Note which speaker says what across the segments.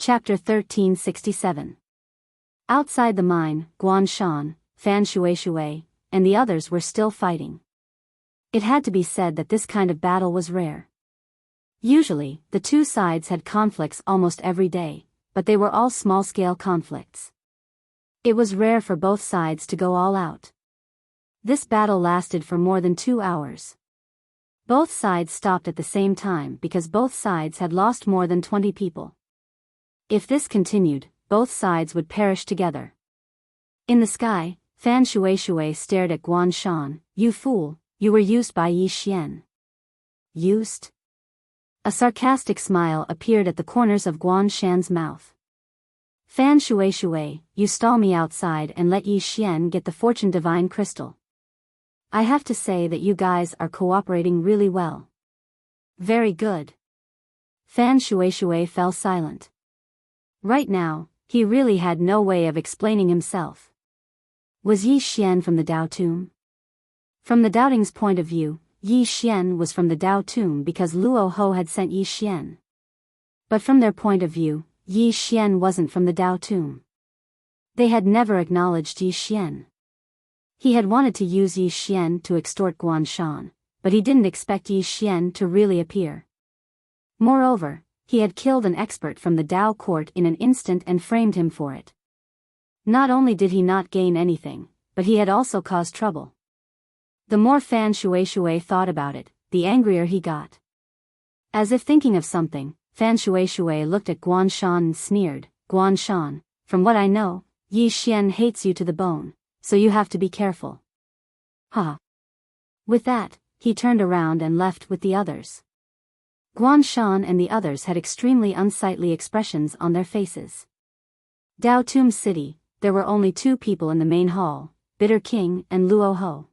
Speaker 1: Chapter 1367. Outside the mine, Guan Shan, Fan Shui, and the others were still fighting. It had to be said that this kind of battle was rare. Usually, the two sides had conflicts almost every day, but they were all small-scale conflicts. It was rare for both sides to go all out. This battle lasted for more than 2 hours. Both sides stopped at the same time because both sides had lost more than 20 people. If this continued, both sides would perish together. In the sky, Fan Shui stared at Guan Shan. "You fool, you were used by Yi Xian." "Used?" A sarcastic smile appeared at the corners of Guan Shan's mouth. "Fan Shui, you stall me outside and let Yi Xian get the Fortune Divine Crystal. I have to say that you guys are cooperating really well." "Very good." Fan Shui fell silent. Right now, he really had no way of explaining himself. Was Yi Xian from the Dao Tomb? From the Doubting's point of view, Yi Xian was from the Dao Tomb because Luo Ho had sent Yi Xian. But from their point of view, Yi Xian wasn't from the Dao Tomb. They had never acknowledged Yi Xian. He had wanted to use Yi Xian to extort Guan Shan, but he didn't expect Yi Xian to really appear. Moreover, he had killed an expert from the Dao court in an instant and framed him for it. Not only did he not gain anything, but he had also caused trouble. The more Fan Shui thought about it, the angrier he got. As if thinking of something, Fan Shui looked at Guan Shan and sneered, "Guan Shan, from what I know, Yi Xian hates you to the bone, so you have to be careful." "Ha." With that, he turned around and left with the others. Guan Shan and the others had extremely unsightly expressions on their faces. Dao Tomb City, there were only 2 people in the main hall, Bitter King and Luo Ho.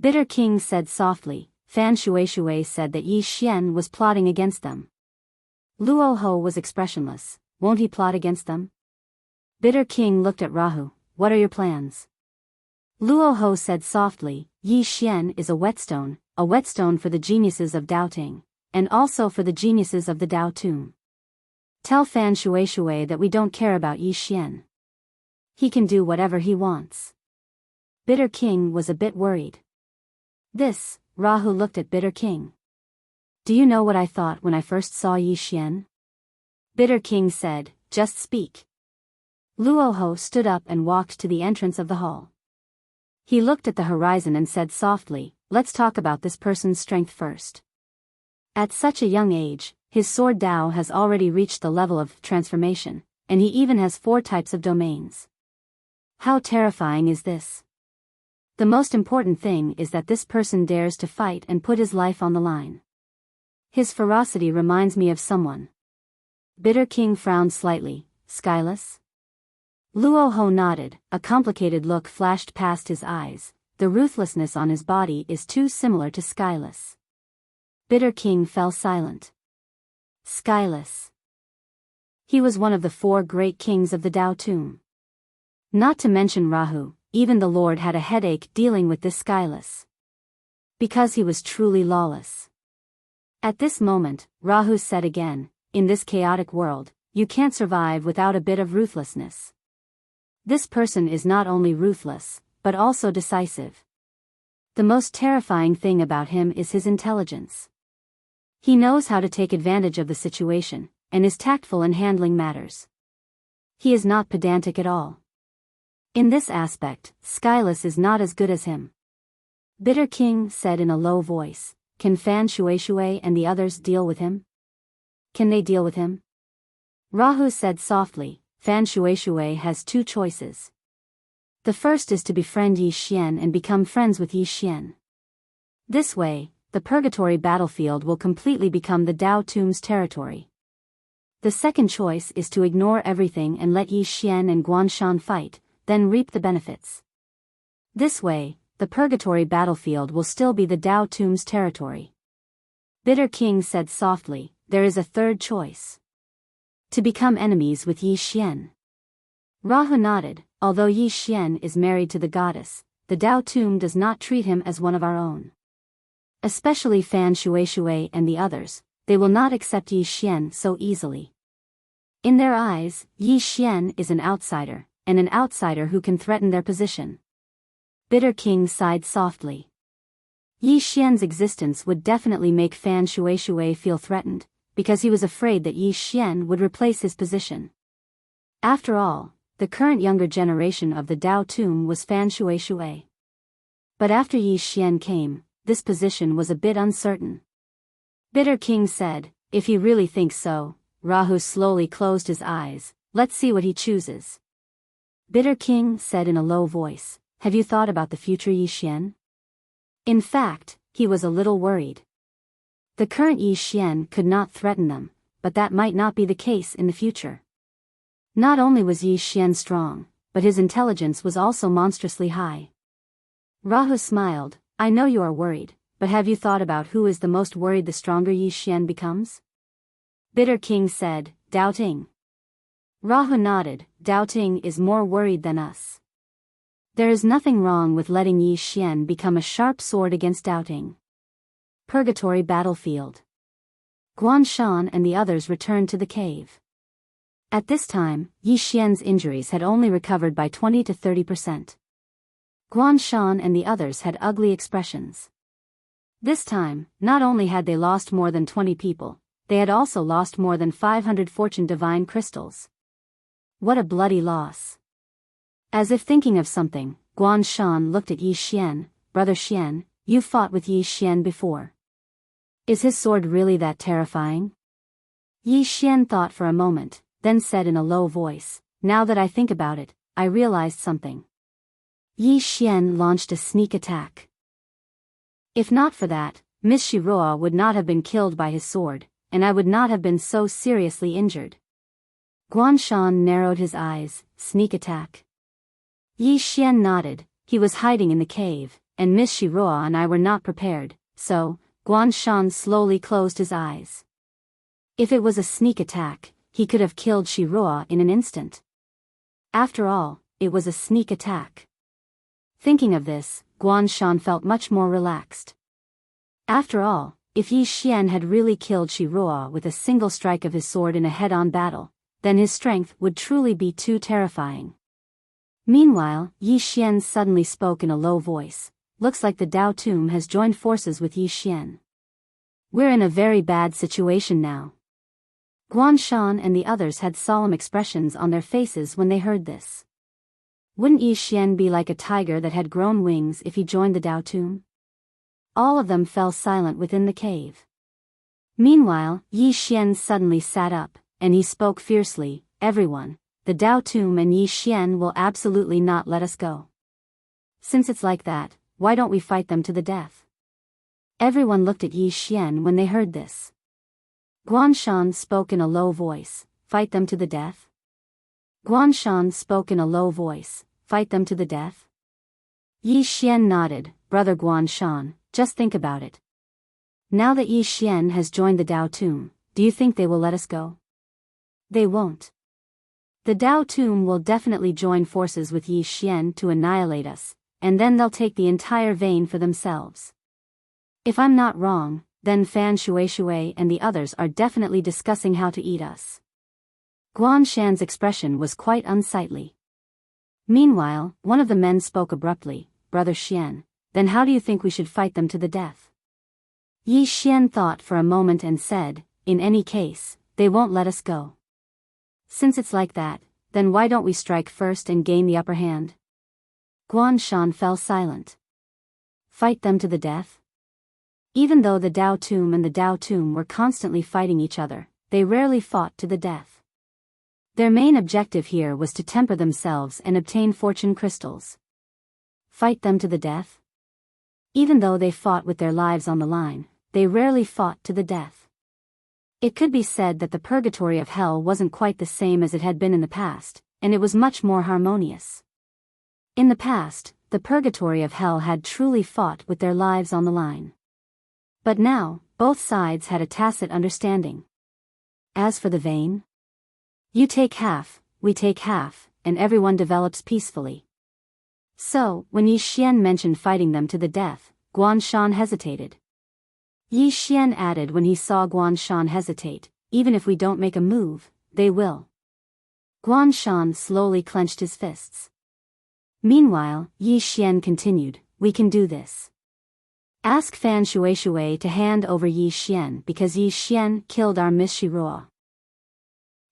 Speaker 1: Bitter King said softly, Fan Shui said that Yi Xian was plotting against them. Luo Ho was expressionless. "Won't he plot against them?" Bitter King looked at Rahu. "What are your plans?" Luo Ho said softly, "Yi Xian is a whetstone for the geniuses of doubting, and also for the geniuses of the Dao Tomb. Tell Fan Shui that we don't care about Yi Xian. He can do whatever he wants." Bitter King was a bit worried. "This," Rahu looked at Bitter King. "Do you know what I thought when I first saw Yi Xian?" Bitter King said, "Just speak." Luo Ho stood up and walked to the entrance of the hall. He looked at the horizon and said softly, "Let's talk about this person's strength first. At such a young age, his sword Dao has already reached the level of transformation, and he even has 4 types of domains. How terrifying is this? The most important thing is that this person dares to fight and put his life on the line. His ferocity reminds me of someone." Bitter King frowned slightly. "Skyless?" Luo Ho nodded. A complicated look flashed past his eyes. The ruthlessness on his body is too similar to Skyless. Bitter King fell silent. Skyless. He was one of the 4 great kings of the Dao Tomb. Not to mention Rahu, even the Lord had a headache dealing with this Skyless. Because he was truly lawless. At this moment, Rahu said again, "In this chaotic world, you can't survive without a bit of ruthlessness. This person is not only ruthless, but also decisive. The most terrifying thing about him is his intelligence. He knows how to take advantage of the situation, and is tactful in handling matters. He is not pedantic at all. In this aspect, Skyless is not as good as him." Bitter King said in a low voice, "Can Fan Shui and the others deal with him? Can they deal with him?" Rahu said softly, "Fan Shui has 2 choices. The first is to befriend Yi Xian and become friends with Yi Xian. This way, the purgatory battlefield will completely become the Dao Tomb's territory. The second choice is to ignore everything and let Yi Xian and Guan Shan fight, then reap the benefits. This way, the purgatory battlefield will still be the Dao Tomb's territory." Bitter King said softly, "There is a third choice. To become enemies with Yi Xian." Rahu nodded. "Although Yi Xian is married to the goddess, the Dao Tomb does not treat him as one of our own. Especially Fan Shui and the others, they will not accept Yi Xian so easily. In their eyes, Yi Xian is an outsider, and an outsider who can threaten their position. Bitter King sighed softly. Yi Xian's existence would definitely make Fan Shui feel threatened, because he was afraid that Yi Xian would replace his position. After all, the current younger generation of the Dao Tomb was Fan Shui. But after Yi Xian came, this position was a bit uncertain. Bitter King said, if he really thinks so. Rahu slowly closed his eyes. Let's see what he chooses. Bitter King said in a low voice, have you thought about the future Yi Xian? In fact, he was a little worried. The current Yi Xian could not threaten them, but that might not be the case in the future. Not only was Yi Xian strong, but his intelligence was also monstrously high. Rahu smiled, I know you are worried, but have you thought about who is the most worried the stronger Yi Xian becomes? Bitter King said, doubting. Rahu nodded, doubting is more worried than us. There is nothing wrong with letting Yi Xian become a sharp sword against doubting. Purgatory battlefield. Guanshan and the others returned to the cave. At this time, Yi Xian's injuries had only recovered by 20 to 30%. Guanshan and the others had ugly expressions. This time, not only had they lost more than 20 people, they had also lost more than 500 fortune divine crystals. What a bloody loss. As if thinking of something, Guanshan looked at Yi Xian, Brother Xian, you fought with Yi Xian before. Is his sword really that terrifying? Yi Xian thought for a moment, then said in a low voice, now that I think about it, I realized something. Yi Xian launched a sneak attack. If not for that, Miss Shiroa would not have been killed by his sword, and I would not have been so seriously injured. Guanshan narrowed his eyes, sneak attack. Yi Xian nodded, he was hiding in the cave, and Miss Shiroa and I were not prepared, so, Guanshan slowly closed his eyes. If it was a sneak attack, he could have killed Shiroa in an instant. After all, it was a sneak attack. Thinking of this, Guanshan felt much more relaxed. After all, if Yi Xian had really killed Shiroa with a single strike of his sword in a head-on battle, then his strength would truly be too terrifying. Meanwhile, Yi Xian suddenly spoke in a low voice, looks like the Dao Tomb has joined forces with Yi Xian. We're in a very bad situation now. Guanshan and the others had solemn expressions on their faces when they heard this. Wouldn't Yi Xian be like a tiger that had grown wings if he joined the Dao Tomb? All of them fell silent within the cave. Meanwhile, Yi Xian suddenly sat up, and he spoke fiercely, everyone, the Dao Tomb and Yi Xian will absolutely not let us go. Since it's like that, why don't we fight them to the death? Everyone looked at Yi Xian when they heard this. Guanshan spoke in a low voice, fight them to the death? Guanshan spoke in a low voice, fight them to the death? Yi Xian nodded, Brother Guanshan, just think about it. Now that Yi Xian has joined the Dao Tomb, do you think they will let us go? They won't. The Dao Tomb will definitely join forces with Yi Xian to annihilate us, and then they'll take the entire vein for themselves. If I'm not wrong, then Fan Shui and the others are definitely discussing how to eat us. Guanshan's expression was quite unsightly. Meanwhile, one of the men spoke abruptly, Brother Xian, then how do you think we should fight them to the death? Yi Xian thought for a moment and said, in any case, they won't let us go. Since it's like that, then why don't we strike first and gain the upper hand? Guanshan fell silent. Fight them to the death? Even though the Dao Tomb and the Dao Tomb were constantly fighting each other, they rarely fought to the death. Their main objective here was to temper themselves and obtain fortune crystals. Fight them to the death? Even though they fought with their lives on the line, they rarely fought to the death. It could be said that the purgatory of hell wasn't quite the same as it had been in the past, and it was much more harmonious. In the past, the purgatory of hell had truly fought with their lives on the line. But now, both sides had a tacit understanding. As for the vein, you take half, we take half, and everyone develops peacefully. So, when Yi Xian mentioned fighting them to the death, Guanshan hesitated. Yi Xian added when he saw Guanshan hesitate, even if we don't make a move, they will. Guan Shan slowly clenched his fists. Meanwhile, Yi Xian continued, we can do this. Ask Fan Shui to hand over Yi Xian because Yi Xian killed our Miss Shiroa.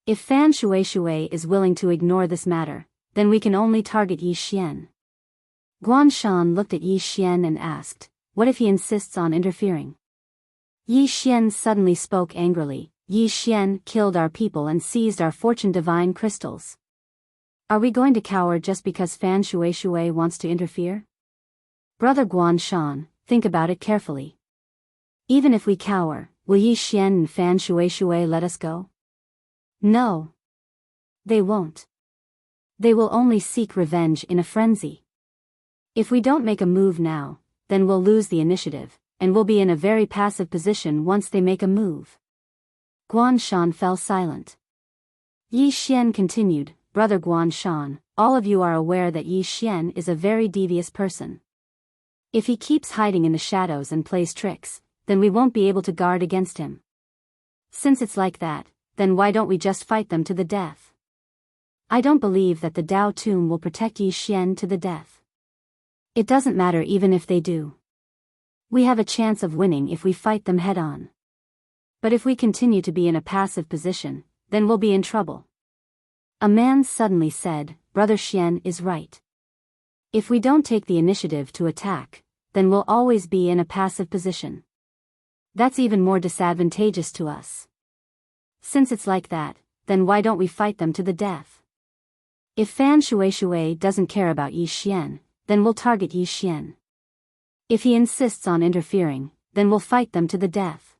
Speaker 1: If Fan Shui is willing to ignore this matter, then we can only target Yi Xian. Guan Shan looked at Yi Xian and asked, what if he insists on interfering? Yi Xian suddenly spoke angrily, Yi Xian killed our people and seized our fortune divine crystals. Are we going to cower just because Fan Shui wants to interfere? Brother Guan Shan, think about it carefully. Even if we cower, will Yi Xian and Fan Shui let us go? No. They won't. They will only seek revenge in a frenzy. If we don't make a move now, then we'll lose the initiative, and we'll be in a very passive position once they make a move. Guan Shan fell silent. Yi Xian continued, Brother Guan Shan, all of you are aware that Yi Xian is a very devious person. If he keeps hiding in the shadows and plays tricks, then we won't be able to guard against him. Since it's like that, then why don't we just fight them to the death? I don't believe that the Dao Tomb will protect Yi Xian to the death. It doesn't matter even if they do. We have a chance of winning if we fight them head-on. But if we continue to be in a passive position, then we'll be in trouble. A man suddenly said, Brother Xian is right. If we don't take the initiative to attack, then we'll always be in a passive position. That's even more disadvantageous to us. Since it's like that, then why don't we fight them to the death? If Fan Shui doesn't care about Yi Xian, then we'll target Yi Xian. If he insists on interfering, then we'll fight them to the death.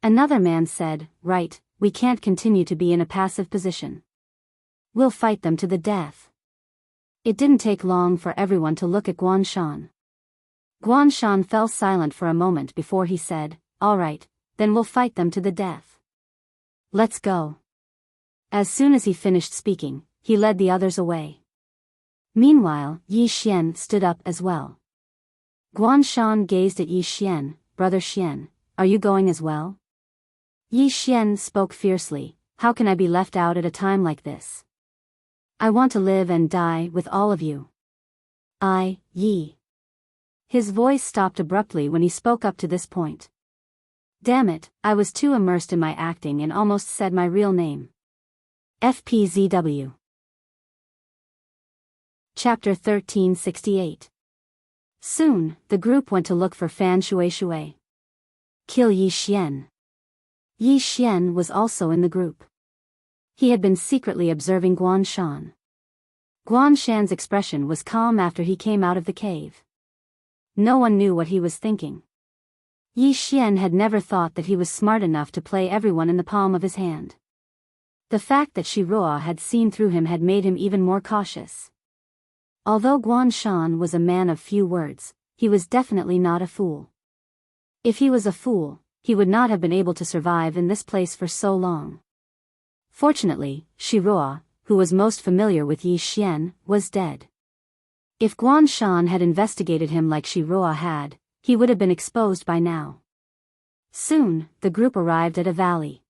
Speaker 1: Another man said, right, we can't continue to be in a passive position. We'll fight them to the death. It didn't take long for everyone to look at Guan Shan. Guan Shan fell silent for a moment before he said, all right, then we'll fight them to the death. Let's go. As soon as he finished speaking, he led the others away. Meanwhile, Yi Xian stood up as well. Guan Shan gazed at Yi Xian, Brother Xian, are you going as well? Yi Xian spoke fiercely, how can I be left out at a time like this? I want to live and die with all of you. Yi. His voice stopped abruptly when he spoke up to this point. Damn it, I was too immersed in my acting and almost said my real name. FPZW. Chapter 1368. Soon, the group went to look for Fan Shui. Kill Yi Xian. Yi Xian was also in the group. He had been secretly observing Guan Shan. Guan Shan's expression was calm after he came out of the cave. No one knew what he was thinking. Yi Xian had never thought that he was smart enough to play everyone in the palm of his hand. The fact that Shiroa had seen through him had made him even more cautious. Although Guan Shan was a man of few words, he was definitely not a fool. If he was a fool, he would not have been able to survive in this place for so long. Fortunately, Shiroa, who was most familiar with Yi Xian, was dead. If Guan Shan had investigated him like Shiroa had, he would have been exposed by now. Soon, the group arrived at a valley.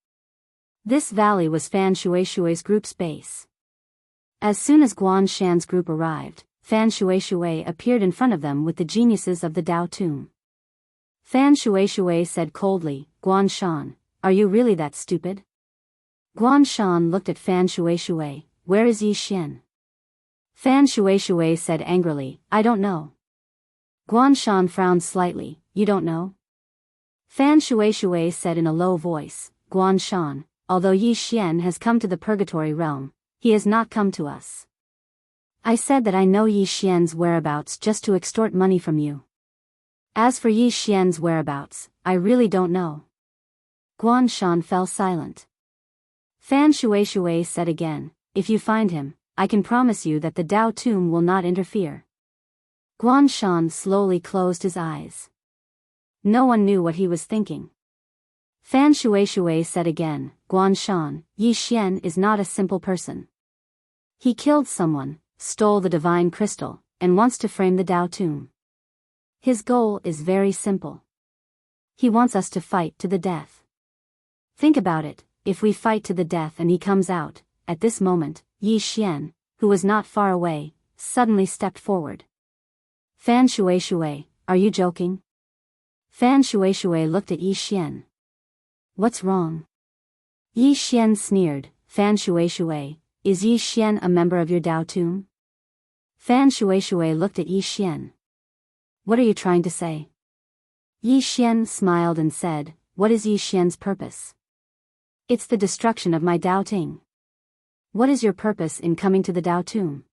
Speaker 1: This valley was Fan Shui's group's base. As soon as Guan Shan's group arrived, Fan Shui appeared in front of them with the geniuses of the Dao Tomb. Fan Shui said coldly, Guan Shan, are you really that stupid? Guan Shan looked at Fan Shui, where is Yi Xian? Fan Shui said angrily, I don't know. Guan Shan frowned slightly, you don't know? Fan Shui said in a low voice, Guan Shan, although Yi Xian has come to the Purgatory realm, he has not come to us. I said that I know Yi Xian's whereabouts just to extort money from you. As for Yi Xian's whereabouts, I really don't know. Guan Shan fell silent. Fan Shui said again, if you find him, I can promise you that the Dao Tomb will not interfere. Guan Shan slowly closed his eyes. No one knew what he was thinking. Fan Shui said again, Guan Shan, Yi Xian is not a simple person. He killed someone, stole the divine crystal, and wants to frame the Dao Tomb. His goal is very simple. He wants us to fight to the death. Think about it, if we fight to the death and he comes out, At this moment, Yi Xian, who was not far away, suddenly stepped forward. Fan Shui, are you joking? Fan Shui looked at Yi Xian. What's wrong? Yi Xian sneered. Fan Shui, is Yi Xian a member of your Dao tomb? Fan Shui looked at Yi Xian. What are you trying to say? Yi Xian smiled and said, what is Yi Xian's purpose? It's the destruction of my Dao Ting. What is your purpose in coming to the Dao tomb?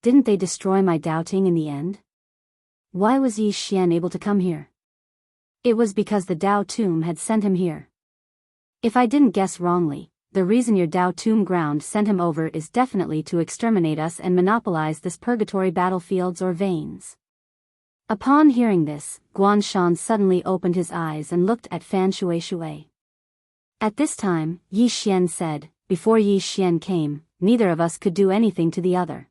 Speaker 1: Didn't they destroy my Dao Ting in the end? Why was Yi Xian able to come here? It was because the Dao tomb had sent him here. If I didn't guess wrongly, the reason your Dao tomb ground sent him over is definitely to exterminate us and monopolize this purgatory battlefields or veins. Upon hearing this, Guanshan suddenly opened his eyes and looked at Fan Shui. At this time, Yi Xian said, before Yi Xian came, neither of us could do anything to the other.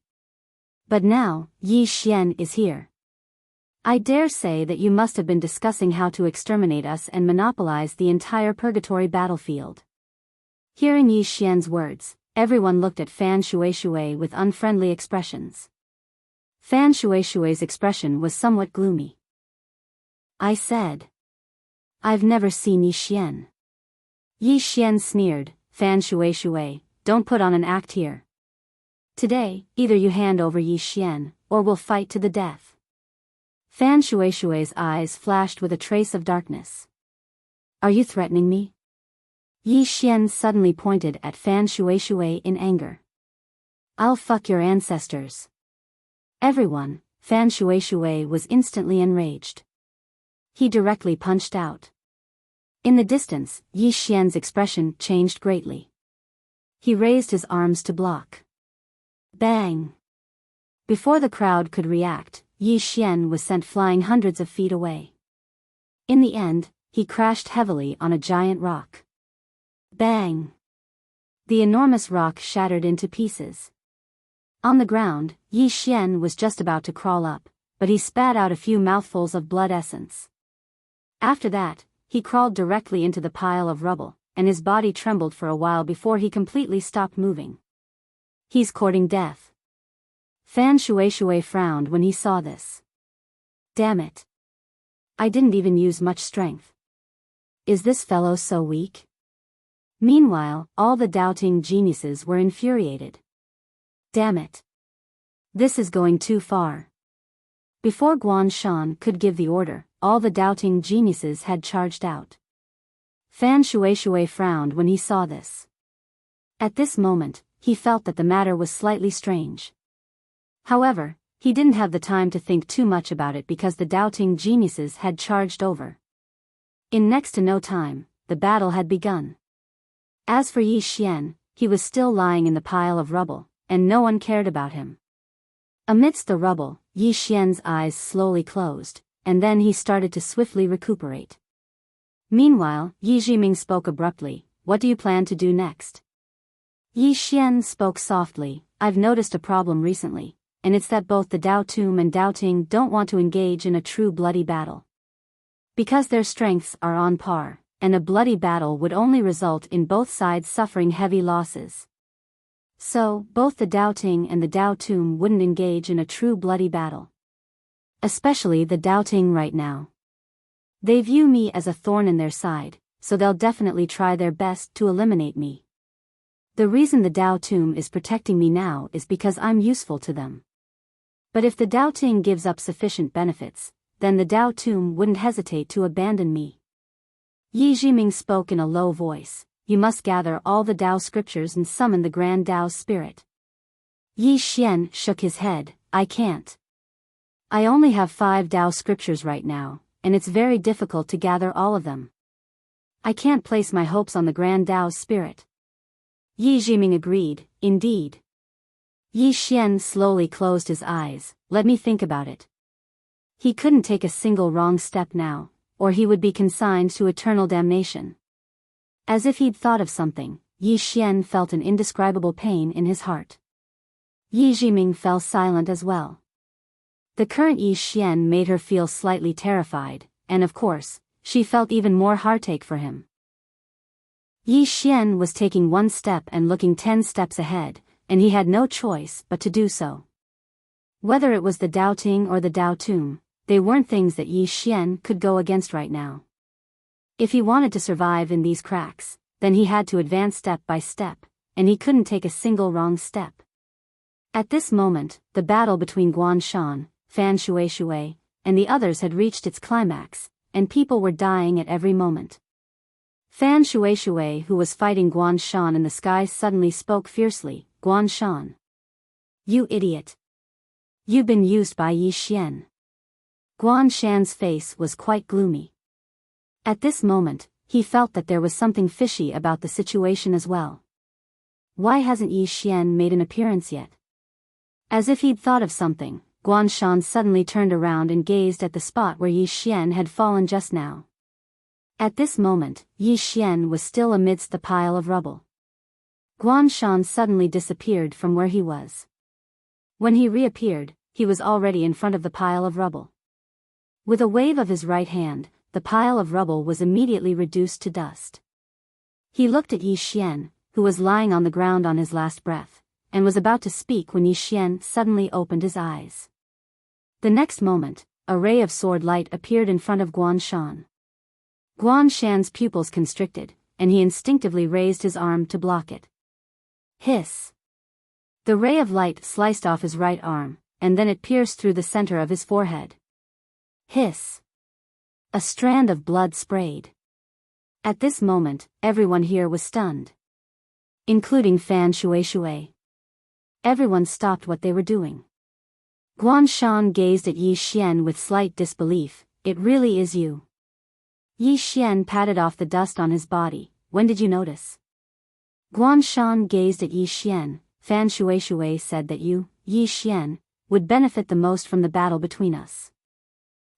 Speaker 1: But now, Yi Xian is here. I dare say that you must have been discussing how to exterminate us and monopolize the entire purgatory battlefield. Hearing Yi Xian's words, everyone looked at Fan Shui with unfriendly expressions. Fan Shui's expression was somewhat gloomy. I said. I've never seen Yi Xian. Yi Xian sneered. Fan Shui, don't put on an act here. Today, either you hand over Yi Xian, or we'll fight to the death. Fan Shui's eyes flashed with a trace of darkness. Are you threatening me? Yi Xian suddenly pointed at Fan Shui in anger. I'll fuck your ancestors. Everyone, Fan Shui was instantly enraged. He directly punched out. In the distance, Yi Xian's expression changed greatly. He raised his arms to block. Bang! Before the crowd could react, Yi Xian was sent flying hundreds of feet away. In the end, he crashed heavily on a giant rock. Bang! The enormous rock shattered into pieces. On the ground, Yi Xian was just about to crawl up, but he spat out a few mouthfuls of blood essence. After that, he crawled directly into the pile of rubble, and his body trembled for a while before he completely stopped moving. He's courting death. Fan Shui frowned when he saw this. Damn it. I didn't even use much strength. Is this fellow so weak? Meanwhile, all the doubting geniuses were infuriated. Damn it. This is going too far. Before Guanshan could give the order, all the doubting geniuses had charged out. Fan Shui frowned when he saw this. At this moment, he felt that the matter was slightly strange. However, he didn't have the time to think too much about it because the doubting geniuses had charged over. In next to no time, the battle had begun. As for Yi Xian, he was still lying in the pile of rubble, and no one cared about him. Amidst the rubble, Yi Xian's eyes slowly closed, and then he started to swiftly recuperate. Meanwhile, Yi Jiming spoke abruptly, what do you plan to do next? Yi Xian spoke softly, I've noticed a problem recently, and it's that both the Dao Tomb and Dao Ting don't want to engage in a true bloody battle. Because their strengths are on par, and a bloody battle would only result in both sides suffering heavy losses. So, both the Dao Ting and the Dao Tomb wouldn't engage in a true bloody battle. Especially the Dao Ting right now. They view me as a thorn in their side, so they'll definitely try their best to eliminate me. The reason the Dao Tomb is protecting me now is because I'm useful to them. But if the Dao Ting gives up sufficient benefits, then the Dao Tomb wouldn't hesitate to abandon me. Yi Jiming spoke in a low voice, you must gather all the Dao scriptures and summon the Grand Dao Spirit. Yi Xian shook his head, I can't. I only have 5 Dao scriptures right now, and it's very difficult to gather all of them. I can't place my hopes on the Grand Dao Spirit. Yi Jiming agreed, indeed. Yi Xian slowly closed his eyes, let me think about it. He couldn't take a single wrong step now, or he would be consigned to eternal damnation. As if he'd thought of something, Yi Xian felt an indescribable pain in his heart. Yi Jiming fell silent as well. The current Yi Xian made her feel slightly terrified, and of course, she felt even more heartache for him. Yi Xian was taking one step and looking 10 steps ahead, and he had no choice but to do so. Whether it was the doubting or the Daotum, they weren't things that Yi Xian could go against right now. If he wanted to survive in these cracks, then he had to advance step by step, and he couldn't take a single wrong step. At this moment, the battle between Guan Shan, Fan Shui, and the others had reached its climax, and people were dying at every moment. Fan Shui, who was fighting Guan Shan in the sky, suddenly spoke fiercely, "Guan Shan. You idiot. You've been used by Yi Xian." Guan Shan's face was quite gloomy. At this moment, he felt that there was something fishy about the situation as well. Why hasn't Yi Xian made an appearance yet? As if he'd thought of something, Guan Shan suddenly turned around and gazed at the spot where Yi Xian had fallen just now. At this moment, Yi Xian was still amidst the pile of rubble. Guan Shan suddenly disappeared from where he was. When he reappeared, he was already in front of the pile of rubble. With a wave of his right hand, the pile of rubble was immediately reduced to dust. He looked at Yi Xian, who was lying on the ground on his last breath, and was about to speak when Yi Xian suddenly opened his eyes. The next moment, a ray of sword light appeared in front of Guan Shan. Guan Shan's pupils constricted, and he instinctively raised his arm to block it. Hiss! The ray of light sliced off his right arm, and then it pierced through the center of his forehead. Hiss! A strand of blood sprayed. At this moment, everyone here was stunned. Including Fan Shui. Everyone stopped what they were doing. Guan Shan gazed at Yi Xian with slight disbelief. "It really is you." Yi Xian patted off the dust on his body. "When did you notice?" Guan Shan gazed at Yi Xian. "Fan Shui said that you, Yi Xian, would benefit the most from the battle between us.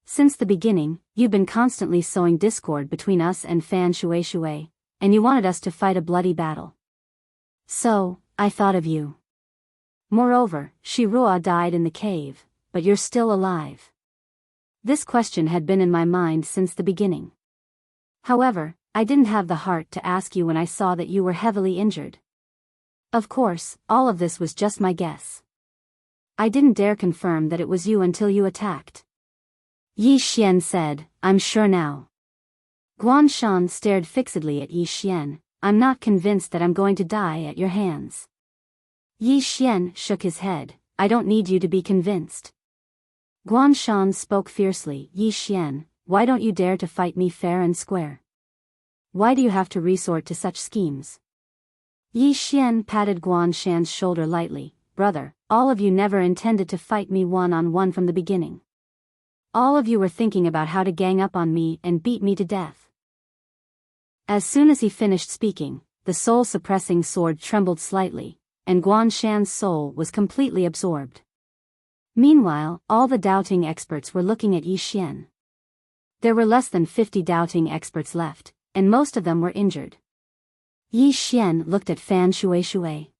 Speaker 1: Since the beginning, you've been constantly sowing discord between us and Fan Shui, and you wanted us to fight a bloody battle. So, I thought of you. Moreover, Shirua died in the cave, but you're still alive. This question had been in my mind since the beginning. However, I didn't have the heart to ask you when I saw that you were heavily injured. Of course, all of this was just my guess. I didn't dare confirm that it was you until you attacked." Yi Xian said, "I'm sure now." Guan Shan stared fixedly at Yi Xian. "I'm not convinced that I'm going to die at your hands." Yi Xian shook his head. "I don't need you to be convinced." Guan Shan spoke fiercely. "Yi Xian, why don't you dare to fight me fair and square? Why do you have to resort to such schemes?" Yi Xian patted Guan Shan's shoulder lightly. "Brother, all of you never intended to fight me one-on-one from the beginning. All of you were thinking about how to gang up on me and beat me to death." As soon as he finished speaking, the soul-suppressing sword trembled slightly, and Guan Shan's soul was completely absorbed. Meanwhile, all the doubting experts were looking at Yi Xian. There were less than 50 doubting experts left, and most of them were injured. Yi Xian looked at Fan Shui.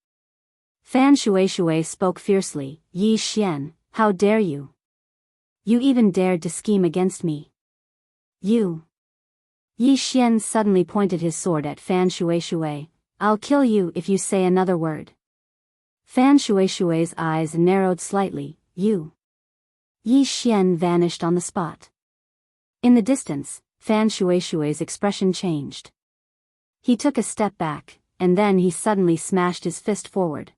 Speaker 1: Fan Shui spoke fiercely. "Yi Xian, how dare you? You even dared to scheme against me. You." Yi Xian suddenly pointed his sword at Fan Shui. "I'll kill you if you say another word." Fan Shui's eyes narrowed slightly. "You." Yi Xian vanished on the spot. In the distance, Fan Shui's expression changed. He took a step back, and then he suddenly smashed his fist forward.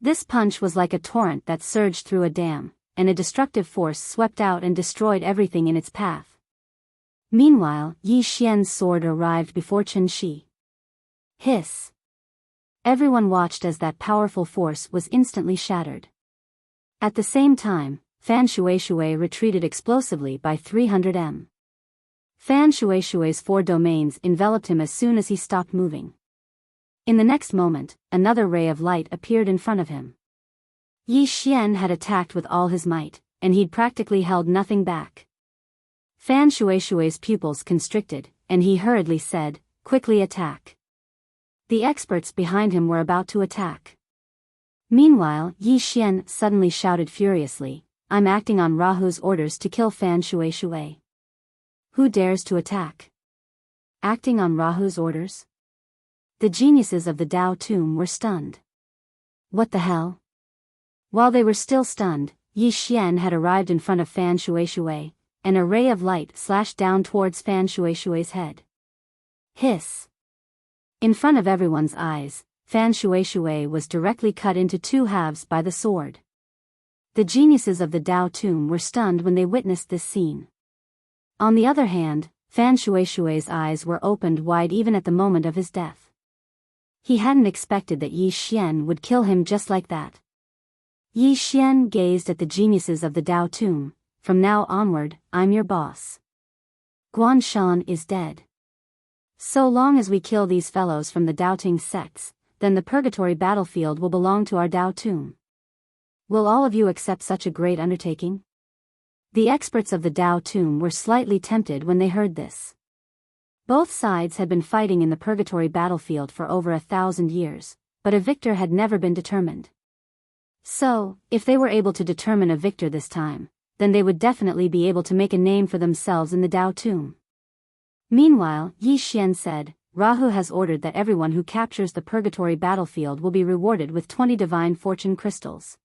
Speaker 1: This punch was like a torrent that surged through a dam, and a destructive force swept out and destroyed everything in its path. Meanwhile, Yi Xian's sword arrived before Chen Shi. Hiss! Everyone watched as that powerful force was instantly shattered. At the same time, Fan Shui retreated explosively by 300 m. Fan Shui's 4 domains enveloped him as soon as he stopped moving. In the next moment, another ray of light appeared in front of him. Yi Xian had attacked with all his might, and he'd practically held nothing back. Fan Shui's pupils constricted, and he hurriedly said, "Quickly attack." The experts behind him were about to attack. Meanwhile, Yi Xian suddenly shouted furiously, "I'm acting on Rahu's orders to kill Fan Shui. Who dares to attack?" Acting on Rahu's orders? the geniuses of the Dao Tomb were stunned. What the hell? While they were still stunned, Yi Xian had arrived in front of Fan Shuishui. An ray of light slashed down towards Fan Shuishui's head. Hiss! In front of everyone's eyes, Fan Shuishui was directly cut into two halves by the sword. The geniuses of the Dao Tomb were stunned when they witnessed this scene. On the other hand, Fan Shuishui's eyes were opened wide even at the moment of his death. He hadn't expected that Yi Xian would kill him just like that. Yi Xian gazed at the geniuses of the Dao Tomb. From now onward, I'm your boss. Guanshan is dead. So long as we kill these fellows from the doubting sects, then the purgatory battlefield will belong to our Dao Tomb. Will all of you accept such a great undertaking? The experts of the Dao Tomb were slightly tempted when they heard this. Both sides had been fighting in the purgatory battlefield for over 1,000 years, but a victor had never been determined. So, if they were able to determine a victor this time, then they would definitely be able to make a name for themselves in the Dao Tomb. Meanwhile, Yi Xian said, Rahu has ordered that everyone who captures the purgatory battlefield will be rewarded with 20 divine fortune crystals.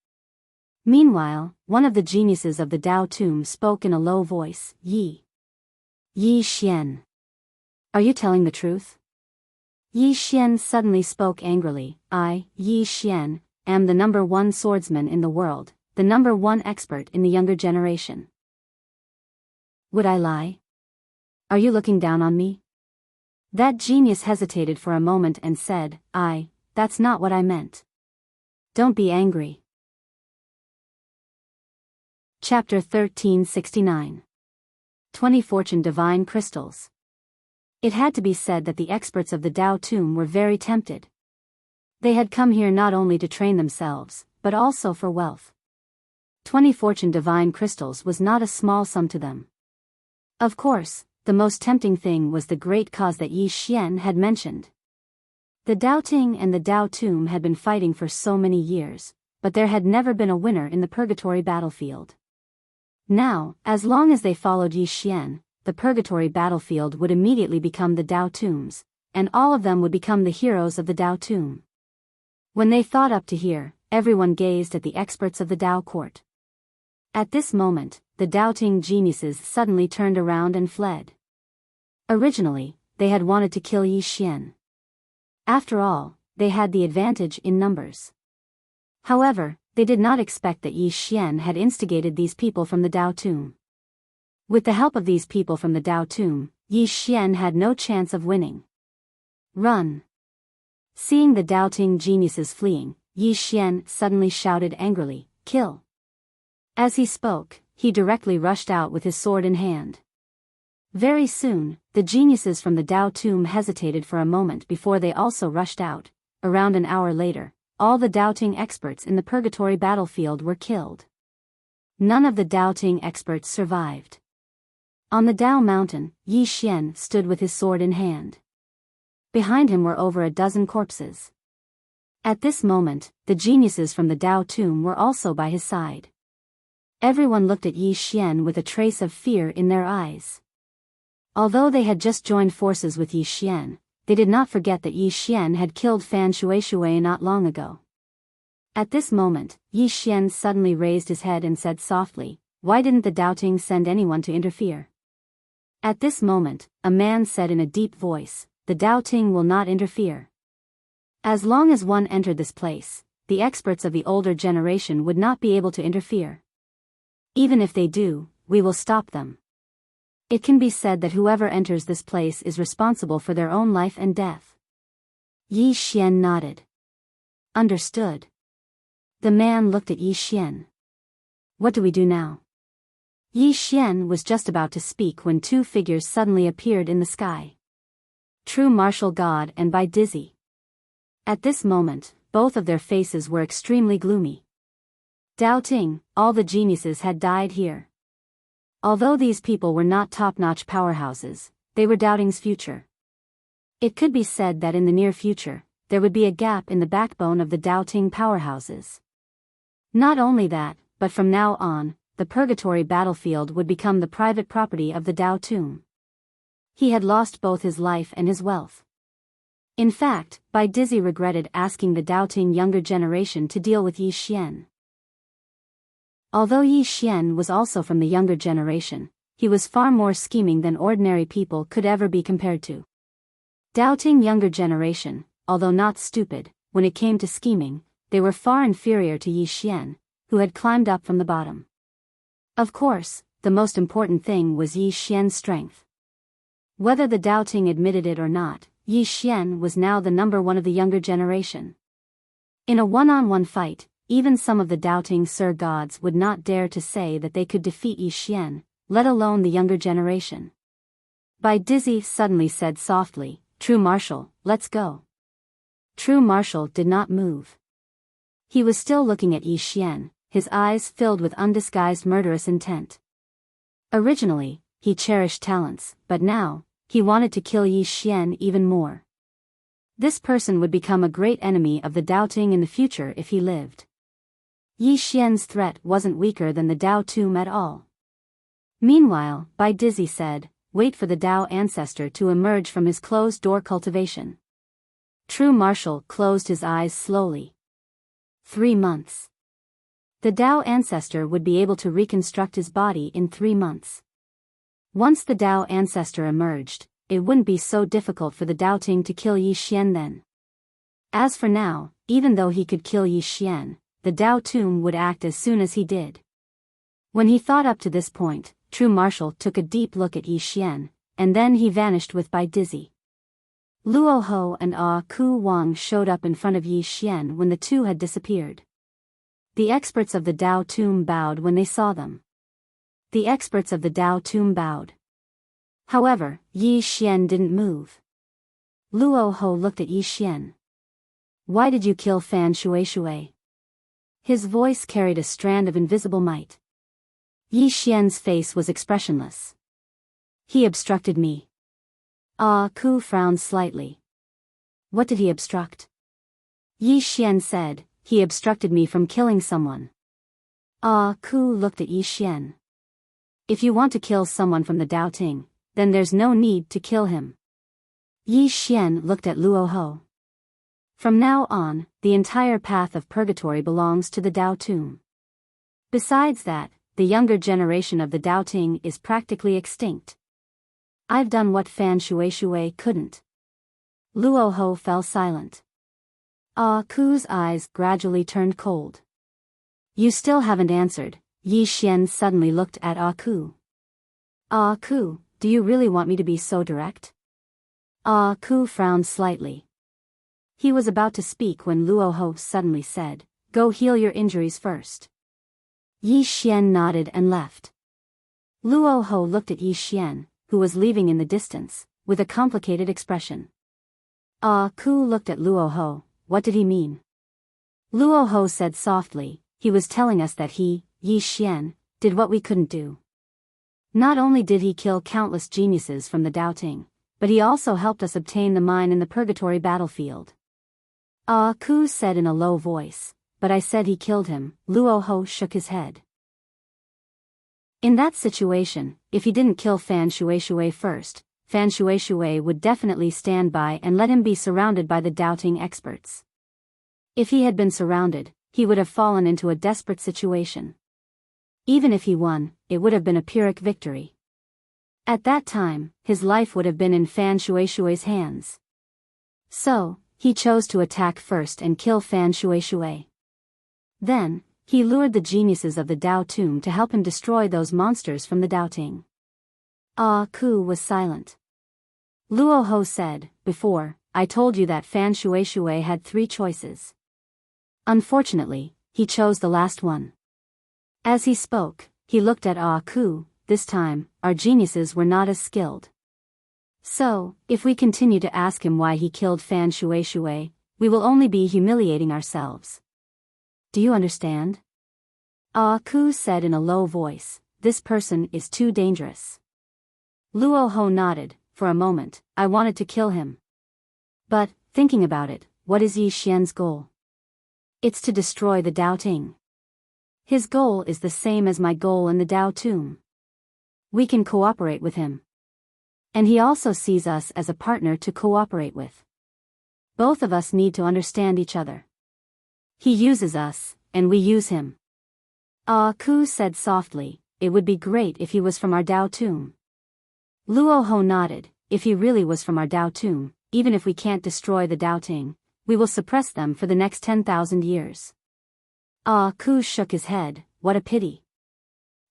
Speaker 1: Meanwhile, one of the geniuses of the Dao Tomb spoke in a low voice, Yi Xian. Are you telling the truth? Yi Xian suddenly spoke angrily, I, Yi Xian, am the #1 swordsman in the world, the #1 expert in the younger generation. Would I lie? Are you looking down on me? That genius hesitated for a moment and said, that's not what I meant. Don't be angry. Chapter 1369. 20 Fortune Divine Crystals. It had to be said that the experts of the Dao Tomb were very tempted. They had come here not only to train themselves, but also for wealth. 20 Fortune Divine Crystals was not a small sum to them. Of course, the most tempting thing was the great cause that Yi Xian had mentioned. The Doubting and the Dao Tomb had been fighting for so many years, but there had never been a winner in the purgatory battlefield. Now, as long as they followed Yi Xian, the purgatory battlefield would immediately become the Dao Tombs, and all of them would become the heroes of the Dao Tomb. When they thought up to here, everyone gazed at the experts of the Dao court. At this moment, the doubting geniuses suddenly turned around and fled. Originally, they had wanted to kill Yi Xian. After all, they had the advantage in numbers. However, they did not expect that Yi Xian had instigated these people from the Dao Tomb. With the help of these people from the Dao Tomb, Yi Xian had no chance of winning. Run! Seeing the doubting geniuses fleeing, Yi Xian suddenly shouted angrily, Kill! As he spoke, he directly rushed out with his sword in hand. Very soon, the geniuses from the Dao Tomb hesitated for a moment before they also rushed out. Around an hour later, all the doubting experts in the purgatory battlefield were killed. None of the doubting experts survived. On the Dao Mountain, Yi Xian stood with his sword in hand. Behind him were over a dozen corpses. At this moment, the geniuses from the Dao Tomb were also by his side. Everyone looked at Yi Xian with a trace of fear in their eyes. Although they had just joined forces with Yi Xian, they did not forget that Yi Xian had killed Fan Shuishui not long ago. At this moment, Yi Xian suddenly raised his head and said softly, Why didn't the doubting send anyone to interfere? At this moment, a man said in a deep voice, The doubting will not interfere. As long as one entered this place, the experts of the older generation would not be able to interfere. Even if they do, we will stop them. It can be said that whoever enters this place is responsible for their own life and death. Yi Xian nodded. Understood. The man looked at Yi Xian. What do we do now? Yi Xian was just about to speak when two figures suddenly appeared in the sky. True martial god and Bai Dizzy. At this moment, both of their faces were extremely gloomy. Doubting, all the geniuses had died here. Although these people were not top-notch powerhouses, they were Doubting's future. It could be said that in the near future, there would be a gap in the backbone of the Doubting powerhouses. Not only that, but from now on, the purgatory battlefield would become the private property of the Dao Tomb. He had lost both his life and his wealth. In fact, Bai Dizzy regretted asking the doubting younger generation to deal with Yi Xian. Although Yi Xian was also from the younger generation, he was far more scheming than ordinary people could ever be compared to. Doubting younger generation, although not stupid, when it came to scheming, they were far inferior to Yi Xian, who had climbed up from the bottom. Of course, the most important thing was Yi Xian's strength. Whether the doubting admitted it or not, Yi Xian was now the number one of the younger generation. In a one-on-one fight, even some of the doubting Sir Gods would not dare to say that they could defeat Yi Xian, let alone the younger generation. Bai Dizzy suddenly said softly, "True Marshal, let's go." True Marshal did not move. He was still looking at Yi Xian, his eyes filled with undisguised murderous intent. Originally, he cherished talents, but now, he wanted to kill Yi Xian even more. This person would become a great enemy of the doubting in the future if he lived. Yi Xian's threat wasn't weaker than the Dao tomb at all. Meanwhile, Bai Dizzy said, "Wait for the Dao ancestor to emerge from his closed-door cultivation." True Marshal closed his eyes slowly. 3 months. The Dao ancestor would be able to reconstruct his body in 3 months. Once the Dao ancestor emerged, it wouldn't be so difficult for the doubting to kill Yi Xian then. As for now, even though he could kill Yi Xian, the Dao tomb would act as soon as he did. When he thought up to this point, True Marshal took a deep look at Yi Xian, and then he vanished with Bai Dizzy. Luo Ho and Ku Wang showed up in front of Yi Xian when the two had disappeared. The experts of the Dao tomb bowed when they saw them. The experts of the Dao tomb bowed. However, Yi Xian didn't move. Luo Ho looked at Yi Xian. "Why did you kill Fan Shui? His voice carried a strand of invisible might. Yi Xian's face was expressionless. "He obstructed me." Ku frowned slightly. "What did he obstruct?" Yi Xian said, "He obstructed me from killing someone." Ku looked at Yi Xian. "If you want to kill someone from the doubting, then there's no need to kill him." Yi Xian looked at Luo Ho. "From now on, the entire path of purgatory belongs to the Dao tomb. Besides that, the younger generation of the doubting is practically extinct. I've done what Fan Shui couldn't." Luo Ho fell silent. Ku's eyes gradually turned cold. "You still haven't answered." Yi Xian suddenly looked at Ku. "Ku, do you really want me to be so direct?" Ku frowned slightly. He was about to speak when Luo Ho suddenly said, "Go heal your injuries first." Yi Xian nodded and left. Luo Ho looked at Yi Xian, who was leaving in the distance, with a complicated expression. Ku looked at Luo Ho. What did he mean? Luo Ho said softly, "He was telling us that he, Yi Xian, did what we couldn't do. Not only did he kill countless geniuses from the doubting, but he also helped us obtain the mine in the purgatory battlefield." Ku said in a low voice, "But I said he killed him." Luo Ho shook his head. In that situation, if he didn't kill Fan Shui first, Fan Shui would definitely stand by and let him be surrounded by the doubting experts. If he had been surrounded, he would have fallen into a desperate situation. Even if he won, it would have been a Pyrrhic victory. At that time, his life would have been in Fan Shui's hands. So, he chose to attack first and kill Fan Shui. Then, he lured the geniuses of the Dao tomb to help him destroy those monsters from the doubting. Ku was silent. Luo Ho said, "Before, I told you that Fan Shui had 3 choices. Unfortunately, he chose the last one." As he spoke, he looked at Ku. "This time, our geniuses were not as skilled. So, if we continue to ask him why he killed Fan Shui, we will only be humiliating ourselves. Do you understand?" Ku said in a low voice, "This person is too dangerous." Luo Ho nodded. For a moment, I wanted to kill him. But, thinking about it, what is Yi Xian's goal? It's to destroy the doubting. His goal is the same as my goal in the Dao tomb. We can cooperate with him. And he also sees us as a partner to cooperate with. Both of us need to understand each other. He uses us, and we use him. Ah Ku said softly, it would be great if he was from our Dao tomb. Luo Ho nodded, if he really was from our Dao tomb, even if we can't destroy the Dao Ting, we will suppress them for the next 10,000 years. Ah Ku shook his head, what a pity.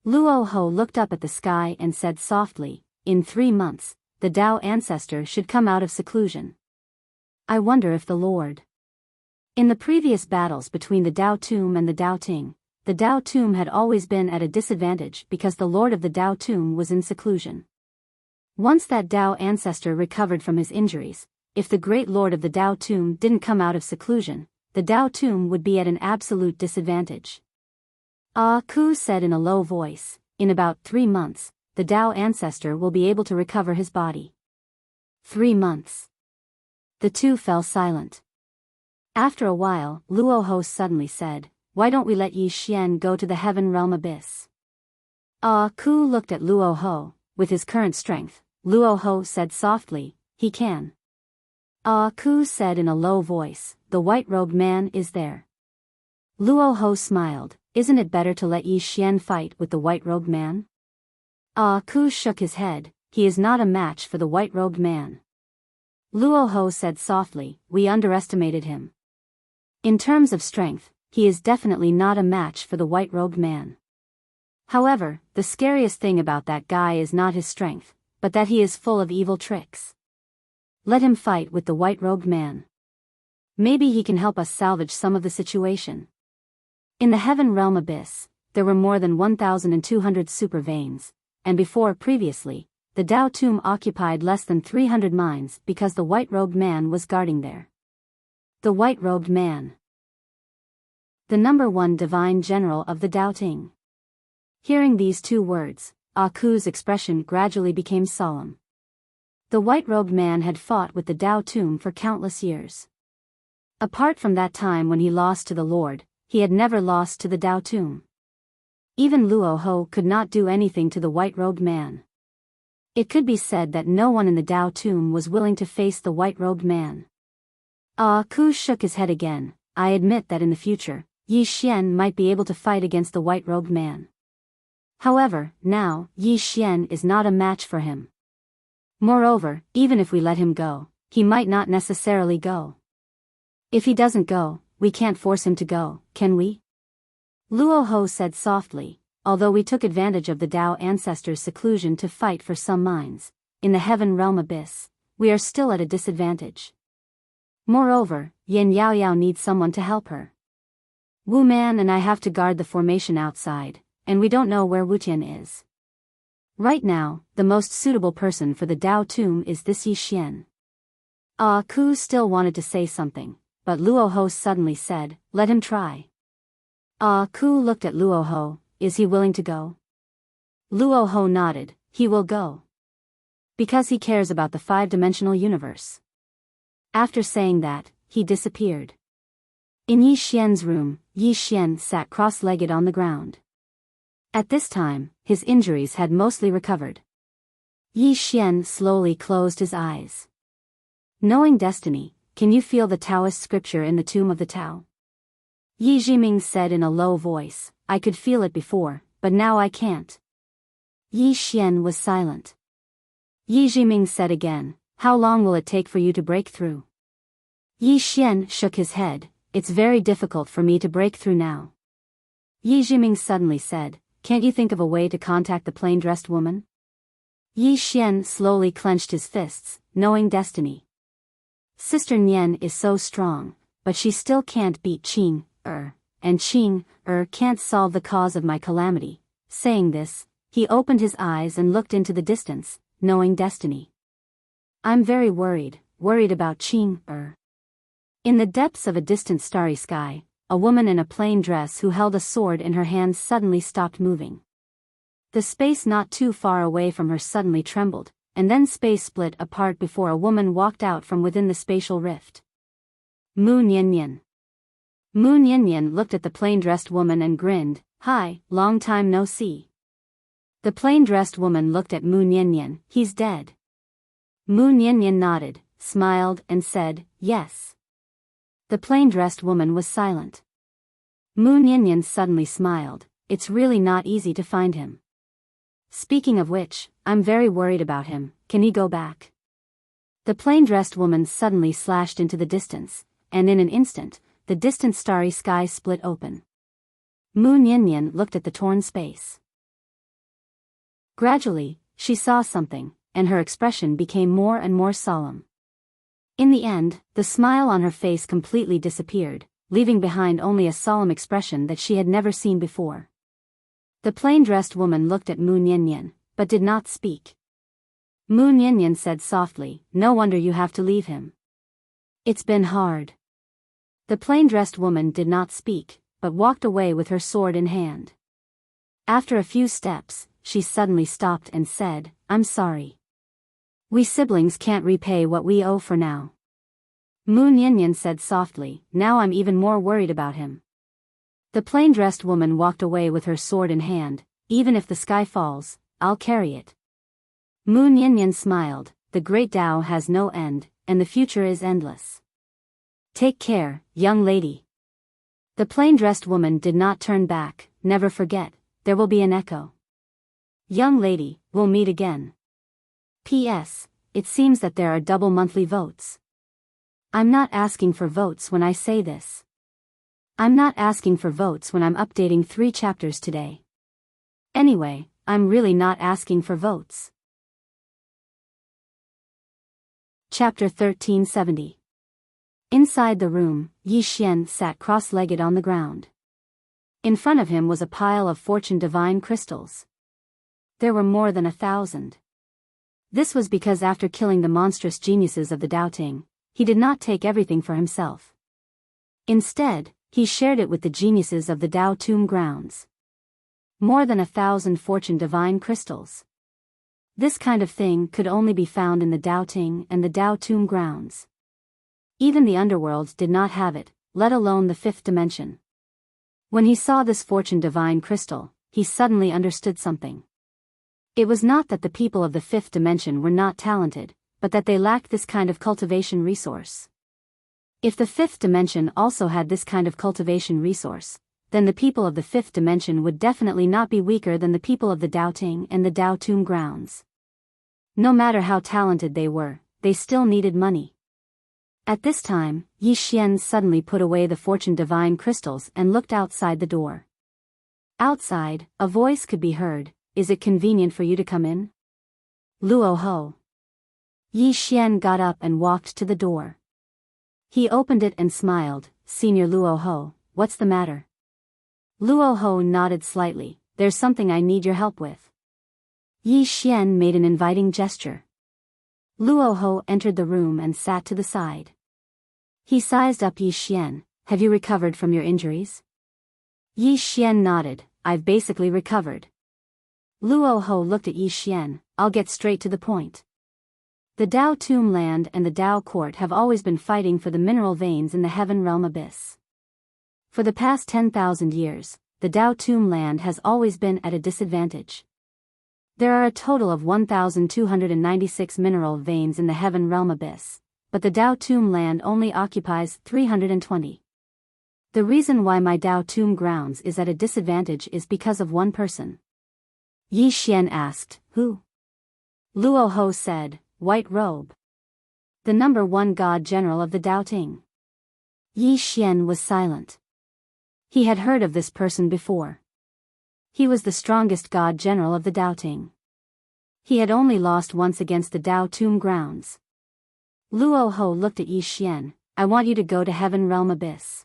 Speaker 1: Luo Ho looked up at the sky and said softly, in 3 months, the Dao ancestor should come out of seclusion. I wonder if the Lord. In the previous battles between the Dao tomb and the Dao Ting, the Dao tomb had always been at a disadvantage because the Lord of the Dao tomb was in seclusion. Once that Dao ancestor recovered from his injuries, if the great Lord of the Dao tomb didn't come out of seclusion, the Dao tomb would be at an absolute disadvantage. Ah Ku said in a low voice, in about 3 months, the Dao ancestor will be able to recover his body. 3 months. The two fell silent. After a while, Luo Ho suddenly said, why don't we let Yi Xian go to the heaven realm abyss? Ah Ku looked at Luo Ho, with his current strength, Luo Ho said softly, he can. Ah Ku said in a low voice, the white-robed man is there. Luo Ho smiled, isn't it better to let Yi Xian fight with the white-robed man? Ah Ku shook his head, he is not a match for the white-robed man. Luo Ho said softly, we underestimated him. In terms of strength, he is definitely not a match for the white-robed man. However, the scariest thing about that guy is not his strength, but that he is full of evil tricks. Let him fight with the white-robed man. Maybe he can help us salvage some of the situation. In the heaven realm abyss, there were more than 1,200 super veins, and previously, the Dao tomb occupied less than 300 mines because the white-robed man was guarding there. The white-robed man. The number 1 divine general of the Dao Ting. Hearing these 2 words, Ah Ku's expression gradually became solemn. The white-robed man had fought with the Dao tomb for countless years. Apart from that time when he lost to the Lord, he had never lost to the Dao tomb. Even Luo Ho could not do anything to the white-robed man. It could be said that no one in the Dao tomb was willing to face the white-robed man. Ah Ku shook his head again, I admit that in the future, Yi Xian might be able to fight against the white-robed man. However, now, Yi Xian is not a match for him. Moreover, even if we let him go, he might not necessarily go. If he doesn't go, we can't force him to go, can we? Luo Ho said softly, although we took advantage of the Dao ancestor's seclusion to fight for some mines, in the heaven realm abyss, we are still at a disadvantage. Moreover, Yin Yaoyao needs someone to help her. Wu Man and I have to guard the formation outside, and we don't know where Wu Tian is. Right now, the most suitable person for the Dao tomb is this Yi Xian. Ah Ku still wanted to say something, but Luo Ho suddenly said, let him try. Ah Ku looked at Luo Ho, is he willing to go? Luo Ho nodded, he will go. Because he cares about the 5-dimensional universe. After saying that, he disappeared. In Yi Xian's room, Yi Xian sat cross-legged on the ground. At this time, his injuries had mostly recovered. Yi Xian slowly closed his eyes. Knowing destiny, can you feel the Taoist scripture in the tomb of the Tao? Yi Jiming said in a low voice, I could feel it before, but now I can't. Yi Xian was silent. Yi Jiming said again, how long will it take for you to break through? Yi Xian shook his head, it's very difficult for me to break through now. Yi Jiming suddenly said, can't you think of a way to contact the plain-dressed woman? Yi Xian slowly clenched his fists, knowing destiny. Sister Nian is so strong, but she still can't beat Qing, and Qing, can't solve the cause of my calamity. Saying this, he opened his eyes and looked into the distance, knowing destiny. I'm very worried about Qing, In the depths of a distant starry sky, a woman in a plain dress who held a sword in her hands suddenly stopped moving. The space not too far away from her suddenly trembled, and then space split apart before a woman walked out from within the spatial rift. Mu Niannian. Mu Niannian looked at the plain-dressed woman and grinned, hi, long time no see. The plain-dressed woman looked at Mu Niannian, he's dead. Mu Niannian nodded, smiled and said, yes. The plain-dressed woman was silent. Moon Yinyan suddenly smiled. It's really not easy to find him. Speaking of which, I'm very worried about him. Can he go back? The plain-dressed woman suddenly slashed into the distance, and in an instant, the distant starry sky split open. Moon Yinyan looked at the torn space. Gradually, she saw something, and her expression became more and more solemn. In the end, the smile on her face completely disappeared, leaving behind only a solemn expression that she had never seen before. The plain-dressed woman looked at Moon Yinyan, but did not speak. Moon Yinyan said softly, "No wonder you have to leave him. It's been hard." The plain-dressed woman did not speak, but walked away with her sword in hand. After a few steps, she suddenly stopped and said, "I'm sorry. We siblings can't repay what we owe for now." Moon Yinyan said softly, "Now I'm even more worried about him." The plain-dressed woman walked away with her sword in hand. "Even if the sky falls, I'll carry it." Moon Yinyan smiled. "The great Tao has no end, and the future is endless. Take care, young lady." The plain-dressed woman did not turn back. "Never forget, there will be an echo. Young lady, we'll meet again. P.S. It seems that there are double monthly votes. I'm not asking for votes when I say this. I'm not asking for votes when I'm updating 3 chapters today. Anyway, I'm really not asking for votes." Chapter 1370. Inside the room, Yi Xian sat cross-legged on the ground. In front of him was a pile of fortune divine crystals. There were more than 1,000. This was because after killing the monstrous geniuses of the Daoting, he did not take everything for himself. Instead, he shared it with the geniuses of the Dao Tomb grounds. More than 1,000 fortune divine crystals. This kind of thing could only be found in the Daoting and the Dao Tomb grounds. Even the underworld did not have it, let alone the 5th dimension. When he saw this fortune divine crystal, he suddenly understood something. It was not that the people of the 5th dimension were not talented, but that they lacked this kind of cultivation resource. If the 5th dimension also had this kind of cultivation resource, then the people of the 5th dimension would definitely not be weaker than the people of the Daoting and the Dao Tomb grounds. No matter how talented they were, they still needed money. At this time, Yi Xian suddenly put away the fortune divine crystals and looked outside the door. Outside, a voice could be heard. "Is it convenient for you to come in?" "Luo Ho." Yi Xian got up and walked to the door. He opened it and smiled. "Senior Luo Ho, what's the matter?" Luo Ho nodded slightly. "There's something I need your help with." Yi Xian made an inviting gesture. Luo Ho entered the room and sat to the side. He sized up Yi Xian. "Have you recovered from your injuries?" Yi Xian nodded. "I've basically recovered." Luo Ho looked at Yi Xian. "I'll get straight to the point. The Dao Tomb land and the Dao court have always been fighting for the mineral veins in the heaven realm abyss. For the past 10,000 years, the Dao Tomb land has always been at a disadvantage. There are a total of 1,296 mineral veins in the heaven realm abyss, but the Dao Tomb land only occupies 320. The reason why my Dao Tomb grounds is at a disadvantage is because of one person." Yi Xian asked, "Who?" Luo Ho said, "White Robe. The number 1 god general of the Daoting." Yi Xian was silent. He had heard of this person before. He was the strongest god general of the Daoting. He had only lost once against the Dao Tomb grounds. Luo Ho looked at Yi Xian. "I want you to go to heaven realm abyss."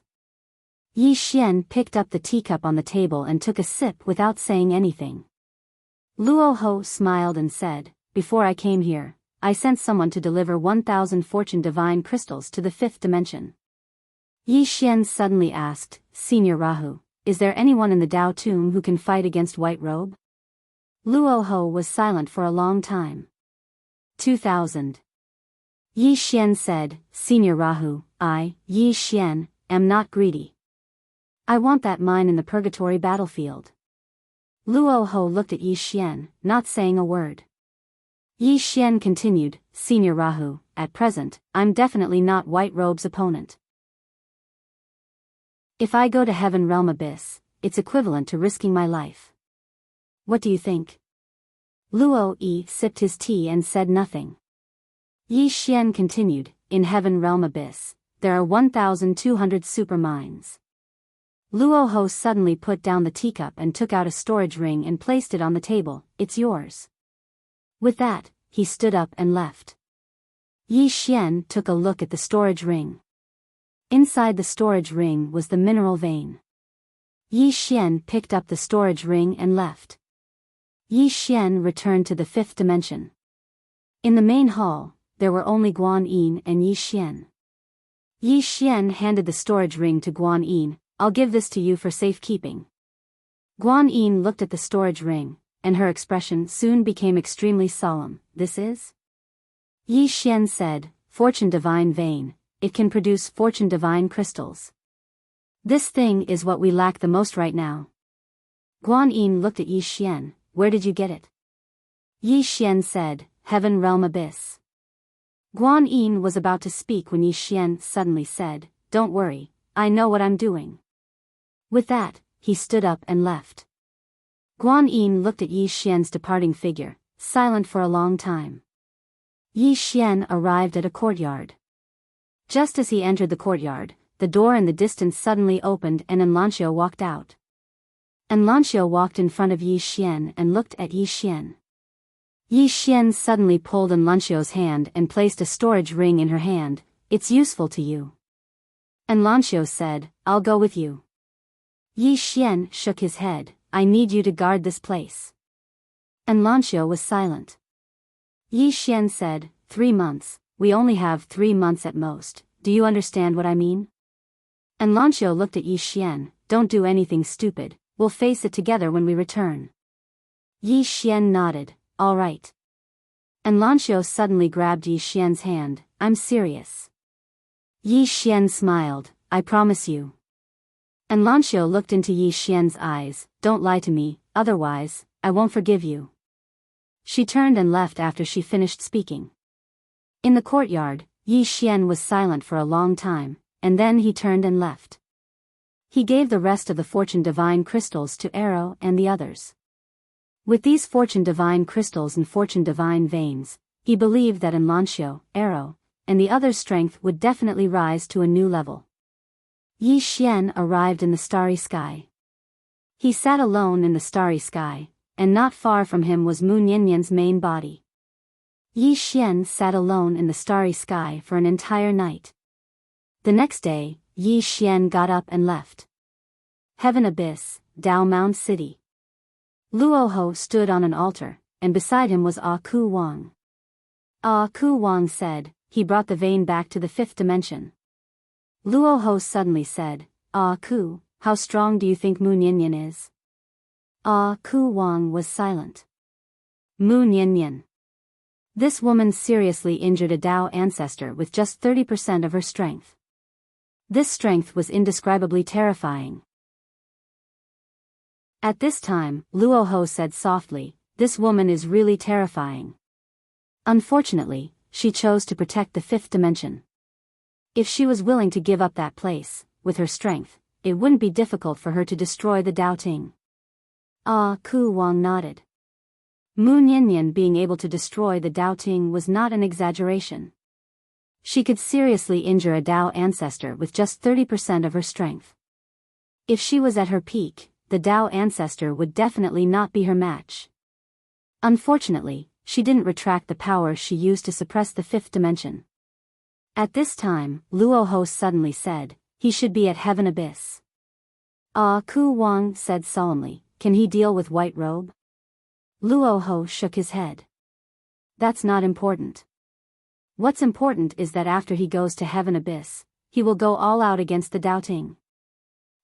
Speaker 1: Yi Xian picked up the teacup on the table and took a sip without saying anything. Luo Ho smiled and said, "Before I came here, I sent someone to deliver 1,000 fortune divine crystals to the 5th dimension." Yi Xian suddenly asked, "Senior Rahu, is there anyone in the Dao Tomb who can fight against White Robe?" Luo Ho was silent for a long time. 2,000. Yi Xian said, "Senior Rahu, I, Yi Xian, am not greedy. I want that mine in the purgatory battlefield." Luo Ho looked at Yi Xian, not saying a word. Yi Xian continued, "Senior Rahu, at present, I'm definitely not White Robe's opponent. If I go to Heaven Realm Abyss, it's equivalent to risking my life. What do you think? Luo Yi sipped his tea and said nothing. Yi Xian continued, in Heaven Realm Abyss, there are 1,200 super mines. Luo Ho suddenly put down the teacup and took out a storage ring and placed it on the table. It's yours. With that, he stood up and left. Yi Xian took a look at the storage ring. Inside the storage ring was the mineral vein. Yi Xian picked up the storage ring and left. Yi Xian returned to the fifth dimension. In the main hall, there were only Guan Yin and Yi Xian. Yi Xian handed the storage ring to Guan Yin. I'll give this to you for safekeeping. Guan Yin looked at the storage ring, and her expression soon became extremely solemn. This is? Yi Xian said, Fortune Divine Vein. It can produce Fortune Divine crystals. This thing is what we lack the most right now. Guan Yin looked at Yi Xian. Where did you get it? Yi Xian said, Heaven Realm Abyss. Guan Yin was about to speak when Yi Xian suddenly said, Don't worry, I know what I'm doing. With that, he stood up and left. Guan Yin looked at Yi Xian's departing figure, silent for a long time. Yi Xian arrived at a courtyard. Just as he entered the courtyard, the door in the distance suddenly opened and Enlancio walked out. Enlancio walked in front of Yi Xian and looked at Yi Xian. Yi Xian suddenly pulled Enlancio's hand and placed a storage ring in her hand. It's useful to you. Enlancio said, I'll go with you. Yi Xian shook his head. I need you to guard this place. Enlancio was silent. Yi Xian said, 3 months, we only have 3 months at most, do you understand what I mean? Enlancio looked at Yi Xian, don't do anything stupid, we'll face it together when we return. Yi Xian nodded, all right. Enlancio suddenly grabbed Yi Xian's hand, I'm serious. Yi Xian smiled, I promise you. Enlancio looked into Yi Xian's eyes, don't lie to me, otherwise, I won't forgive you. She turned and left after she finished speaking. In the courtyard, Yi Xian was silent for a long time, and then he turned and left. He gave the rest of the Fortune Divine crystals to Arrow and the others. With these Fortune Divine crystals and Fortune Divine veins, he believed that Enlancio, Arrow, and the others' strength would definitely rise to a new level. Yi Xian arrived in the starry sky. He sat alone in the starry sky, and not far from him was Moon Yinyan's main body. Yi Xian sat alone in the starry sky for an entire night. The next day, Yi Xian got up and left. Heaven Abyss, Dao Mound City. Luo Ho stood on an altar, and beside him was Ah Ku Wang. Ah Ku Wang said, he brought the vein back to the fifth dimension. Luo Ho suddenly said, Ah Ku, how strong do you think Moon Yinyan is? Ah Ku Wang was silent. Moon Yinyan. This woman seriously injured a Dao ancestor with just 30% of her strength. This strength was indescribably terrifying. At this time, Luo Ho said softly, this woman is really terrifying. Unfortunately, she chose to protect the fifth dimension. If she was willing to give up that place, with her strength, it wouldn't be difficult for her to destroy the Dao Ting. Ah Ku Wang nodded. Moon Yinyan being able to destroy the Dao Ting was not an exaggeration. She could seriously injure a Dao ancestor with just 30% of her strength. If she was at her peak, the Dao ancestor would definitely not be her match. Unfortunately, she didn't retract the power she used to suppress the fifth dimension. At this time, Luo Ho suddenly said, he should be at Heaven Abyss. Ah Ku Wang said solemnly, can he deal with White Robe? Luo Ho shook his head. That's not important. What's important is that after he goes to Heaven Abyss, he will go all out against the Dao Ting.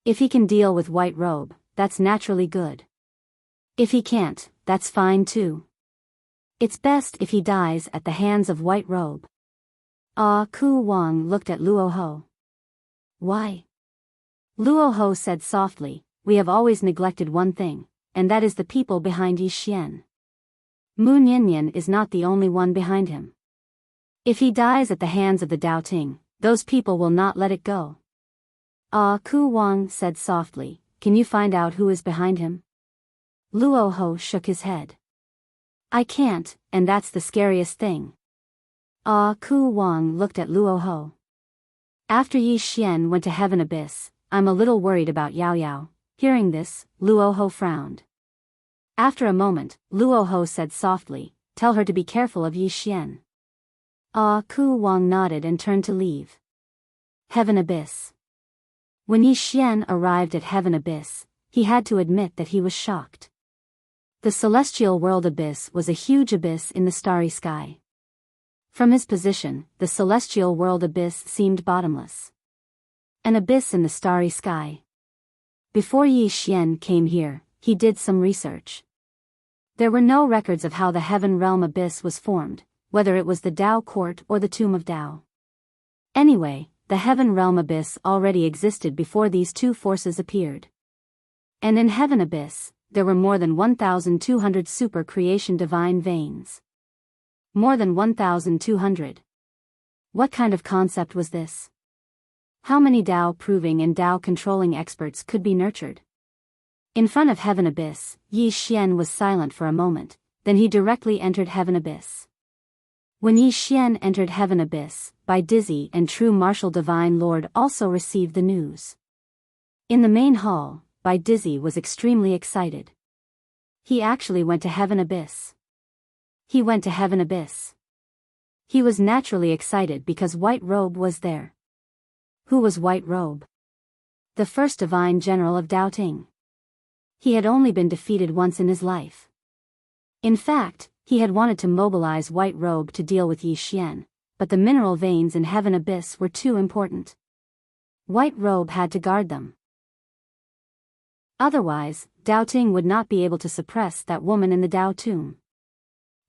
Speaker 1: If he can deal with White Robe, that's naturally good. If he can't, that's fine too. It's best if he dies at the hands of White Robe. Ah Ku Wang looked at Luo Ho. Why? Luo Ho said softly, we have always neglected one thing, and that is the people behind Yi Xian. Moon Yinyan is not the only one behind him. If he dies at the hands of the Dao Ting, those people will not let it go. Ah, Ku Wang said softly, can you find out who is behind him? Luo Ho shook his head. I can't, and that's the scariest thing. Ah, Ku Wang looked at Luo Ho. After Yi Xian went to Heaven Abyss, I'm a little worried about Yao Yao. Hearing this, Luo Ho frowned. After a moment, Luo Ho said softly, tell her to be careful of Yi Xian. Ah, Ku Wang nodded and turned to leave. Heaven Abyss. When Yi Xian arrived at Heaven Abyss, he had to admit that he was shocked. The celestial world abyss was a huge abyss in the starry sky. From his position, the celestial world abyss seemed bottomless. An abyss in the starry sky. Before Yi Xian came here, he did some research. There were no records of how the Heaven Realm Abyss was formed, whether it was the Tao Court or the Tomb of Tao. Anyway, the Heaven Realm Abyss already existed before these two forces appeared. And in Heaven Abyss, there were more than 1,200 super creation divine veins. More than 1,200. What kind of concept was this? How many Tao proving and Tao controlling experts could be nurtured? In front of Heaven Abyss, Yi Xian was silent for a moment, then he directly entered Heaven Abyss. When Yi Xian entered Heaven Abyss, Bai Dizzy and True Martial Divine Lord also received the news. In the main hall, Bai Dizzy was extremely excited. He actually went to Heaven Abyss. He went to Heaven Abyss. He was naturally excited because White Robe was there. Who was White Robe? The first divine general of Dao Ting. He had only been defeated once in his life. In fact, he had wanted to mobilize White Robe to deal with Yi Xian, but the mineral veins in Heaven Abyss were too important. White Robe had to guard them. Otherwise, Dao Ting would not be able to suppress that woman in the Dao tomb.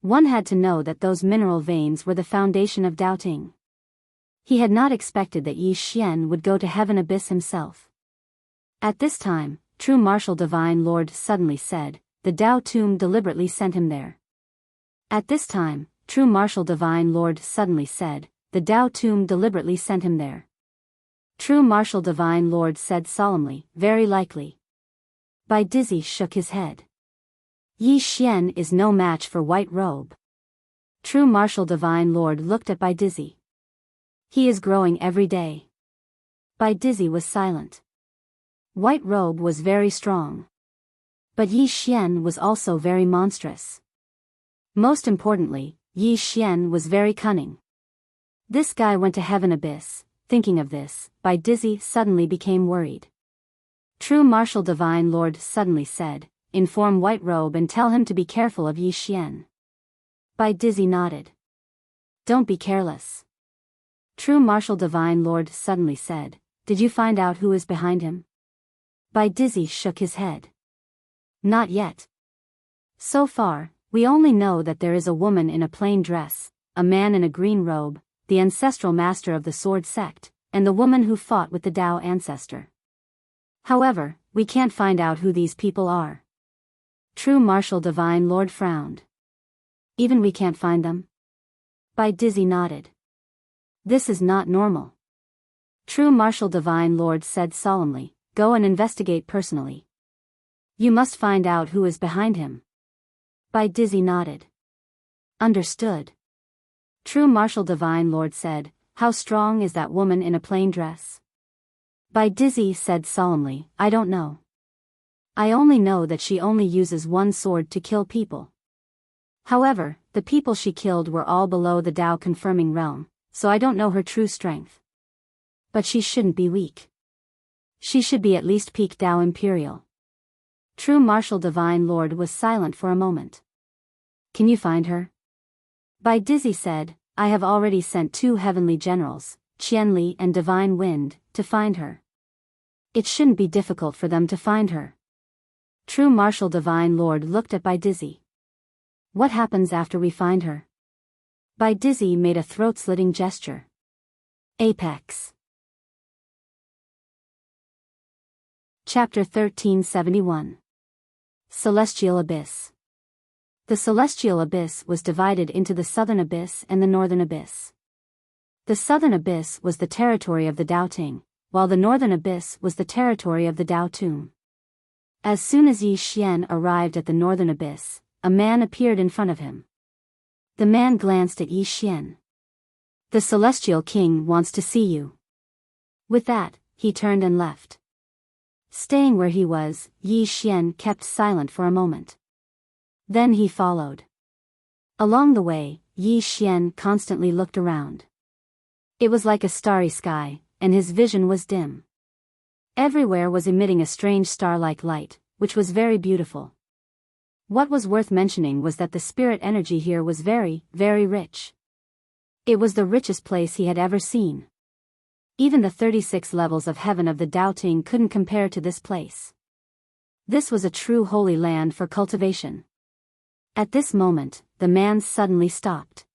Speaker 1: One had to know that those mineral veins were the foundation of Dao Ting. He had not expected that Yi Xian would go to Heaven Abyss himself. At this time, True Martial Divine Lord suddenly said, the Dao tomb deliberately sent him there. At this time, True Martial Divine Lord suddenly said, the Dao tomb deliberately sent him there. True Martial Divine Lord said solemnly, very likely. Bai Dizzy shook his head. Yi Xian is no match for White Robe. True Martial Divine Lord looked at Bai Dizzy. He is growing every day. Bai Dizzy was silent. White Robe was very strong. But Yi Xian was also very monstrous. Most importantly, Yi Xian was very cunning. This guy went to Heaven Abyss. Thinking of this, Bai Dizzy suddenly became worried. True Martial Divine Lord suddenly said, inform White Robe and tell him to be careful of Yi Xian. Bai Dizzy nodded. Don't be careless. True Martial Divine Lord suddenly said, did you find out who is behind him? Bai Dizzy shook his head. Not yet. So far, we only know that there is a woman in a plain dress, a man in a green robe, the ancestral master of the sword sect, and the woman who fought with the Tao ancestor. However, we can't find out who these people are. True Martial Divine Lord frowned. Even we can't find them? Bai Dizzy nodded. This is not normal. True Martial Divine Lord said solemnly, go and investigate personally. You must find out who is behind him. Bai Dizzy nodded. Understood. True Martial Divine Lord said, how strong is that woman in a plain dress? Bai Dizzy said solemnly, I don't know. I only know that she only uses one sword to kill people. However, the people she killed were all below the Tao confirming realm, so I don't know her true strength. But she shouldn't be weak. She should be at least peak Tao Imperial. True Martial Divine Lord was silent for a moment. Can you find her? Bai Dizzy said, I have already sent 2 heavenly generals, Qianli and Divine Wind, to find her. It shouldn't be difficult for them to find her. True Martial Divine Lord looked at Bai Dizzy. What happens after we find her? Bai Dizzy made a throat-slitting gesture. Apex. Chapter 1371. Celestial Abyss. The Celestial Abyss was divided into the Southern Abyss and the Northern Abyss. The Southern Abyss was the territory of the Dao Ting, while the northern abyss was the territory of the Dao Tomb. As soon as Yi Xian arrived at the northern abyss, a man appeared in front of him. The man glanced at Yi Xian. "The Celestial King wants to see you." With that, he turned and left. Staying where he was, Yi Xian kept silent for a moment. Then he followed. Along the way, Yi Xian constantly looked around. It was like a starry sky, and his vision was dim. Everywhere was emitting a strange star-like light, which was very beautiful. What was worth mentioning was that the spirit energy here was very, very rich. It was the richest place he had ever seen. Even the 36 levels of heaven of the Daoting couldn't compare to this place. This was a true holy land for cultivation. At this moment, the man suddenly stopped.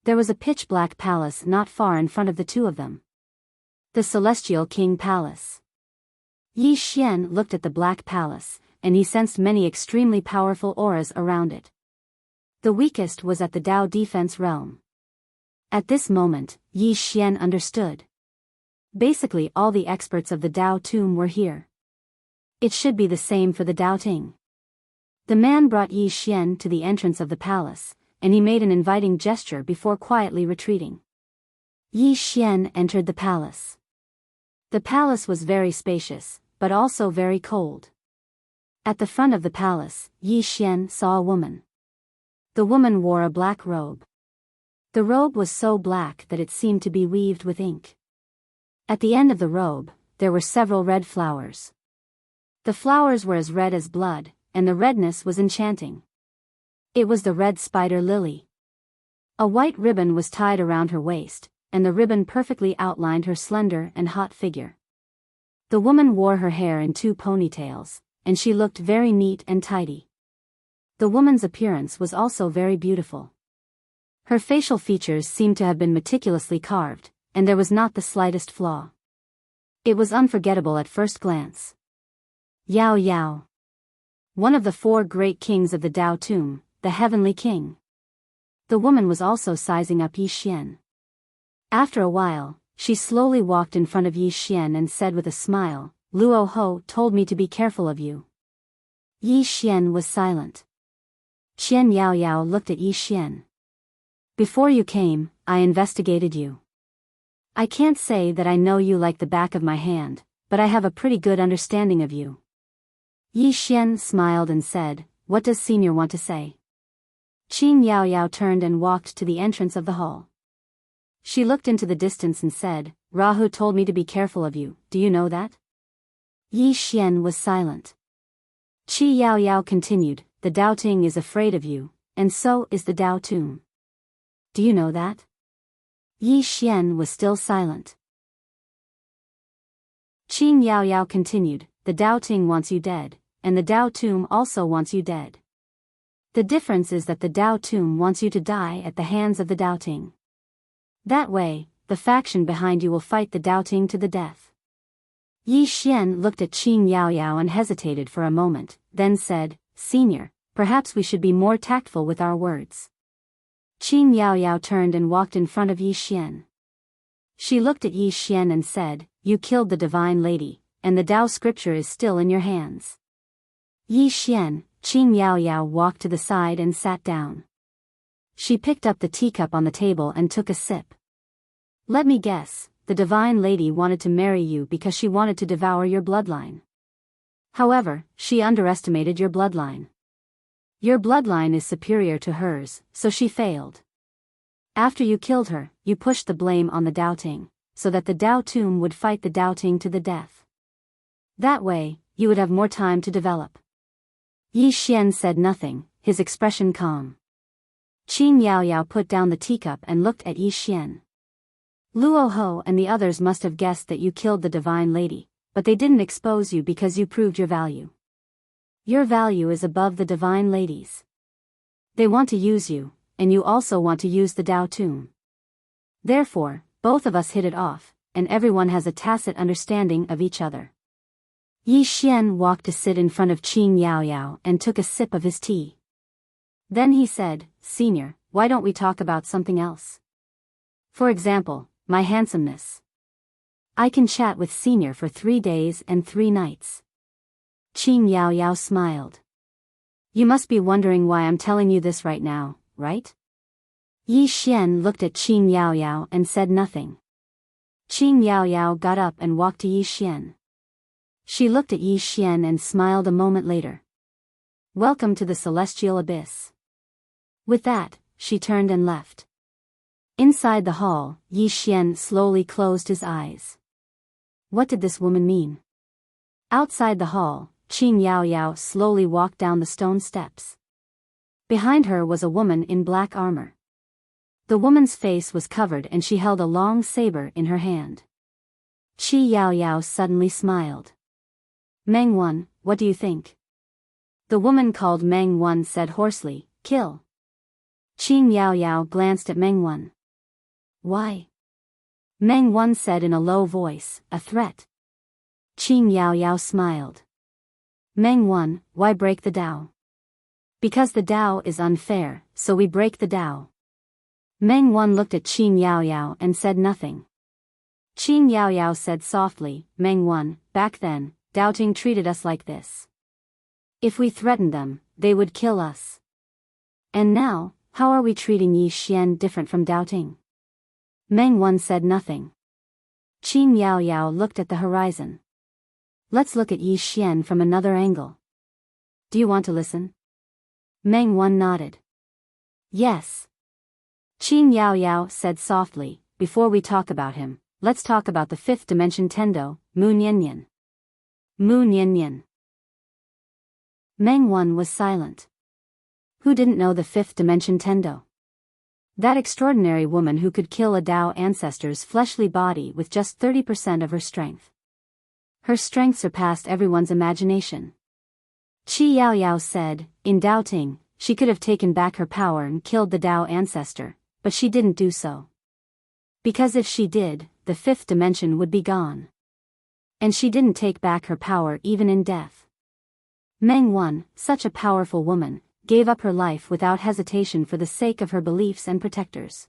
Speaker 1: There was a pitch-black palace not far in front of the two of them. The Celestial King Palace. Yi Xian looked at the black palace, and he sensed many extremely powerful auras around it. The weakest was at the Dao Defense realm. At this moment, Yi Xian understood. Basically all the experts of the Dao Tomb were here. It should be the same for the Dao Ting. The man brought Yi Xian to the entrance of the palace, and he made an inviting gesture before quietly retreating. Yi Xian entered the palace. The palace was very spacious, but also very cold. At the front of the palace, Yi Xian saw a woman. The woman wore a black robe. The robe was so black that it seemed to be weaved with ink. At the end of the robe, there were several red flowers. The flowers were as red as blood, and the redness was enchanting. It was the red spider lily. A white ribbon was tied around her waist, and the ribbon perfectly outlined her slender and hot figure. The woman wore her hair in 2 ponytails, and she looked very neat and tidy. The woman's appearance was also very beautiful. Her facial features seemed to have been meticulously carved, and there was not the slightest flaw. It was unforgettable at first glance. Yao Yao. One of the 4 great kings of the Dao Tomb, the Heavenly King. The woman was also sizing up Yi Xian. After a while, she slowly walked in front of Yi Xian and said with a smile, "Luo Ho told me to be careful of you." Yi Xian was silent. Qian Yao Yao looked at Yi Xian. "Before you came, I investigated you. I can't say that I know you like the back of my hand, but I have a pretty good understanding of you." Yi Xian smiled and said, "What does Senior want to say?" Qin Yao Yao turned and walked to the entrance of the hall. She looked into the distance and said, "Rahu told me to be careful of you, do you know that?" Yi Xian was silent. Qi Yao Yao continued, "The Dao Ting is afraid of you, and so is the Dao Tomb. Do you know that?" Yi Xian was still silent. Qin Yao Yao continued, "The Dao Ting wants you dead, and the Dao Tomb also wants you dead. The difference is that the Dao Tomb wants you to die at the hands of the Dao Ting. That way, the faction behind you will fight the Dao Ting to the death." Yi Xian looked at Qin Yao Yao and hesitated for a moment, then said, "Senior, perhaps we should be more tactful with our words." Qin Yao Yao turned and walked in front of Yi Xian. She looked at Yi Xian and said, "You killed the Divine Lady, and the Dao scripture is still in your hands." Yi Xian, Qin Yao Yao walked to the side and sat down. She picked up the teacup on the table and took a sip. "Let me guess, the Divine Lady wanted to marry you because she wanted to devour your bloodline. However, she underestimated your bloodline. Your bloodline is superior to hers, so she failed. After you killed her, you pushed the blame on the Dao Ting, so that the Dao Tomb would fight the Dao Ting to the death. That way, you would have more time to develop." Yi Xian said nothing, his expression calm. Qin Yao Yao put down the teacup and looked at Yi Xian. "Luo Ho and the others must have guessed that you killed the Divine Lady, but they didn't expose you because you proved your value. Your value is above the Divine Lady's. They want to use you, and you also want to use the Dao Tomb. Therefore, both of us hit it off, and everyone has a tacit understanding of each other." Yi Xian walked to sit in front of Qin Yao Yao and took a sip of his tea. Then he said, "Senior, why don't we talk about something else? For example, my handsomeness." I can chat with Senior for 3 days and 3 nights. Qing Yao Yao smiled. You must be wondering why I'm telling you this right now, right? Yi Xian looked at Qing Yao Yao and said nothing. Qing Yao Yao got up and walked to Yi Xian. She looked at Yi Xian and smiled a moment later. Welcome to the celestial abyss. With that, she turned and left. Inside the hall, Yi Xian slowly closed his eyes. What did this woman mean? Outside the hall, Qing Yao Yao slowly walked down the stone steps. Behind her was a woman in black armor. The woman's face was covered and she held a long saber in her hand. Qi Yao Yao suddenly smiled. Meng Wan, what do you think? The woman called Meng Wan said hoarsely, kill. Qing Yao Yao glanced at Meng Wan. Why? Meng Wan said in a low voice, a threat. Qing Yao Yao smiled. Meng Wan, why break the Tao? Because the Tao is unfair, so we break the Tao. Meng Wan looked at Qing Yao Yao and said nothing. Qing Yao Yao said softly, Meng Wan, back then, Doubting treated us like this. If we threatened them, they would kill us. And now, how are we treating Yi Xian different from Doubting? Meng Wan said nothing. Qing Yao Yao looked at the horizon. Let's look at Yi Xian from another angle. Do you want to listen? Meng Wan nodded. Yes. Qing Yao Yao said softly, before we talk about him, let's talk about the 5th dimension Tendo, Mu Niannian. Mu Niannian. Meng Wan was silent. Who didn't know the 5th dimension Tendo? That extraordinary woman who could kill a Tao ancestor's fleshly body with just 30% of her strength. Her strength surpassed everyone's imagination. Qi Yao Yao said, in Doubting, she could have taken back her power and killed the Tao ancestor, but she didn't do so. Because if she did, the 5th dimension would be gone. And she didn't take back her power even in death. Meng Wan, such a powerful woman, gave up her life without hesitation for the sake of her beliefs and protectors.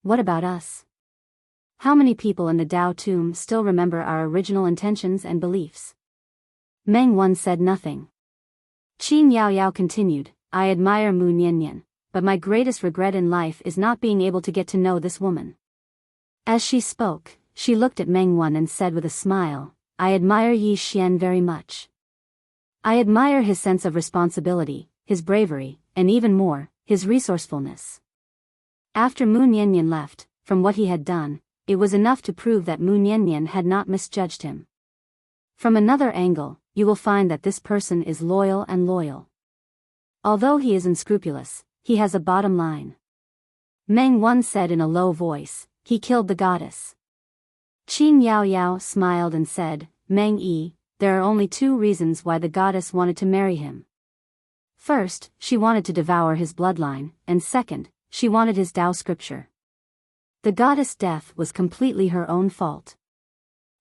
Speaker 1: What about us? How many people in the Tao tomb still remember our original intentions and beliefs? Meng Wan said nothing. Qin Yao Yao continued, I admire Mu Niannian, but my greatest regret in life is not being able to get to know this woman. As she spoke, she looked at Meng Wan and said with a smile, I admire Yi Xian very much. I admire his sense of responsibility, his bravery, and even more, his resourcefulness. After Mu Niannian left, from what he had done, it was enough to prove that Mu Niannian had not misjudged him. From another angle, you will find that this person is loyal and loyal. Although he is unscrupulous, he has a bottom line. Meng Wan said in a low voice, he killed the goddess. Qin Yao Yao smiled and said, Meng Yi, there are only 2 reasons why the goddess wanted to marry him. First, she wanted to devour his bloodline, and second, she wanted his Tao scripture. The goddess' death was completely her own fault.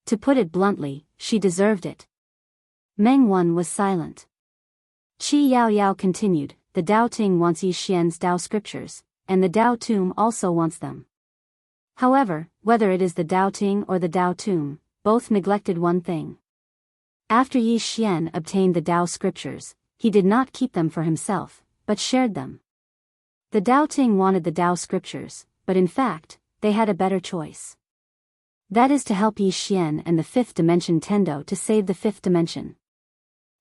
Speaker 1: To put it bluntly, she deserved it. Meng Wan was silent. Qi Yao Yao continued, the Tao Ting wants Yi Xian's Tao scriptures, and the Tao tomb also wants them. However, whether it is the Tao Ting or the Tao tomb, both neglected one thing. After Yi Xian obtained the Tao scriptures, he did not keep them for himself, but shared them. The Tao Ting wanted the Tao scriptures, but in fact, they had a better choice. That is to help Yi Xian and the 5th dimension Tendo to save the 5th dimension.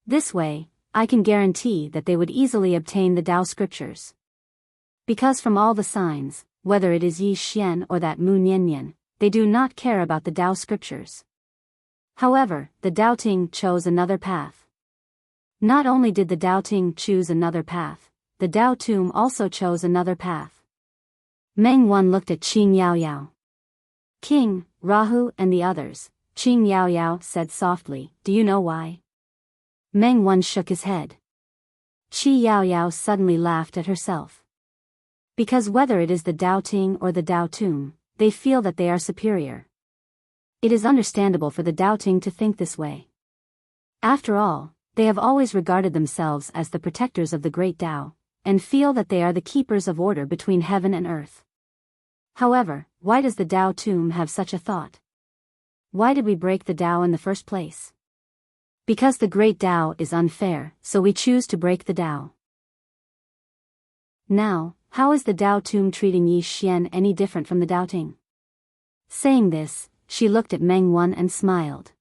Speaker 1: This way, I can guarantee that they would easily obtain the Tao scriptures. Because from all the signs, whether it is Yi Xian or that Mu Niannian, they do not care about the Tao scriptures. However, the Tao Ting chose another path. Not only did the Tao Ting choose another path, the Tao tomb also chose another path. Meng Wan looked at Qing Yao Yao. King, Rahu and the others, Qing Yao Yao said softly, do you know why? Meng Wan shook his head. Qi Yao Yao suddenly laughed at herself. Because whether it is the Tao Ting or the Tao tomb, they feel that they are superior. It is understandable for the Tao Ting to think this way. After all, they have always regarded themselves as the protectors of the great Tao, and feel that they are the keepers of order between heaven and earth. However, why does the Tao tomb have such a thought? Why did we break the Tao in the first place? Because the great Tao is unfair, so we choose to break the Tao. Now, how is the Tao tomb treating Yi Xian any different from the Tao Ting? Saying this, she looked at Meng Wan and smiled.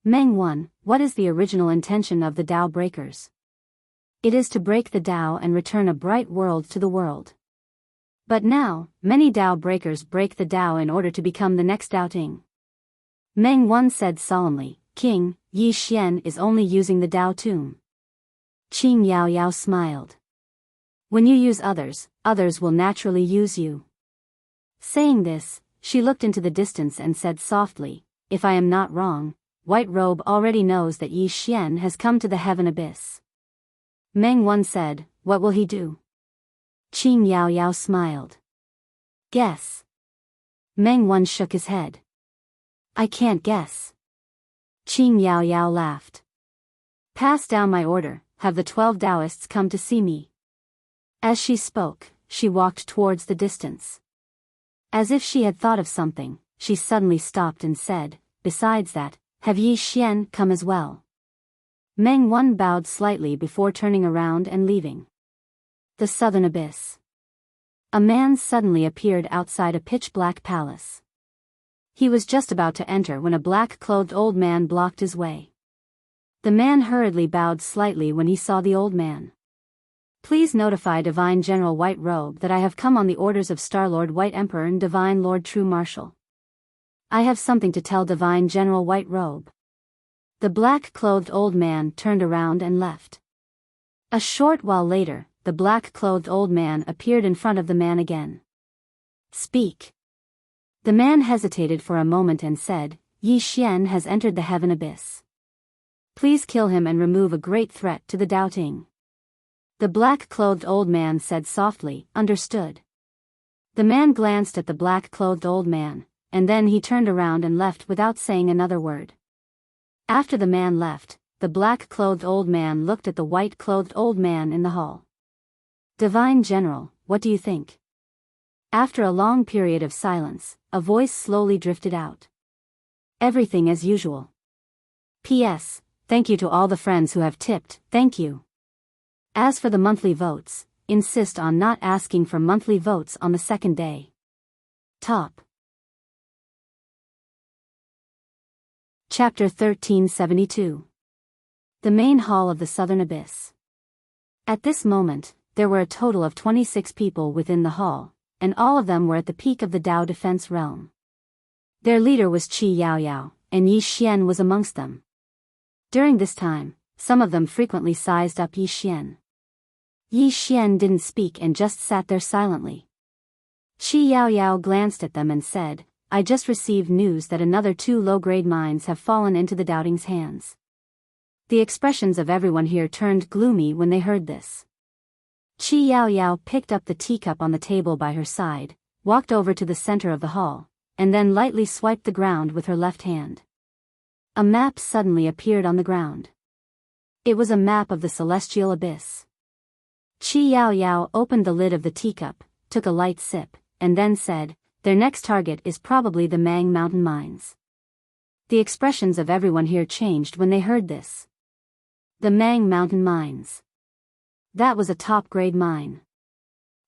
Speaker 1: Meng Wan, what is the original intention of the Tao breakers? It is to break the Tao and return a bright world to the world. But now, many Tao breakers break the Tao in order to become the next Tao Ting. Meng Wan said solemnly, King, Yi Xian is only using the Tao tomb. Qing Yao Yao smiled. When you use others, others will naturally use you. Saying this, she looked into the distance and said softly, if I am not wrong, White Robe already knows that Yi Xian has come to the heaven abyss. Meng Wan said, what will he do? Qing Yao Yao smiled. Guess. Meng Wan shook his head. I can't guess. Qing Yao Yao laughed. Pass down my order, have the 12 Taoists come to see me. As she spoke, she walked towards the distance. As if she had thought of something, she suddenly stopped and said, besides that, have Yi Xian come as well? Meng Wan bowed slightly before turning around and leaving. The Southern Abyss. A man suddenly appeared outside a pitch-black palace. He was just about to enter when a black-clothed old man blocked his way. The man hurriedly bowed slightly when he saw the old man. Please notify Divine General White Robe that I have come on the orders of Star-Lord White Emperor and Divine Lord True Marshal. I have something to tell Divine General White Robe. The black-clothed old man turned around and left. A short while later, the black-clothed old man appeared in front of the man again. Speak. The man hesitated for a moment and said, Yi Xian has entered the heaven abyss. Please kill him and remove a great threat to the Tao Ting. The black-clothed old man said softly, understood. The man glanced at the black-clothed old man, and then he turned around and left without saying another word. After the man left, the black-clothed old man looked at the white-clothed old man in the hall. Divine General, what do you think? After a long period of silence, a voice slowly drifted out. Everything as usual. P.S. Thank you to all the friends who have tipped, thank you. As for the monthly votes, insist on not asking for monthly votes on the second day. Top. Chapter 1372. The main hall of the Southern Abyss. At this moment, there were a total of 26 people within the hall, and all of them were at the peak of the Tao defense realm. Their leader was Qi Yao Yao, and Yi Xian was amongst them. During this time, some of them frequently sized up Yi Xian. Yi Xian didn't speak and just sat there silently. Qi Yao Yao glanced at them and said, I just received news that another 2 low-grade mines have fallen into the Doubting's hands. The expressions of everyone here turned gloomy when they heard this. Qi Yao Yao picked up the teacup on the table by her side, walked over to the center of the hall, and then lightly swiped the ground with her left hand. A map suddenly appeared on the ground. It was a map of the celestial abyss. Qi Yao Yao opened the lid of the teacup, took a light sip, and then said, their next target is probably the Mang Mountain Mines. The expressions of everyone here changed when they heard this. The Mang Mountain Mines. That was a top-grade mine.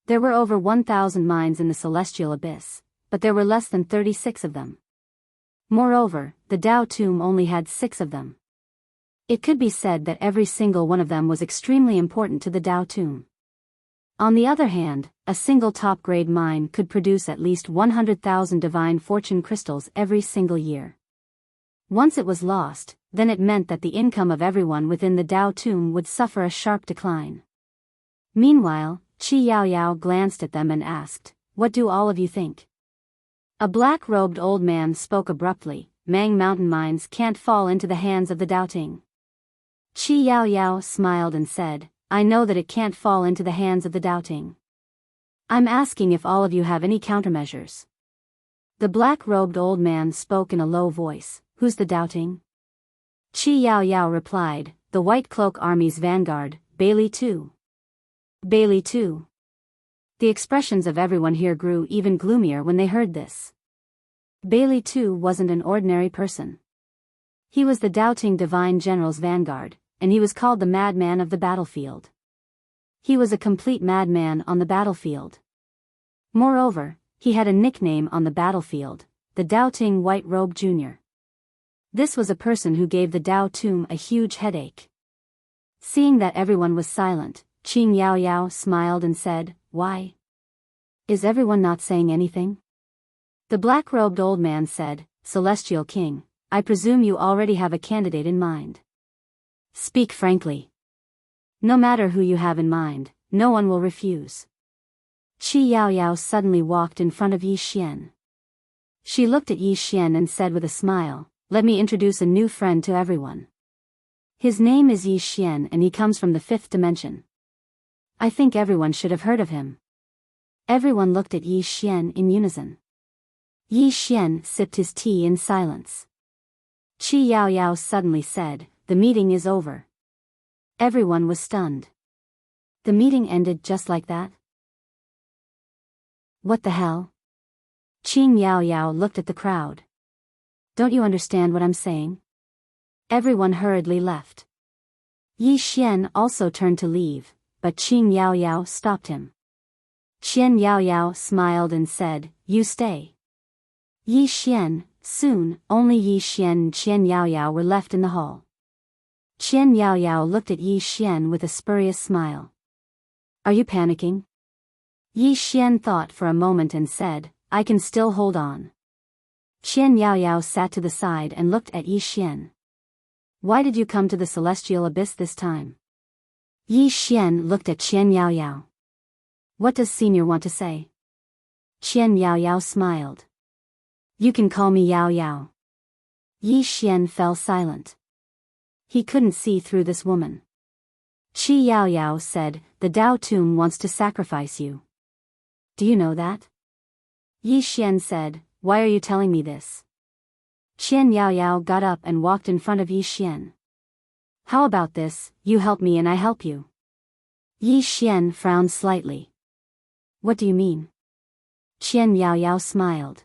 Speaker 1: There were over 1,000 mines in the celestial abyss, but there were less than 36 of them. Moreover, the Tao tomb only had 6 of them. It could be said that every single one of them was extremely important to the Tao tomb. On the other hand, a single top-grade mine could produce at least 100,000 divine fortune crystals every single year. Once it was lost, then it meant that the income of everyone within the Tao tomb would suffer a sharp decline. Meanwhile, Qi Yao Yao glanced at them and asked, what do all of you think? A black-robed old man spoke abruptly, Mang Mountain Mines can't fall into the hands of the Tao Ting. Qi Yao Yao smiled and said, I know that it can't fall into the hands of the Tao Ting. I'm asking if all of you have any countermeasures. The black-robed old man spoke in a low voice, who's the Tao Ting? Qi Yao Yao replied, the White Cloak Army's vanguard, Bailey too. Bailey too. The expressions of everyone here grew even gloomier when they heard this. Bailey too wasn't an ordinary person. He was the doubting divine general's vanguard, and he was called the madman of the battlefield. He was a complete madman on the battlefield. Moreover, he had a nickname on the battlefield, the Doubting White Robe Jr. This was a person who gave the Dao Tomb a huge headache. Seeing that everyone was silent, Qing Yao Yao smiled and said, "Why? Is everyone not saying anything?" The black-robed old man said, "Celestial King, I presume you already have a candidate in mind. Speak frankly. No matter who you have in mind, no one will refuse." Qi Yao Yao suddenly walked in front of Yi Xian. She looked at Yi Xian and said with a smile, "Let me introduce a new friend to everyone. His name is Yi Xian and he comes from the 5th dimension. I think everyone should have heard of him." Everyone looked at Yi Xian in unison. Yi Xian sipped his tea in silence. Qi Yao Yao suddenly said, "The meeting is over." Everyone was stunned. The meeting ended just like that? What the hell? Qing Yao Yao looked at the crowd. Don't you understand what I'm saying? Everyone hurriedly left. Yi Xian also turned to leave, but Qing Yao Yao stopped him. Qian Yao Yao smiled and said, "You stay." Yi Xian, soon, only Yi Xian and Qian Yao Yao were left in the hall. Qian Yao Yao looked at Yi Xian with a spurious smile. Are you panicking? Yi Xian thought for a moment and said, I can still hold on. Qian Yao Yao sat to the side and looked at Yi Xian. Why did you come to the celestial abyss this time? Yi Xian looked at Qian Yao Yao. What does Senior want to say? Qian Yao Yao smiled. You can call me Yao Yao. Yi Xian fell silent. He couldn't see through this woman. Qi Yao Yao said, the Dao Tomb wants to sacrifice you. Do you know that? Yi Xian said, why are you telling me this? Qian Yao Yao got up and walked in front of Yi Xian. How about this, you help me and I help you? Yi Xian frowned slightly. What do you mean? Qian Yao Yao smiled.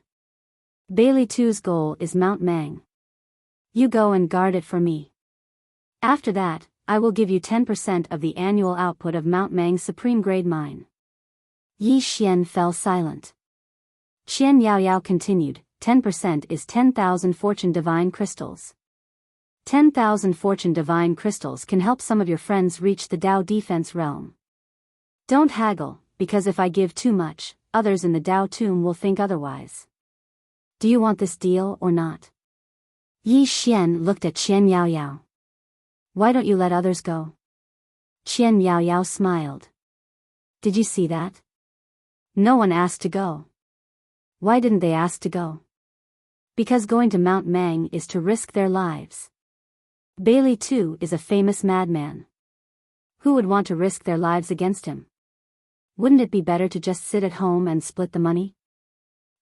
Speaker 1: Bailey Tu's goal is Mount Mang. You go and guard it for me. After that, I will give you 10% of the annual output of Mount Mang's supreme grade mine. Yi Xian fell silent. Qian Yao Yao continued, 10% is 10,000 fortune divine crystals. 10,000 fortune divine crystals can help some of your friends reach the Dao defense realm. Don't haggle, because if I give too much, others in the Dao Tomb will think otherwise. Do you want this deal or not? Yi Xian looked at Qian Yao Yao. Why don't you let others go? Qian Yao Yao smiled. Did you see that? No one asked to go. Why didn't they ask to go? Because going to Mount Mang is to risk their lives. Bailey too is a famous madman. Who would want to risk their lives against him? Wouldn't it be better to just sit at home and split the money?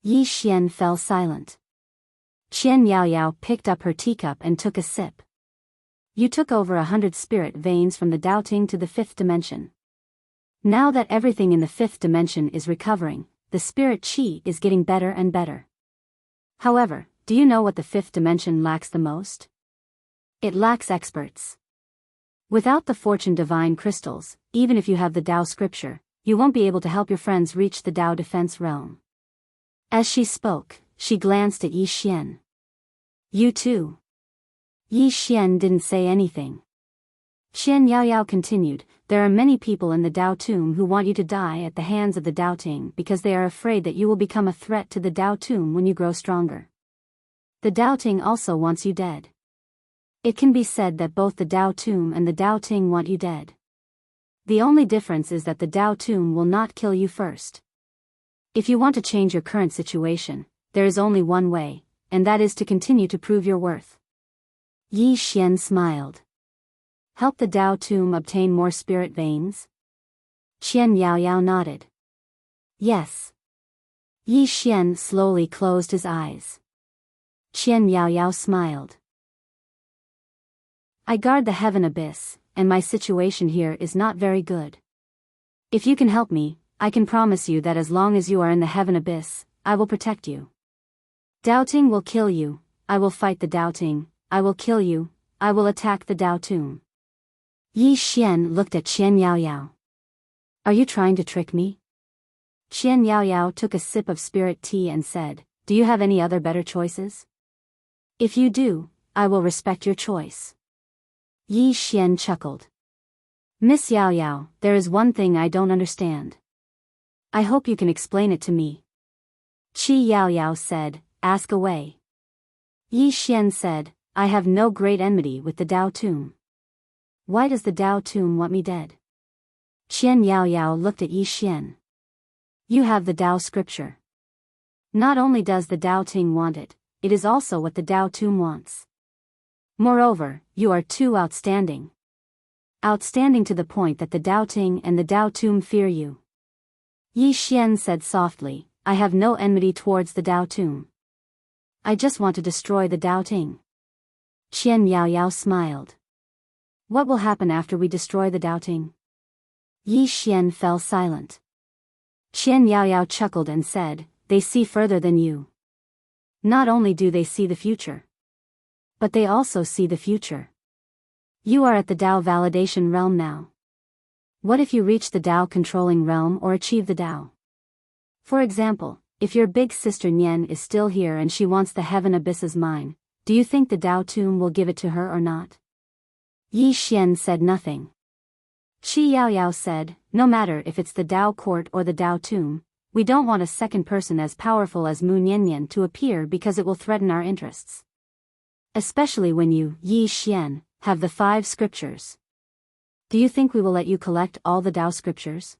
Speaker 1: Yi Xian fell silent. Qian Yao Yao picked up her teacup and took a sip. You took over 100 spirit veins from the doubting to the 5th dimension. Now that everything in the 5th dimension is recovering, the spirit chi is getting better and better. However, do you know what the 5th dimension lacks the most? It lacks experts. Without the fortune divine crystals, even if you have the Dao scripture, you won't be able to help your friends reach the Dao defense realm. As she spoke, she glanced at Yi Xian. You too. Yi Xian didn't say anything. Qian Yao Yao continued, there are many people in the Dao Tomb who want you to die at the hands of the Doubting because they are afraid that you will become a threat to the Dao Tomb when you grow stronger. The Doubting also wants you dead. It can be said that both the Dao Tomb and the Doubting want you dead. The only difference is that the Dao Tomb will not kill you first. If you want to change your current situation, there is only one way, and that is to continue to prove your worth. Yi Xian smiled. Help the Dao Tomb obtain more spirit veins? Qian Yao Yao nodded. Yes. Yi Xian slowly closed his eyes. Qian Yao Yao smiled. I guard the heaven abyss, and my situation here is not very good. If you can help me, I can promise you that as long as you are in the heaven abyss, I will protect you. Doubting will kill you, I will fight the doubting, I will kill you, I will attack the Dao tomb. Yi Xian looked at Qian Yaoyao. Are you trying to trick me? Qian Yaoyao took a sip of spirit tea and said, do you have any other better choices? If you do, I will respect your choice. Yi Xian chuckled. Miss Yaoyao, there is one thing I don't understand. I hope you can explain it to me. Qi Yaoyao said, ask away. Yi Xian said, I have no great enmity with the Dao tomb. Why does the Dao tomb want me dead? Qian Yaoyao looked at Yi Xian. You have the Dao scripture. Not only does the Dao Ting want it, it is also what the Dao tomb wants. Moreover, you are too outstanding. Outstanding to the point that the Dao Ting and the Dao tomb fear you. Yi Xian said softly, I have no enmity towards the Dao tomb. I just want to destroy the Dao Ting. Qian Yaoyao smiled. What will happen after we destroy the Dao Ting? Yi Xian fell silent. Qian Yaoyao chuckled and said, they see further than you. Not only do they see the future, but they also see the future. You are at the Dao validation realm now. What if you reach the Dao controlling realm or achieve the Dao? For example, if your big sister Nian is still here and she wants the heaven abyss's mine, do you think the Dao tomb will give it to her or not? Yi Xian said nothing. Qi Yaoyao said, no matter if it's the Dao court or the Dao tomb, we don't want a second person as powerful as Mu Niannian to appear because it will threaten our interests. Especially when you, Yi Xian, have the 5 scriptures. Do you think we will let you collect all the Dao scriptures?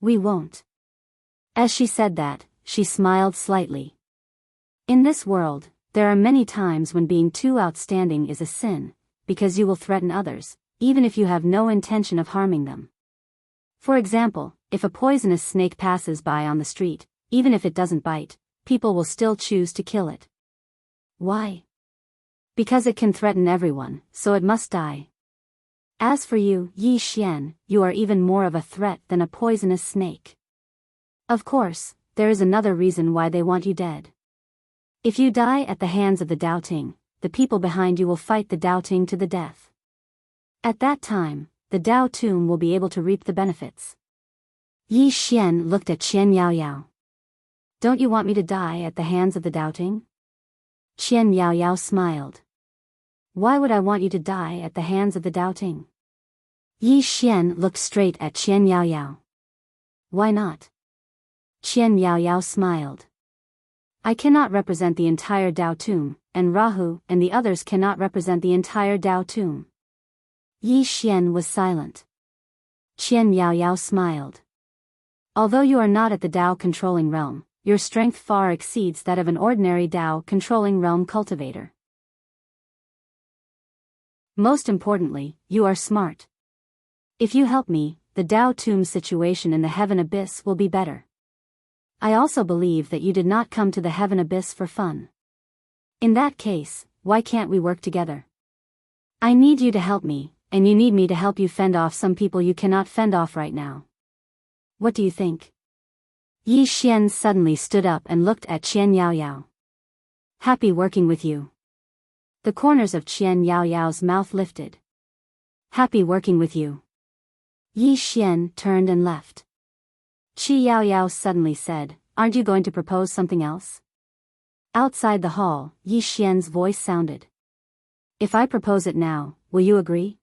Speaker 1: We won't. As she said that, she smiled slightly. In this world, there are many times when being too outstanding is a sin, because you will threaten others, even if you have no intention of harming them. For example, if a poisonous snake passes by on the street, even if it doesn't bite, people will still choose to kill it. Why? Because it can threaten everyone, so it must die. As for you, Yi Xian, you are even more of a threat than a poisonous snake. Of course, there is another reason why they want you dead. If you die at the hands of the Dao Ting, the people behind you will fight the Dao Ting to the death. At that time, the Dao tomb will be able to reap the benefits. Yi Xian looked at Qian Yaoyao. Don't you want me to die at the hands of the Dao Ting? Qian Yaoyao smiled. Why would I want you to die at the hands of the Dao Ting? Yi Xian looked straight at Qian Yaoyao. Why not? Qian Yaoyao smiled. I cannot represent the entire Dao tomb, and Rahu and the others cannot represent the entire Dao tomb. Yi Xian was silent. Qian Yaoyao smiled. Although you are not at the Dao controlling realm, your strength far exceeds that of an ordinary Dao controlling realm cultivator. Most importantly, you are smart. If you help me, the Dao tomb situation in the heaven abyss will be better. I also believe that you did not come to the heaven abyss for fun. In that case, why can't we work together? I need you to help me, and you need me to help you fend off some people you cannot fend off right now. What do you think? Yi Xian suddenly stood up and looked at Qian Yaoyao. Happy working with you. The corners of Qian Yaoyao's mouth lifted. Happy working with you. Yi Xian turned and left. Qi Yaoyao suddenly said, aren't you going to propose something else? Outside the hall, Yi Xian's voice sounded. If I propose it now, will you agree?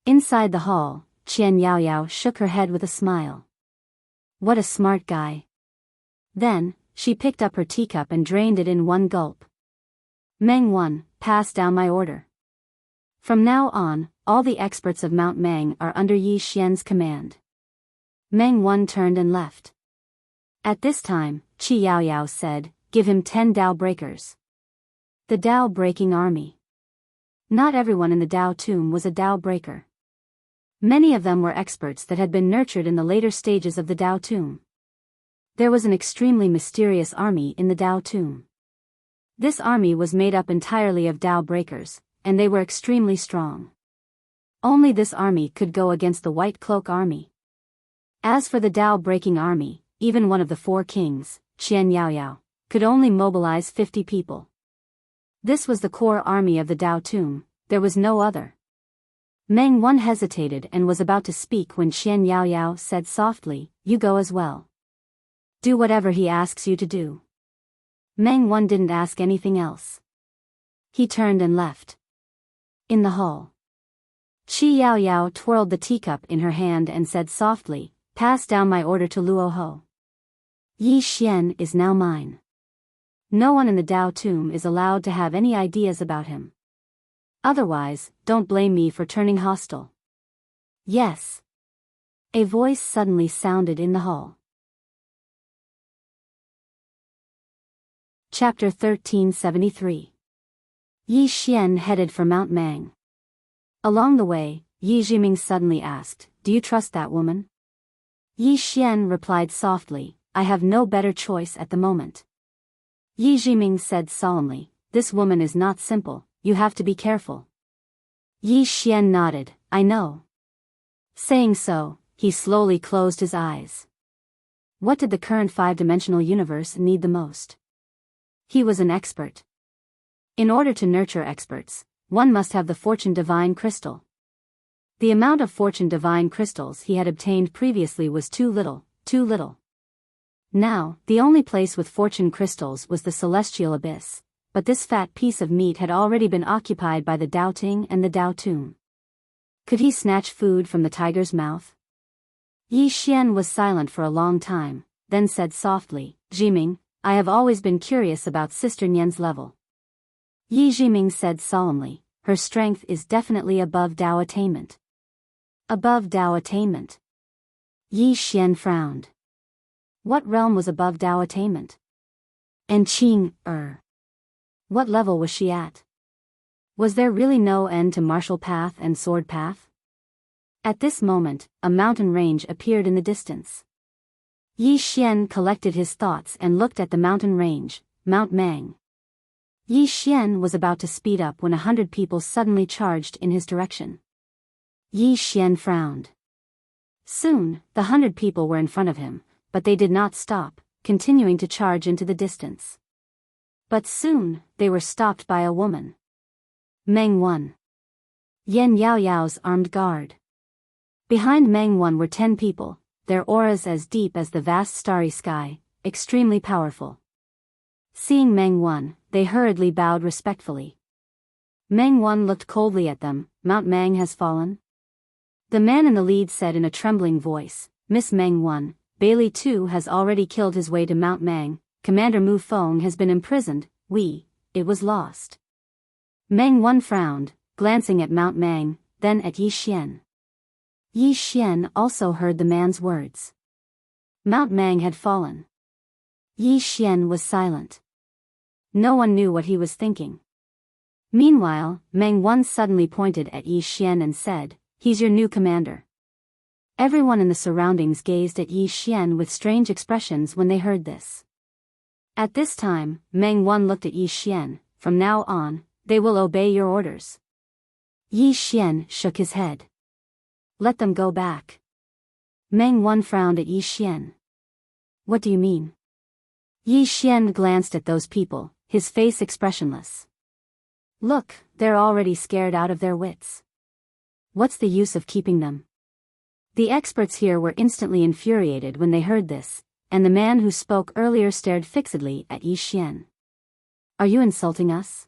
Speaker 1: Inside the hall, Qian Yaoyao shook her head with a smile. What a smart guy. Then, she picked up her teacup and drained it in one gulp. Meng 1, pass down my order. From now on, all the experts of Mount Meng are under Yi Xian's command. Meng 1 turned and left. At this time, Qi Yaoyao said, give him 10 Dao breakers. The Dao breaking army. Not everyone in the Dao tomb was a Dao breaker. Many of them were experts that had been nurtured in the later stages of the Dao tomb. There was an extremely mysterious army in the Dao tomb. This army was made up entirely of Dao breakers, and they were extremely strong. Only this army could go against the White Cloak army. As for the Dao breaking army, even one of the 4 kings, Qian Yaoyao, could only mobilize 50 people. This was the core army of the Dao Tomb, there was no other. Meng Wan hesitated and was about to speak when Qian Yaoyao said softly, "You go as well. Do whatever he asks you to do." Meng Wan didn't ask anything else. He turned and left. In the hall, Qi Yaoyao twirled the teacup in her hand and said softly, "Pass down my order to Luo Ho. Yi Xian is now mine. No one in the Dao Tomb is allowed to have any ideas about him. Otherwise, don't blame me for turning hostile." "Yes." A voice suddenly sounded in the hall. Chapter 1373. Yi Xian headed for Mount Mang. Along the way, Yi Jiming suddenly asked, "Do you trust that woman?" Yi Xian replied softly, "I have no better choice at the moment." Yi Jiming said solemnly, "This woman is not simple, you have to be careful." Yi Xian nodded, "I know." Saying so, he slowly closed his eyes. What did the current five-dimensional universe need the most? He was an expert. In order to nurture experts, one must have the Fortune Divine Crystal. The amount of Fortune Divine Crystals he had obtained previously was too little, too little. Now, the only place with Fortune Crystals was the Celestial Abyss, but this fat piece of meat had already been occupied by the Doubting and the Dao Tomb. Could he snatch food from the tiger's mouth? Yi Xian was silent for a long time, then said softly, "Jiming, I have always been curious about Sister Nian's level." Yi Jiming said solemnly, "Her strength is definitely above Dao attainment." Above Dao attainment. Yi Xian frowned. What realm was above Dao attainment? Enchanting. What level was she at? Was there really no end to martial path and sword path? At this moment, a mountain range appeared in the distance. Yi Xian collected his thoughts and looked at the mountain range, Mount Mang. Yi Xian was about to speed up when 100 people suddenly charged in his direction. Yi Xian frowned. Soon, the 100 people were in front of him, but they did not stop, continuing to charge into the distance. But soon, they were stopped by a woman. Meng Wan. Yan Yaoyao's armed guard. Behind Meng Wan were 10 people, their auras as deep as the vast starry sky, extremely powerful. Seeing Meng Wan, they hurriedly bowed respectfully. Meng Wan looked coldly at them. "Mount Mang has fallen?" The man in the lead said in a trembling voice, "Miss Meng Wan, Bailey Tu has already killed his way to Mount Mang. Commander Mu Feng has been imprisoned, it was lost." Meng Wan frowned, glancing at Mount Mang, then at Yi Xian. Yi Xian also heard the man's words. Mount Mang had fallen. Yi Xian was silent. No one knew what he was thinking. Meanwhile, Meng Wan suddenly pointed at Yi Xian and said, "He's your new commander." Everyone in the surroundings gazed at Yi Xian with strange expressions when they heard this. At this time, Meng Wan looked at Yi Xian, "From now on, they will obey your orders." Yi Xian shook his head. "Let them go back." Meng Wan frowned at Yi Xian. "What do you mean?" Yi Xian glanced at those people, his face expressionless. "Look, they're already scared out of their wits. What's the use of keeping them?" The experts here were instantly infuriated when they heard this, and the man who spoke earlier stared fixedly at Yi Xian. "Are you insulting us?"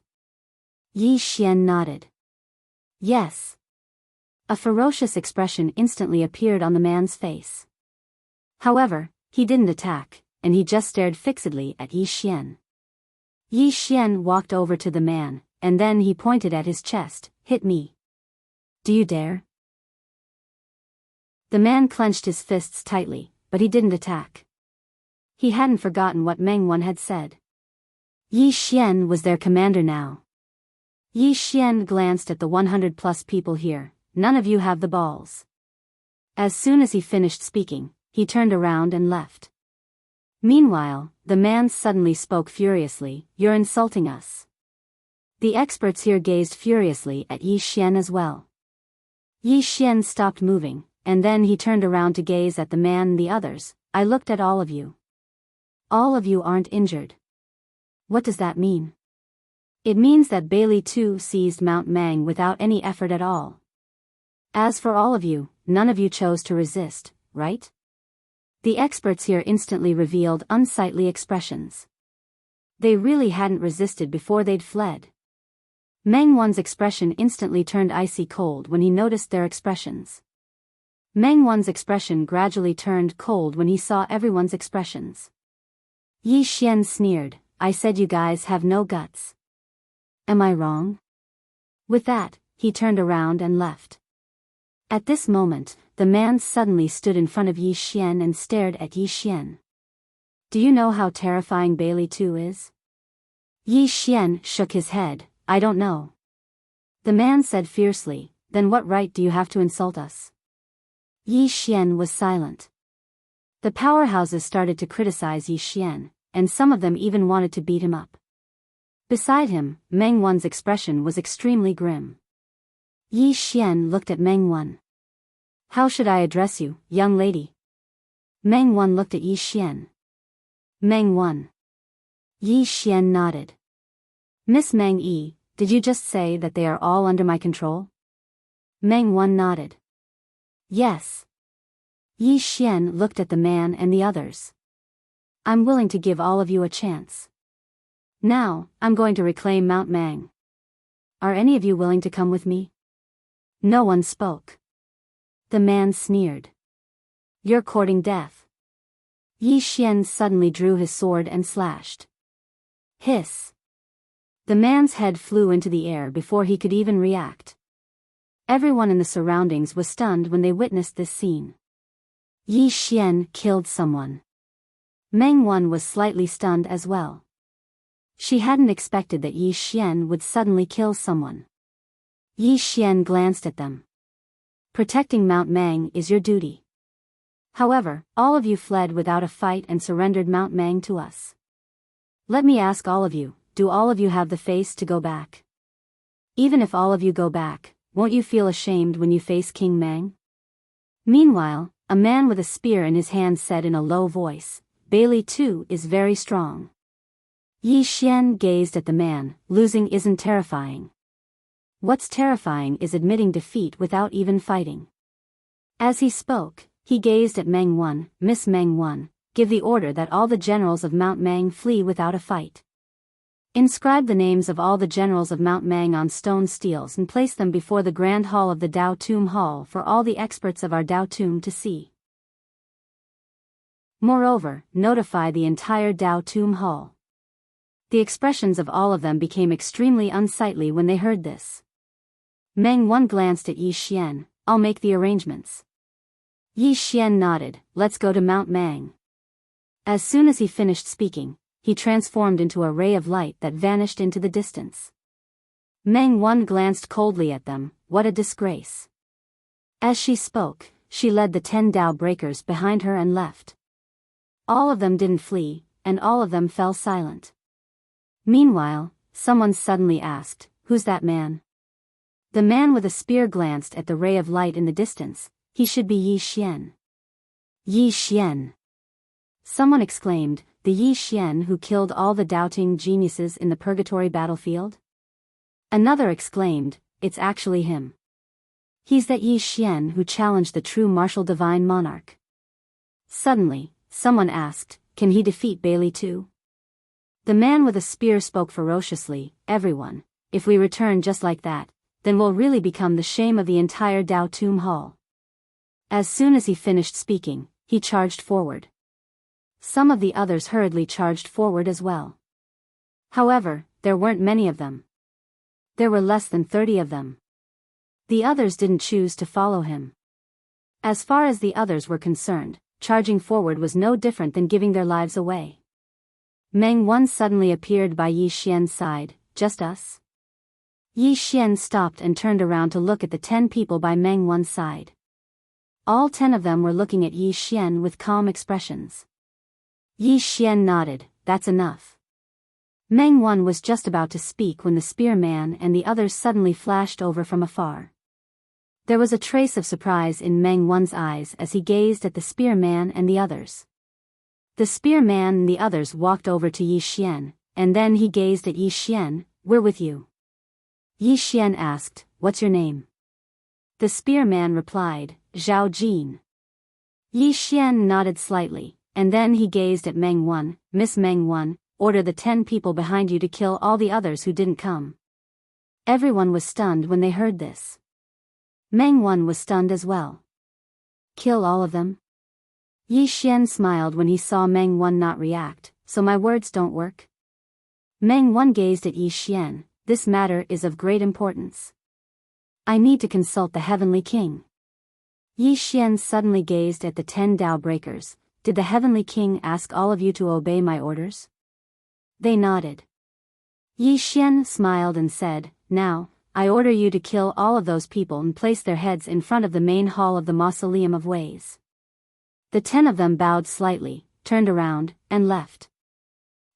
Speaker 1: Yi Xian nodded. "Yes." A ferocious expression instantly appeared on the man's face. However, he didn't attack, and he just stared fixedly at Yi Xian. Yi Xian walked over to the man, and then he pointed at his chest, "Hit me. Do you dare?" The man clenched his fists tightly, but he didn't attack. He hadn't forgotten what Meng Wan had said. Yi Xian was their commander now. Yi Xian glanced at the 100+ people here. "None of you have the balls." As soon as he finished speaking, he turned around and left. Meanwhile, the man suddenly spoke furiously, "You're insulting us." The experts here gazed furiously at Yi Xian as well. Yi Xian stopped moving, and then he turned around to gaze at the man and the others. "I looked at all of you. All of you aren't injured. What does that mean? It means that Bailey too seized Mount Mang without any effort at all. As for all of you, none of you chose to resist, right? The experts here instantly revealed unsightly expressions. They really hadn't resisted before they'd fled. Meng Wan's expression instantly turned icy cold when he noticed their expressions. Meng Wan's expression gradually turned cold when he saw everyone's expressions. Yi Xian sneered, I said you guys have no guts. Am I wrong? With that, he turned around and left. At this moment, the man suddenly stood in front of Yi Xian and stared at Yi Xian. Do you know how terrifying Bailey 2 is? Yi Xian shook his head, I don't know. The man said fiercely, then what right do you have to insult us? Yi Xian was silent. The powerhouses started to criticize Yi Xian, and some of them even wanted to beat him up. Beside him, Meng Wan's expression was extremely grim. Yi Xian looked at Meng Wan. How should I address you, young lady? Meng Wan looked at Yi Xian. Meng Wan. Yi Xian nodded. Miss Meng Yi, did you just say that they are all under my control? Meng Wan nodded. Yes. Yi Xian looked at the man and the others. I'm willing to give all of you a chance. Now, I'm going to reclaim Mount Mang. Are any of you willing to come with me? No one spoke. The man sneered. You're courting death. Yi Xian suddenly drew his sword and slashed. Hiss. The man's head flew into the air before he could even react. Everyone in the surroundings was stunned when they witnessed this scene. Yi Xian killed someone. Meng Wan was slightly stunned as well. She hadn't expected that Yi Xian would suddenly kill someone. Yi Xian glanced at them. Protecting Mount Mang is your duty. However, all of you fled without a fight and surrendered Mount Mang to us. Let me ask all of you, do all of you have the face to go back? Even if all of you go back, won't you feel ashamed when you face King Mang? Meanwhile, a man with a spear in his hand said in a low voice, Bailey too is very strong. Yi Xian gazed at the man, losing isn't terrifying. What's terrifying is admitting defeat without even fighting. As he spoke, he gazed at Meng Wan, Miss Meng Wan, give the order that all the generals of Mount Mang flee without a fight. Inscribe the names of all the generals of Mount Mang on stone steels and place them before the Grand Hall of the Dao Tomb Hall for all the experts of our Dao Tomb to see. Moreover, notify the entire Dao Tomb Hall. The expressions of all of them became extremely unsightly when they heard this. Meng Wan glanced at Yi Xian, I'll make the arrangements. Yi Xian nodded, let's go to Mount Mang. As soon as he finished speaking, he transformed into a ray of light that vanished into the distance. Meng Wan glanced coldly at them, what a disgrace. As she spoke, she led the 10 Dao breakers behind her and left. All of them didn't flee, and all of them fell silent. Meanwhile, someone suddenly asked, who's that man? The man with a spear glanced at the ray of light in the distance, he should be Yi Xian. Yi Xian. Someone exclaimed, the Yi Xian who killed all the doubting geniuses in the purgatory battlefield? Another exclaimed, it's actually him. He's that Yi Xian who challenged the true martial divine monarch. Suddenly, someone asked, can he defeat Bailey too? The man with a spear spoke ferociously, everyone, if we return just like that, then we'll really become the shame of the entire Dao Tomb Hall. As soon as he finished speaking, he charged forward. Some of the others hurriedly charged forward as well. However, there weren't many of them. There were less than 30 of them. The others didn't choose to follow him. As far as the others were concerned, charging forward was no different than giving their lives away. Meng Wan suddenly appeared by Yi Xian's side, just us? Yi Xian stopped and turned around to look at the 10 people by Meng Wan's side. All 10 of them were looking at Yi Xian with calm expressions. Yi Xian nodded, that's enough. Meng Wan was just about to speak when the spearman and the others suddenly flashed over from afar. There was a trace of surprise in Meng Wan's eyes as he gazed at the spearman and the others. The spearman and the others walked over to Yi Xian, and then he gazed at Yi Xian. "We're with you." Yi Xian asked, "What's your name?" The spearman replied, "Zhao Jin." Yi Xian nodded slightly, and then he gazed at Meng Wan. "Miss Meng Wan, order the 10 people behind you to kill all the others who didn't come." Everyone was stunned when they heard this. Meng Wan was stunned as well. "Kill all of them?" Yi Xian smiled when he saw Meng Wan not react. "So my words don't work?" Meng Wan gazed at Yi Xian. "This matter is of great importance. I need to consult the Heavenly King." Yi Xian suddenly gazed at the 10 Dao breakers. "Did the Heavenly King ask all of you to obey my orders?" They nodded. Yi Xian smiled and said, "Now, I order you to kill all of those people and place their heads in front of the main hall of the Mausoleum of Ways." The 10 of them bowed slightly, turned around, and left.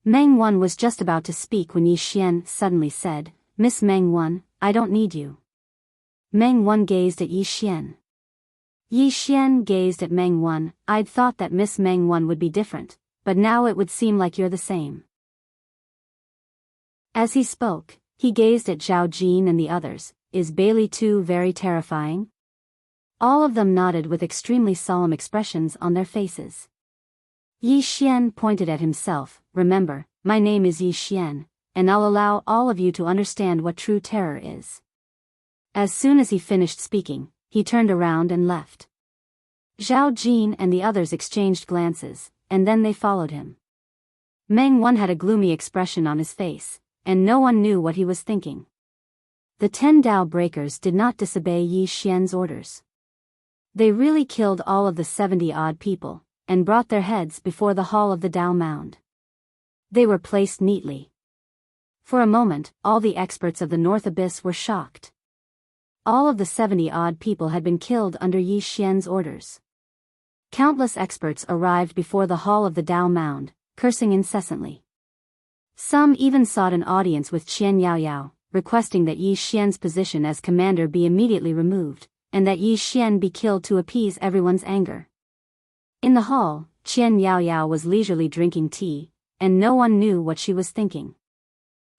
Speaker 1: Meng Wan was just about to speak when Yi Xian suddenly said, "Miss Meng Wan, I don't need you." Meng Wan gazed at Yi Xian. Yi Xian gazed at Meng Wan. "I'd thought that Miss Meng Wan would be different, but now it would seem like you're the same." As he spoke, he gazed at Zhao Jin and the others. "Is Bailey too very terrifying?" All of them nodded with extremely solemn expressions on their faces. Yi Xian pointed at himself. "Remember, my name is Yi Xian, and I'll allow all of you to understand what true terror is." As soon as he finished speaking, he turned around and left. Zhao Jin and the others exchanged glances, and then they followed him. Meng Wan had a gloomy expression on his face, and no one knew what he was thinking. The 10 Dao breakers did not disobey Yi Xian's orders. They really killed all of the 70-odd people, and brought their heads before the hall of the Dao Mound. They were placed neatly. For a moment, all the experts of the North Abyss were shocked. All of the 70-odd people had been killed under Yi Xian's orders. Countless experts arrived before the hall of the Dao Mound, cursing incessantly. Some even sought an audience with Qian Yaoyao, requesting that Yi Xian's position as commander be immediately removed, and that Yi Xian be killed to appease everyone's anger. In the hall, Qian Yaoyao was leisurely drinking tea, and no one knew what she was thinking.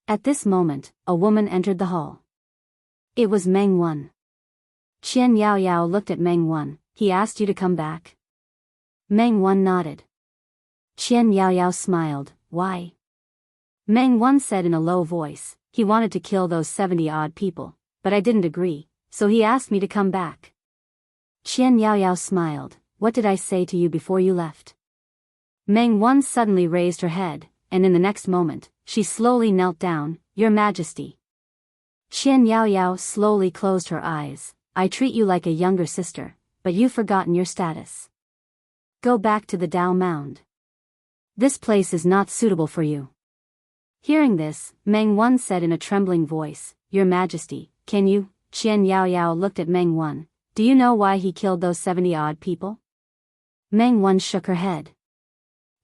Speaker 1: At this moment, a woman entered the hall. It was Meng Wan. Qian Yaoyao looked at Meng Wan. "He asked you to come back?" Meng Wan nodded. Qian Yaoyao smiled. "Why?" Meng Wan said in a low voice, "He wanted to kill those 70-odd people, but I didn't agree, so he asked me to come back." Qian Yaoyao smiled. "What did I say to you before you left?" Meng Wan suddenly raised her head, and in the next moment, she slowly knelt down. "Your Majesty." Qian Yaoyao slowly closed her eyes. "I treat you like a younger sister, but you've forgotten your status. Go back to the Dao Mound. This place is not suitable for you." Hearing this, Meng Wan said in a trembling voice, "Your Majesty, can you?" Qian Yaoyao looked at Meng Wan. "Do you know why he killed those 70-odd people?" Meng Wan shook her head.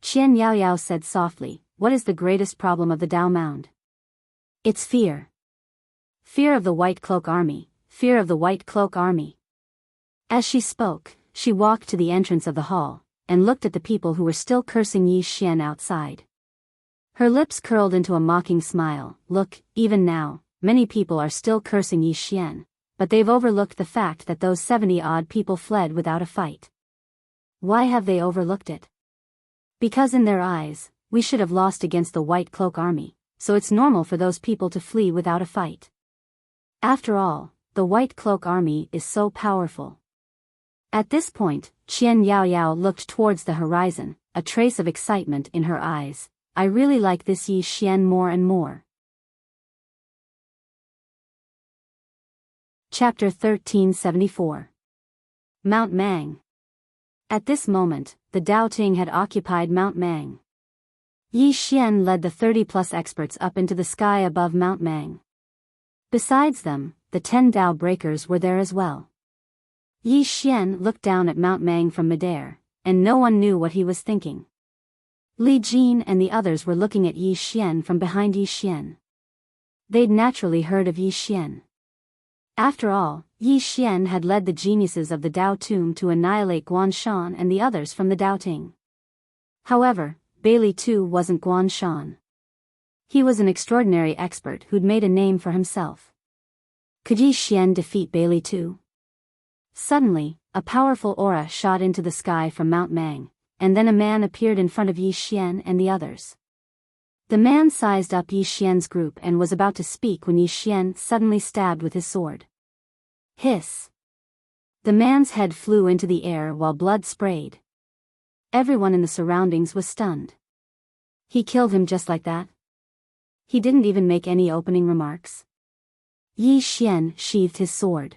Speaker 1: Qian Yaoyao said softly, "What is the greatest problem of the Dao Mound?" "It's fear. Fear of the White Cloak Army, fear of the White Cloak Army." As she spoke, she walked to the entrance of the hall, and looked at the people who were still cursing Yi Xian outside. Her lips curled into a mocking smile. "Look, even now, many people are still cursing Yi Xian, but they've overlooked the fact that those 70-odd people fled without a fight." Why have they overlooked it? Because in their eyes, we should have lost against the White Cloak Army, so it's normal for those people to flee without a fight. After all, the White Cloak Army is so powerful. At this point, Qian Yaoyao looked towards the horizon, a trace of excitement in her eyes. "I really like this Yi Xian more and more." Chapter 1374. Mount Mang. At this moment, the Dao Ting had occupied Mount Mang. Yi Xian led the 30-plus experts up into the sky above Mount Mang. Besides them, the 10 Dao breakers were there as well. Yi Xian looked down at Mount Mang from midair, and no one knew what he was thinking. Li Jin and the others were looking at Yi Xian from behind Yi Xian. They'd naturally heard of Yi Xian. After all, Yi Xian had led the geniuses of the Dao Tomb to annihilate Guanshan and the others from the Dao Ting. However, Bailey too wasn't Guanshan. He was an extraordinary expert who'd made a name for himself. Could Yi Xian defeat Bailey too? Suddenly, a powerful aura shot into the sky from Mount Mang, and then a man appeared in front of Yi Xian and the others. The man sized up Yi Xian's group and was about to speak when Yi Xian suddenly stabbed with his sword. Hiss! The man's head flew into the air while blood sprayed. Everyone in the surroundings was stunned. He killed him just like that? He didn't even make any opening remarks. Yi Xian sheathed his sword.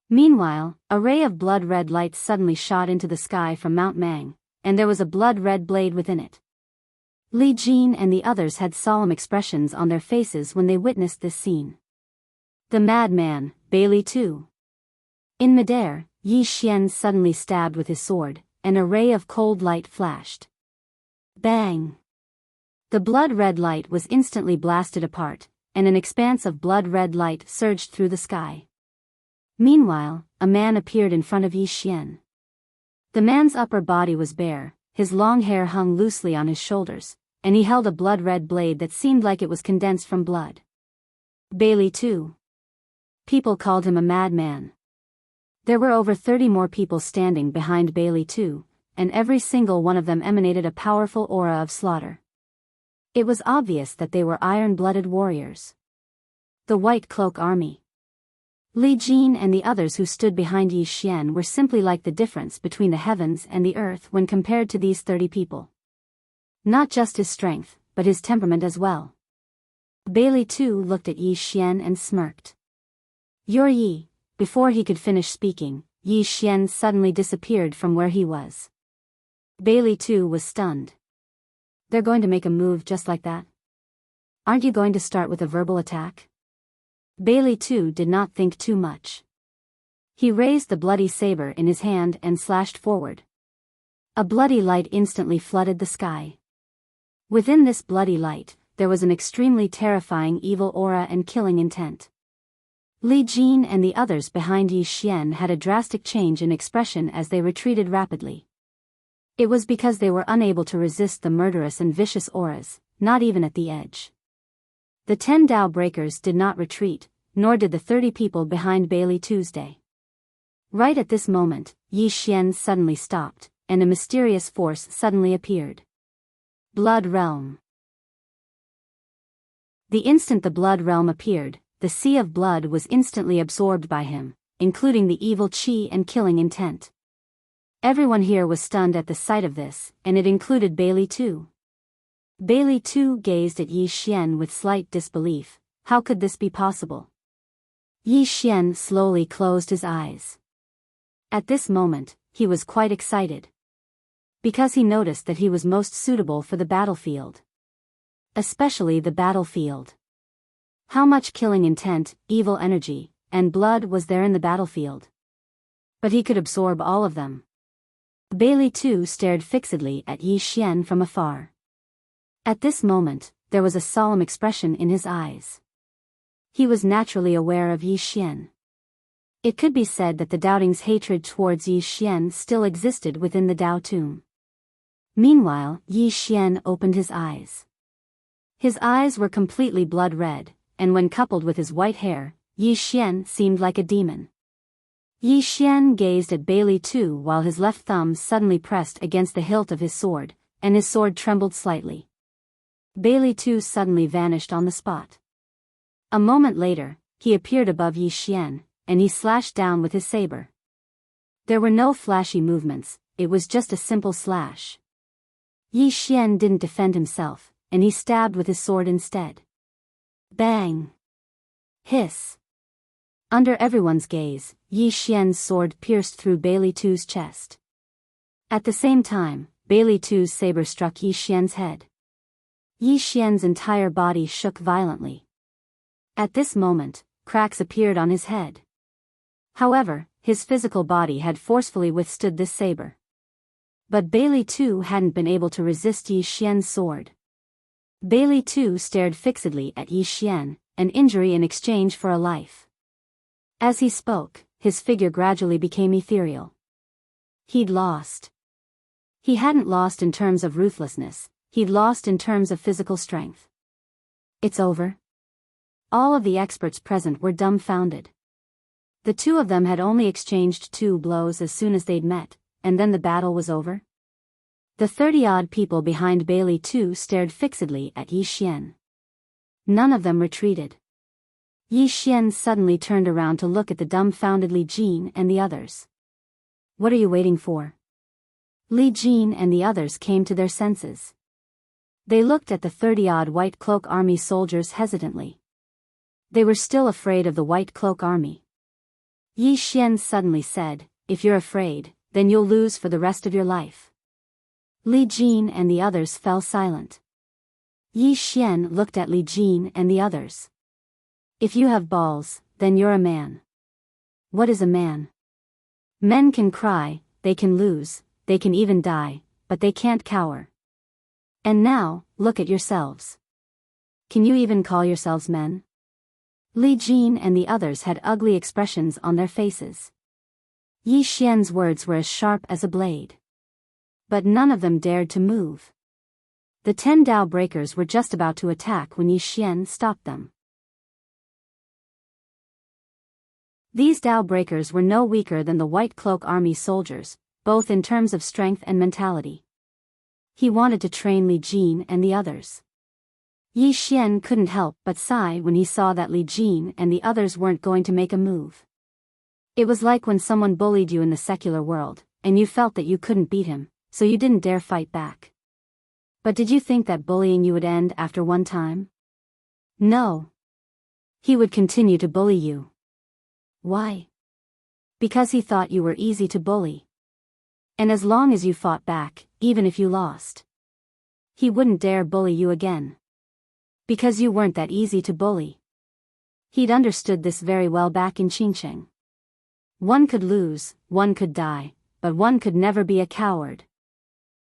Speaker 1: Meanwhile, a ray of blood-red light suddenly shot into the sky from Mount Mang, and there was a blood-red blade within it. Li Jin and the others had solemn expressions on their faces when they witnessed this scene. The madman, Bailey too. In midair, Yi Xian suddenly stabbed with his sword, and a ray of cold light flashed. Bang! The blood-red light was instantly blasted apart, and an expanse of blood-red light surged through the sky. Meanwhile, a man appeared in front of Yi Xian. The man's upper body was bare, his long hair hung loosely on his shoulders, and he held a blood-red blade that seemed like it was condensed from blood. Bailey too. People called him a madman. There were over 30 more people standing behind Bailey too, and every single one of them emanated a powerful aura of slaughter. It was obvious that they were iron-blooded warriors. The White Cloak Army. Li Jin and the others who stood behind Yi Xian were simply like the difference between the heavens and the earth when compared to these 30 people. Not just his strength, but his temperament as well. Bailey too looked at Yi Xian and smirked. "You're Yi." Before he could finish speaking, Yi Xian suddenly disappeared from where he was. Bailey too was stunned. They're going to make a move just like that? Aren't you going to start with a verbal attack? Bailey too did not think too much. He raised the bloody saber in his hand and slashed forward. A bloody light instantly flooded the sky. Within this bloody light, there was an extremely terrifying evil aura and killing intent. Li Jin and the others behind Yi Xian had a drastic change in expression as they retreated rapidly. It was because they were unable to resist the murderous and vicious auras, not even at the edge. The 10 Dao breakers did not retreat, nor did the 30 people behind Bailey Tuesday. Right at this moment, Yi Xian suddenly stopped, and a mysterious force suddenly appeared. Blood Realm. The instant the Blood Realm appeared, the sea of blood was instantly absorbed by him, including the evil qi and killing intent. Everyone here was stunned at the sight of this, and it included Bailey too. Bailey too gazed at Yi Xian with slight disbelief. How could this be possible? Yi Xian slowly closed his eyes. At this moment, he was quite excited. Because he noticed that he was most suitable for the battlefield. Especially the battlefield. How much killing intent, evil energy, and blood was there in the battlefield? But he could absorb all of them. Bailey too stared fixedly at Yi Xian from afar. At this moment, there was a solemn expression in his eyes. He was naturally aware of Yi Xian. It could be said that the doubting's hatred towards Yi Xian still existed within the Dao tomb. Meanwhile, Yi Xian opened his eyes. His eyes were completely blood red, and when coupled with his white hair, Yi Xian seemed like a demon. Yi Xian gazed at Bailey too while his left thumb suddenly pressed against the hilt of his sword, and his sword trembled slightly. Bailey too suddenly vanished on the spot. A moment later, he appeared above Yi Xian, and he slashed down with his saber. There were no flashy movements, it was just a simple slash. Yi Xian didn't defend himself, and he stabbed with his sword instead. Bang! Hiss! Under everyone's gaze, Yi Xian's sword pierced through Bailey Tu's chest. At the same time, Bailey Tu's saber struck Yi Xian's head. Yi Xian's entire body shook violently. At this moment, cracks appeared on his head. However, his physical body had forcefully withstood this saber. But Bailey Tu hadn't been able to resist Yi Xian's sword. Bailey Tu stared fixedly at Yi Xian, an injury in exchange for a life. As he spoke, his figure gradually became ethereal. He'd lost. He hadn't lost in terms of ruthlessness, he'd lost in terms of physical strength. It's over? All of the experts present were dumbfounded. The two of them had only exchanged 2 blows as soon as they'd met, and then the battle was over? The 30-odd people behind Bailey too stared fixedly at Yi Xian. None of them retreated. Yi Xian suddenly turned around to look at the dumbfounded Li Jin and the others. What are you waiting for? Li Jin and the others came to their senses. They looked at the 30-odd White Cloak Army soldiers hesitantly. They were still afraid of the White Cloak Army. Yi Xian suddenly said, "If you're afraid, then you'll lose for the rest of your life." Li Jin and the others fell silent. Yi Xian looked at Li Jin and the others. "If you have balls, then you're a man." What is a man? Men can cry, they can lose, they can even die, but they can't cower. And now, look at yourselves. Can you even call yourselves men? Li Jin and the others had ugly expressions on their faces. Yi Xian's words were as sharp as a blade. But none of them dared to move. The 10 Dao breakers were just about to attack when Yi Xian stopped them. These Dao breakers were no weaker than the White Cloak Army soldiers, both in terms of strength and mentality. He wanted to train Li Jin and the others. Yi Xian couldn't help but sigh when he saw that Li Jin and the others weren't going to make a move. It was like when someone bullied you in the secular world, and you felt that you couldn't beat him, so you didn't dare fight back. But did you think that bullying you would end after one time? No. He would continue to bully you. Why? Because he thought you were easy to bully. And as long as you fought back, even if you lost, he wouldn't dare bully you again. Because you weren't that easy to bully. He'd understood this very well back in Qingcheng. One could lose, one could die, but one could never be a coward.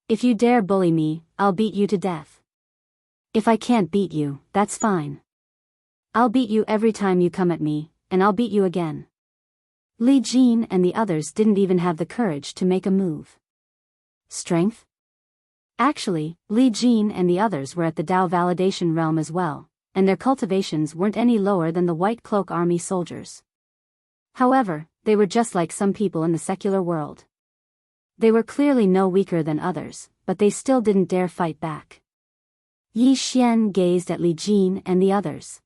Speaker 1: If you dare bully me, I'll beat you to death. If I can't beat you, that's fine. I'll beat you every time you come at me, and I'll beat you again. Li Jin and the others didn't even have the courage to make a move. Strength? Actually, Li Jin and the others were at the Dao validation realm as well, and their cultivations weren't any lower than the White Cloak Army soldiers. However, they were just like some people in the secular world. They were clearly no weaker than others, but they still didn't dare fight back. Yi Xian gazed at Li Jin and the others.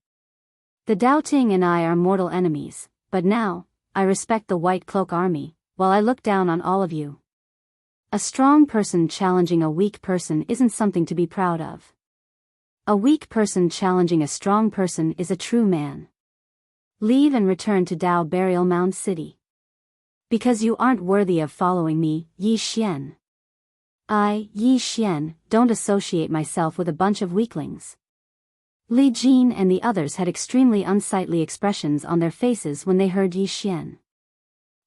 Speaker 1: The Dao Ting and I are mortal enemies, but now, I respect the White Cloak Army, while I look down on all of you. A strong person challenging a weak person isn't something to be proud of. A weak person challenging a strong person is a true man. Leave and return to Dao Burial Mound City. Because you aren't worthy of following me, Yi Xian. I, Yi Xian, don't associate myself with a bunch of weaklings. Li Jin and the others had extremely unsightly expressions on their faces when they heard Yi Xian.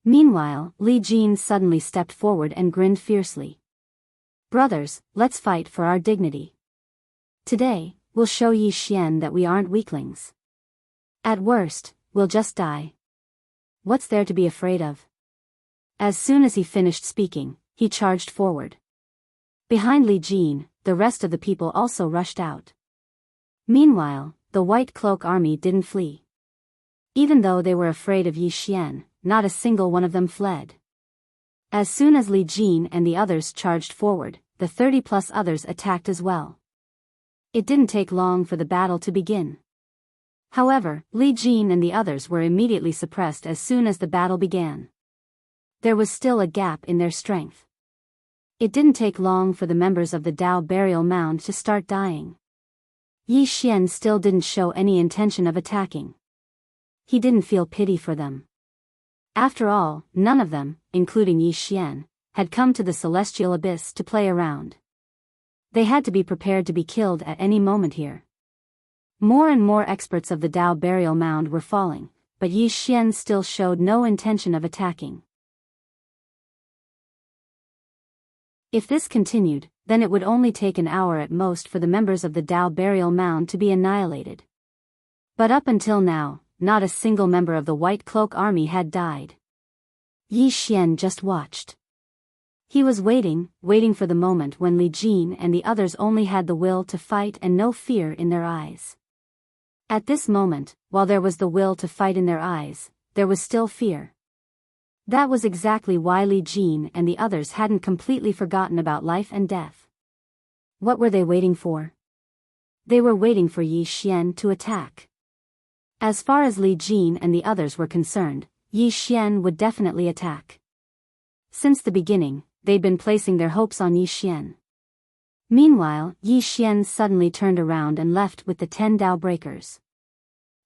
Speaker 1: Meanwhile, Li Jin suddenly stepped forward and grinned fiercely. Brothers, let's fight for our dignity. Today, we'll show Yi Xian that we aren't weaklings. At worst, we'll just die. What's there to be afraid of? As soon as he finished speaking, he charged forward. Behind Li Jin, the rest of the people also rushed out. Meanwhile, the White Cloak Army didn't flee. Even though they were afraid of Yi Xian, not a single one of them fled. As soon as Li Jin and the others charged forward, the 30+ others attacked as well. It didn't take long for the battle to begin. However, Li Jin and the others were immediately suppressed as soon as the battle began. There was still a gap in their strength. It didn't take long for the members of the Dao burial mound to start dying. Yi Xian still didn't show any intention of attacking. He didn't feel pity for them. After all, none of them, including Yi Xian, had come to the celestial abyss to play around. They had to be prepared to be killed at any moment here. More and more experts of the Dao burial mound were falling, but Yi Xian still showed no intention of attacking. If this continued, then it would only take an hour at most for the members of the Dao burial mound to be annihilated. But up until now, not a single member of the White Cloak Army had died. Yi Xian just watched. He was waiting for the moment when Li Jin and the others only had the will to fight and no fear in their eyes. At this moment, while there was the will to fight in their eyes, there was still fear. That was exactly why Li Jin and the others hadn't completely forgotten about life and death. What were they waiting for? They were waiting for Yi Xian to attack. As far as Li Jin and the others were concerned, Yi Xian would definitely attack. Since the beginning, they'd been placing their hopes on Yi Xian. Meanwhile, Yi Xian suddenly turned around and left with the 10 Dao breakers.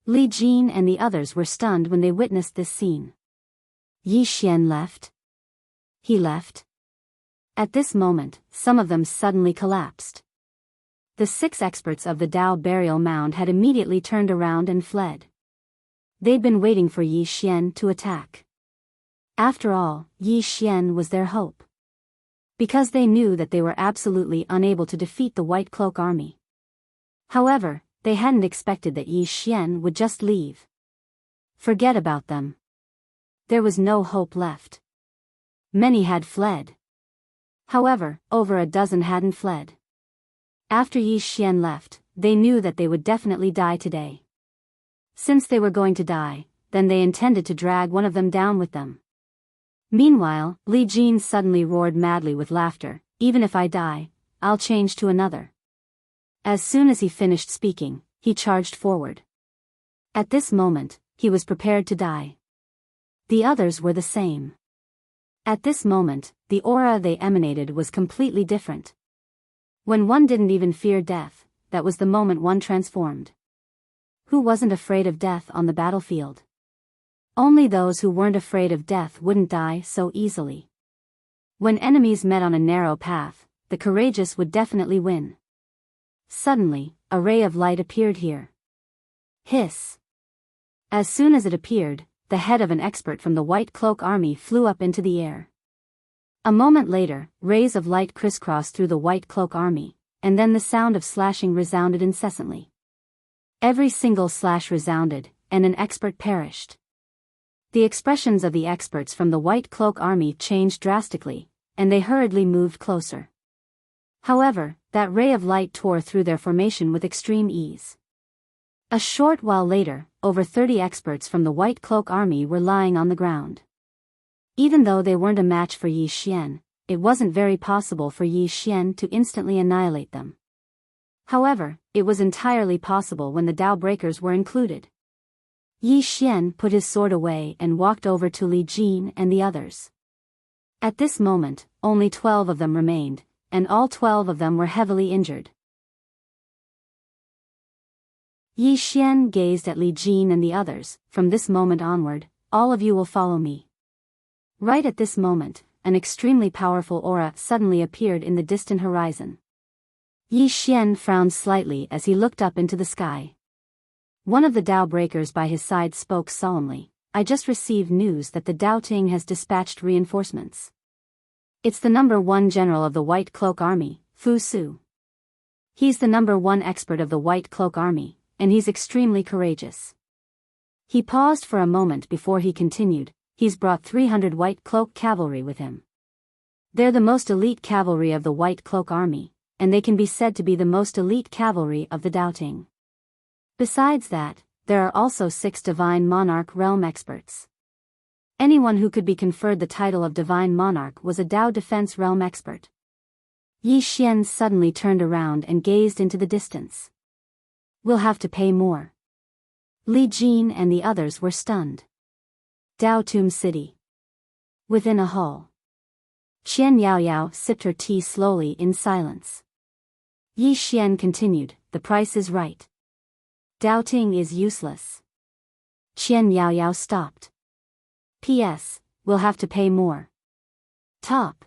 Speaker 1: Li Jin and the others were stunned when they witnessed this scene. Yi Xian left? He left? At this moment, some of them suddenly collapsed. The 6 experts of the Dao burial mound had immediately turned around and fled. They'd been waiting for Yi Xian to attack. After all, Yi Xian was their hope. Because they knew that they were absolutely unable to defeat the White Cloak army. However, they hadn't expected that Yi Xian would just leave. Forget about them. There was no hope left. Many had fled. However, over a dozen hadn't fled. After Yi Xian left, they knew that they would definitely die today. Since they were going to die, then they intended to drag one of them down with them. Meanwhile, Li Jin suddenly roared madly with laughter, "Even if I die, I'll change to another." As soon as he finished speaking, he charged forward. At this moment, he was prepared to die. The others were the same. At this moment, the aura they emanated was completely different. When one didn't even fear death, that was the moment one transformed. Who wasn't afraid of death on the battlefield? Only those who weren't afraid of death wouldn't die so easily. When enemies met on a narrow path, the courageous would definitely win. Suddenly, a ray of light appeared here. Hiss! As soon as it appeared, the head of an expert from the White Cloak army flew up into the air. A moment later, rays of light crisscrossed through the White Cloak army, and then the sound of slashing resounded incessantly. Every single slash resounded, and an expert perished. The expressions of the experts from the White Cloak army changed drastically, and they hurriedly moved closer. However, that ray of light tore through their formation with extreme ease. A short while later, over 30 experts from the White Cloak army were lying on the ground. Even though they weren't a match for Yi Xian, it wasn't very possible for Yi Xian to instantly annihilate them. However, it was entirely possible when the Dao breakers were included. Yi Xian put his sword away and walked over to Li Jin and the others. At this moment, only 12 of them remained, and all 12 of them were heavily injured. Yi Xian gazed at Li Jin and the others. "From this moment onward, all of you will follow me." Right at this moment, an extremely powerful aura suddenly appeared in the distant horizon. Yi Xian frowned slightly as he looked up into the sky. One of the Dao breakers by his side spoke solemnly, "I just received news that the Dao Ting has dispatched reinforcements. It's the number 1 general of the White Cloak army, Fu Su. He's the number 1 expert of the White Cloak army, and he's extremely courageous." He paused for a moment before he continued, "He's brought 300 White Cloak cavalry with him. They're the most elite cavalry of the White Cloak army, and they can be said to be the most elite cavalry of the Dao Ting. Besides that, there are also 6 Divine Monarch realm experts. Anyone who could be conferred the title of Divine Monarch was a Dao Defense realm expert." Yi Xian suddenly turned around and gazed into the distance. "We'll have to pay more." Li Jin and the others were stunned. Dao Tomb City. Within a hall. Qian Yaoyao sipped her tea slowly in silence. Yi Xian continued, "The price is right. Doubting is useless." Qian Yaoyao stopped. "P.S. We'll have to pay more." Top.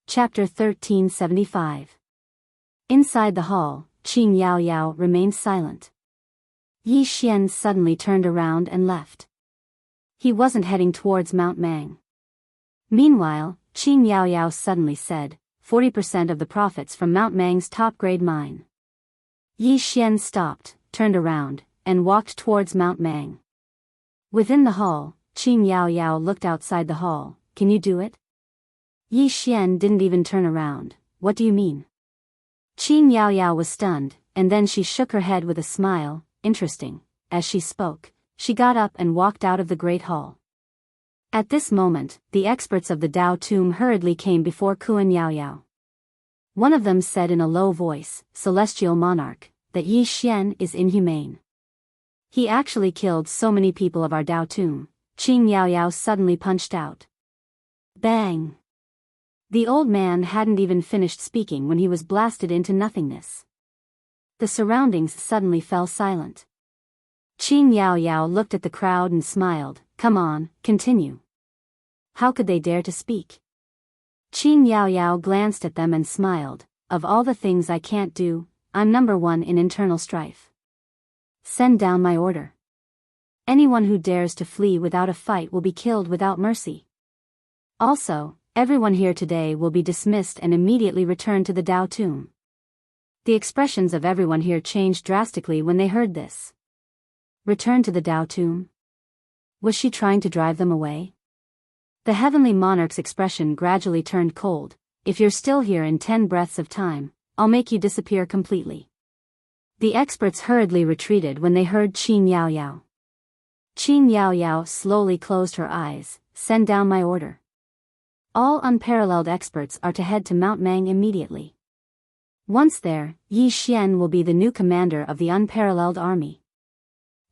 Speaker 1: Chapter 1375. Inside the hall, Qing Yaoyao remained silent. Yi Xian suddenly turned around and left. He wasn't heading towards Mount Mang. Meanwhile, Qing Yaoyao suddenly said, 40% of the profits from Mount Mang's top-grade mine." Yi Xian stopped, turned around, and walked towards Mount Mang. Within the hall, Qing Yaoyao looked outside the hall. "Can you do it?" Yi Xian didn't even turn around, what do you mean? Qin Yaoyao was stunned, and then she shook her head with a smile. Interesting. As she spoke, she got up and walked out of the great hall. At this moment, the experts of the Dao tomb hurriedly came before Qin Yaoyao. One of them said in a low voice, "Celestial monarch, that Yi Xian is inhumane. He actually killed so many people of our Dao tomb." Qin Yaoyao suddenly punched out. Bang! The old man hadn't even finished speaking when he was blasted into nothingness. The surroundings suddenly fell silent. Qin Yaoyao looked at the crowd and smiled. Come on, continue. How could they dare to speak? Qin Yaoyao glanced at them and smiled. Of all the things I can't do, I'm number one in internal strife. Send down my order. Anyone who dares to flee without a fight will be killed without mercy. Also, everyone here today will be dismissed and immediately returned to the Dao tomb. The expressions of everyone here changed drastically when they heard this. Return to the Dao tomb? Was she trying to drive them away? The heavenly monarch's expression gradually turned cold. If you're still here in 10 breaths of time, I'll make you disappear completely. The experts hurriedly retreated when they heard Qin Yaoyao. Qin Yaoyao slowly closed her eyes. Send down my order. All unparalleled experts are to head to Mount Mang immediately. Once there, Yi Xian will be the new commander of the unparalleled army.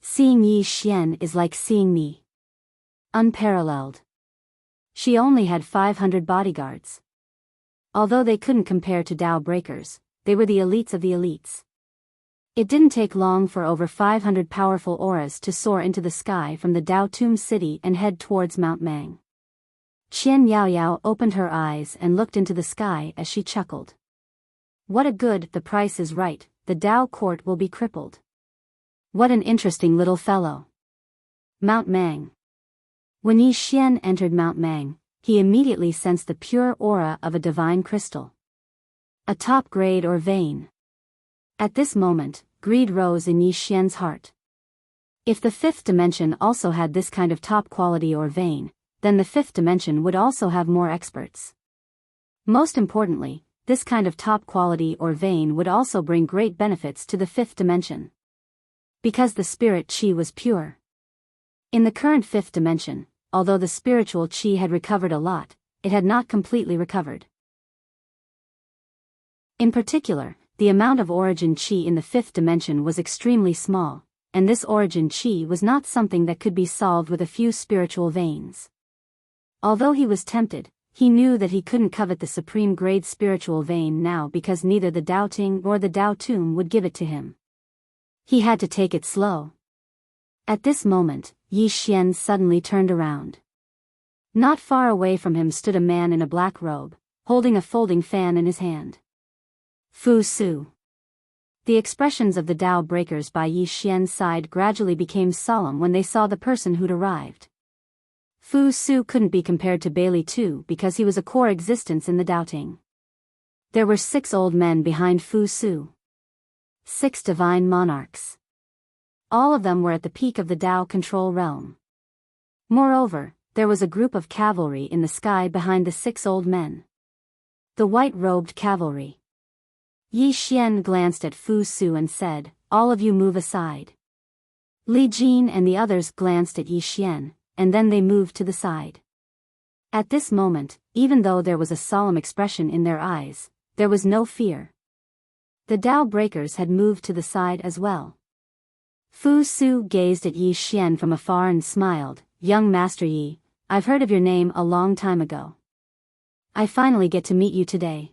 Speaker 1: Seeing Yi Xian is like seeing me. Unparalleled. She only had 500 bodyguards. Although they couldn't compare to Dao breakers, they were the elites of the elites. It didn't take long for over 500 powerful auras to soar into the sky from the Dao Tomb city and head towards Mount Mang. Qin Yaoyao opened her eyes and looked into the sky as she chuckled. What a good, the price is right, the Dao court will be crippled. What an interesting little fellow. Mount Mang. When Yi Xian entered Mount Mang, he immediately sensed the pure aura of a divine crystal. A top grade or vein. At this moment, greed rose in Yi Xian's heart. If the fifth dimension also had this kind of top quality or vein, then the fifth dimension would also have more experts. Most importantly, this kind of top quality or vein would also bring great benefits to the fifth dimension. Because the spirit chi was pure. In the current fifth dimension, although the spiritual chi had recovered a lot, it had not completely recovered. In particular, the amount of origin chi in the fifth dimension was extremely small, and this origin chi was not something that could be solved with a few spiritual veins. Although he was tempted, he knew that he couldn't covet the supreme grade spiritual vein now because neither the Dao Ting nor the Dao Tomb would give it to him. He had to take it slow. At this moment, Yi Xian suddenly turned around. Not far away from him stood a man in a black robe, holding a folding fan in his hand. Fu Su. The expressions of the Dao breakers by Yi Xian's side gradually became solemn when they saw the person who'd arrived. Fu Su couldn't be compared to Bailey too because he was a core existence in the Doubting. There were 6 old men behind Fu Su. 6 divine monarchs. All of them were at the peak of the Dao control realm. Moreover, there was a group of cavalry in the sky behind the 6 old men. The white-robed cavalry. Yi Xian glanced at Fu Su and said, "All of you move aside." Li Jin and the others glanced at Yi Xian, and then they moved to the side. At this moment, even though there was a solemn expression in their eyes, there was no fear. The Dao breakers had moved to the side as well. Fu Su gazed at Yi Xian from afar and smiled. "Young Master Yi, I've heard of your name a long time ago. I finally get to meet you today."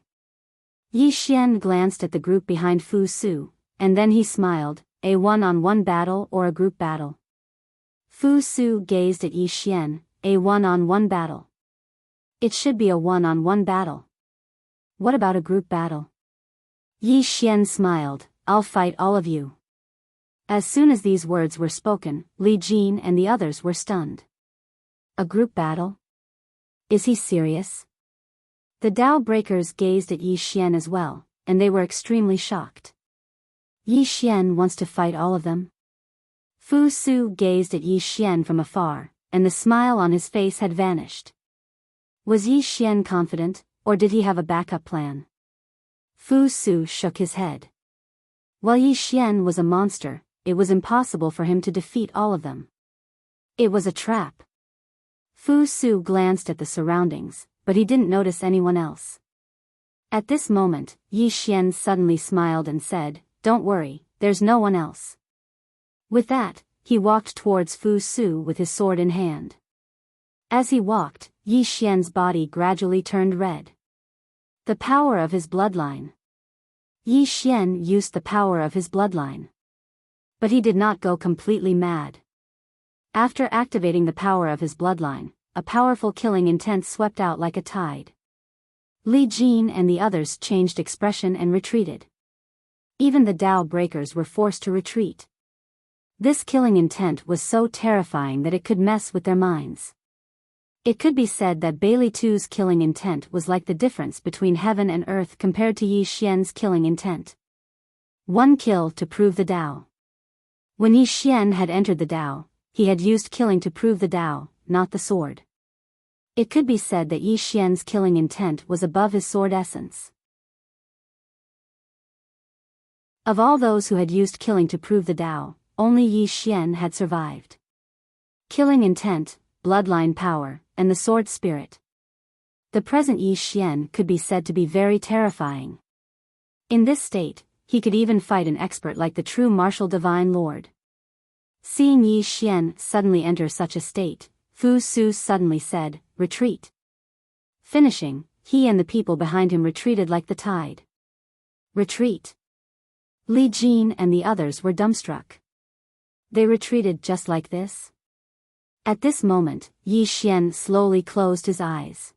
Speaker 1: Yi Xian glanced at the group behind Fu Su, and then he smiled. "A one-on-one battle or a group battle?" Fu Su gazed at Yi Xian. "A one-on-one battle." "It should be a one-on-one battle." "What about a group battle?" Yi Xian smiled. "I'll fight all of you." As soon as these words were spoken, Li Jin and the others were stunned. A group battle? Is he serious? The Dao breakers gazed at Yi Xian as well, and they were extremely shocked. Yi Xian wants to fight all of them? Fu Su gazed at Yi Xian from afar, and the smile on his face had vanished. Was Yi Xian confident, or did he have a backup plan? Fu Su shook his head. While Yi Xian was a monster, it was impossible for him to defeat all of them. It was a trap. Fu Su glanced at the surroundings, but he didn't notice anyone else. At this moment, Yi Xian suddenly smiled and said, "Don't worry, there's no one else." With that, he walked towards Fu Su with his sword in hand. As he walked, Yi Xian's body gradually turned red. The power of his bloodline. Yi Xian used the power of his bloodline. But he did not go completely mad. After activating the power of his bloodline, a powerful killing intent swept out like a tide. Li Jin and the others changed expression and retreated. Even the Dao breakers were forced to retreat. This killing intent was so terrifying that it could mess with their minds. It could be said that Bailey Tu's killing intent was like the difference between heaven and earth compared to Yi Xian's killing intent. One kill to prove the Dao. When Yi Xian had entered the Dao, he had used killing to prove the Dao, not the sword. It could be said that Yi Xian's killing intent was above his sword essence. Of all those who had used killing to prove the Dao, only Yi Xian had survived. Killing intent, bloodline power, and the sword spirit. The present Yi Xian could be said to be very terrifying. In this state, he could even fight an expert like the true martial divine lord. Seeing Yi Xian suddenly enter such a state, Fu Su suddenly said, "Retreat." Finishing, he and the people behind him retreated like the tide. Retreat. Li Jin and the others were dumbstruck. They retreated just like this? At this moment, Yi Xian slowly closed his eyes.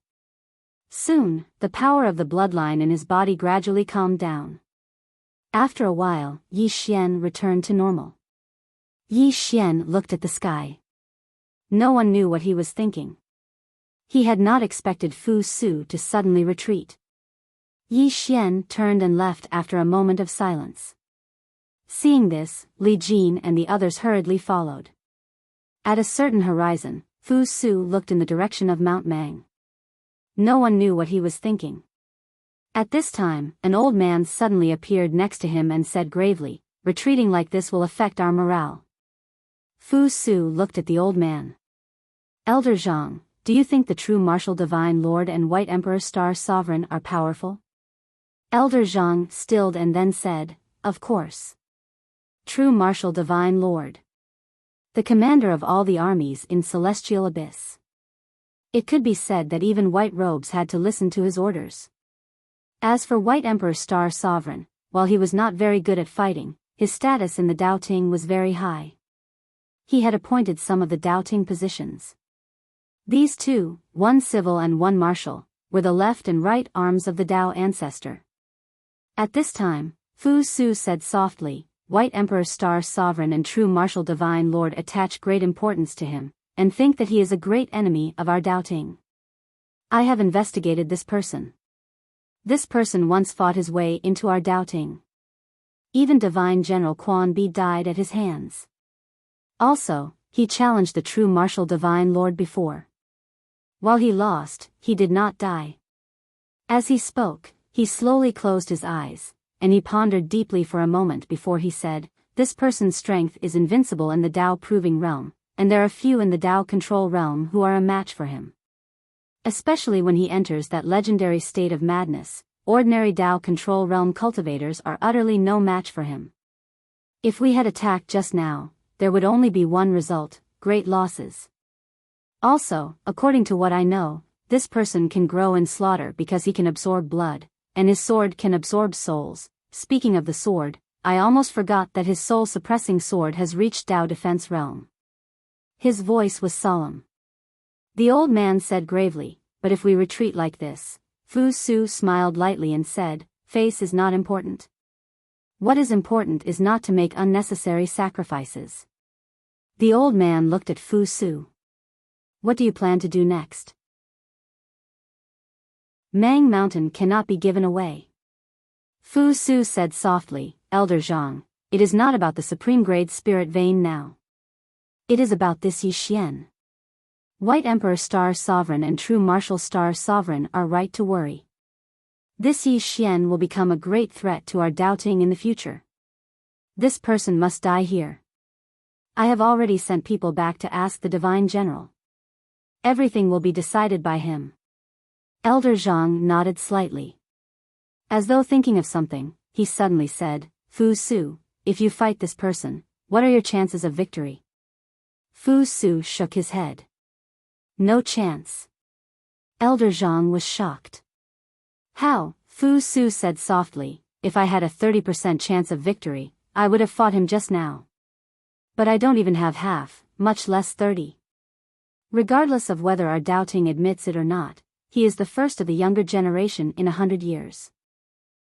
Speaker 1: Soon, the power of the bloodline in his body gradually calmed down. After a while, Yi Xian returned to normal. Yi Xian looked at the sky. No one knew what he was thinking. He had not expected Fu Su to suddenly retreat. Yi Xian turned and left after a moment of silence. Seeing this, Li Jin and the others hurriedly followed. At a certain horizon, Fu Su looked in the direction of Mount Mang. No one knew what he was thinking. At this time, an old man suddenly appeared next to him and said gravely, "Retreating like this will affect our morale." Fu Su looked at the old man. "Elder Zhang, do you think the true martial divine lord and White Emperor Star Sovereign are powerful?" Elder Zhang stilled and then said, "Of course. True martial divine lord. The commander of all the armies in Celestial Abyss. It could be said that even white robes had to listen to his orders." As for White Emperor Star Sovereign, while he was not very good at fighting, his status in the Dao Ting was very high. He had appointed some of the Dao Ting positions. These two, one civil and one martial, were the left and right arms of the Dao ancestor. At this time, Fu Su said softly, "White Emperor Star Sovereign and true martial divine lord attach great importance to him, and think that he is a great enemy of our Dao Ting. I have investigated this person. This person once fought his way into our Dao Ting. Even Divine General Quan Bi died at his hands. Also, he challenged the true martial divine lord before. While he lost, he did not die." As he spoke, he slowly closed his eyes, and he pondered deeply for a moment before he said, "This person's strength is invincible in the Dao proving realm, and there are few in the Dao control realm who are a match for him. Especially when he enters that legendary state of madness, ordinary Dao control realm cultivators are utterly no match for him. If we had attacked just now, there would only be one result, great losses. Also, according to what I know, this person can grow in slaughter because he can absorb blood, and his sword can absorb souls. Speaking of the sword, I almost forgot that his soul-suppressing sword has reached Dao defense realm." His voice was solemn. The old man said gravely, "But if we retreat like this," Fu Su smiled lightly and said, "Face is not important. What is important is not to make unnecessary sacrifices." The old man looked at Fu Su. "What do you plan to do next?" "Mang Mountain cannot be given away." Fu Su said softly, "Elder Zhang, it is not about the supreme grade spirit vein now. It is about this Yi Xian. White Emperor Star Sovereign and true martial Star Sovereign are right to worry. This Yi Xian will become a great threat to our doubting in the future. This person must die here. I have already sent people back to ask the Divine General. Everything will be decided by him. Elder Zhang nodded slightly. As though thinking of something, he suddenly said, Fu Su, if you fight this person, what are your chances of victory? Fu Su shook his head. No chance. Elder Zhang was shocked. How? Fu Su said softly, if I had a 30% chance of victory, I would have fought him just now. But I don't even have half, much less 30. Regardless of whether our doubting admits it or not, he is the first of the younger generation in 100 years.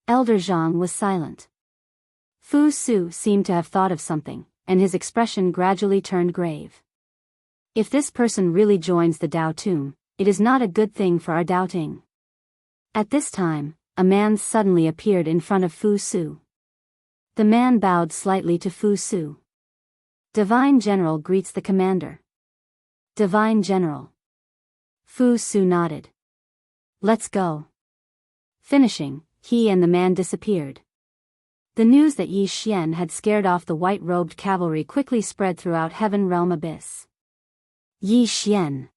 Speaker 1: Elder Zhang was silent. Fu Su seemed to have thought of something, and his expression gradually turned grave. If this person really joins the Dao Tomb, it is not a good thing for our doubting. At this time, a man suddenly appeared in front of Fu Su. The man bowed slightly to Fu Su. Divine General greets the commander. Divine General. Fu Su nodded. Let's go. Finishing, he and the man disappeared. The news that Yi Xian had scared off the white-robed cavalry quickly spread throughout Heaven Realm Abyss. Yi Xian.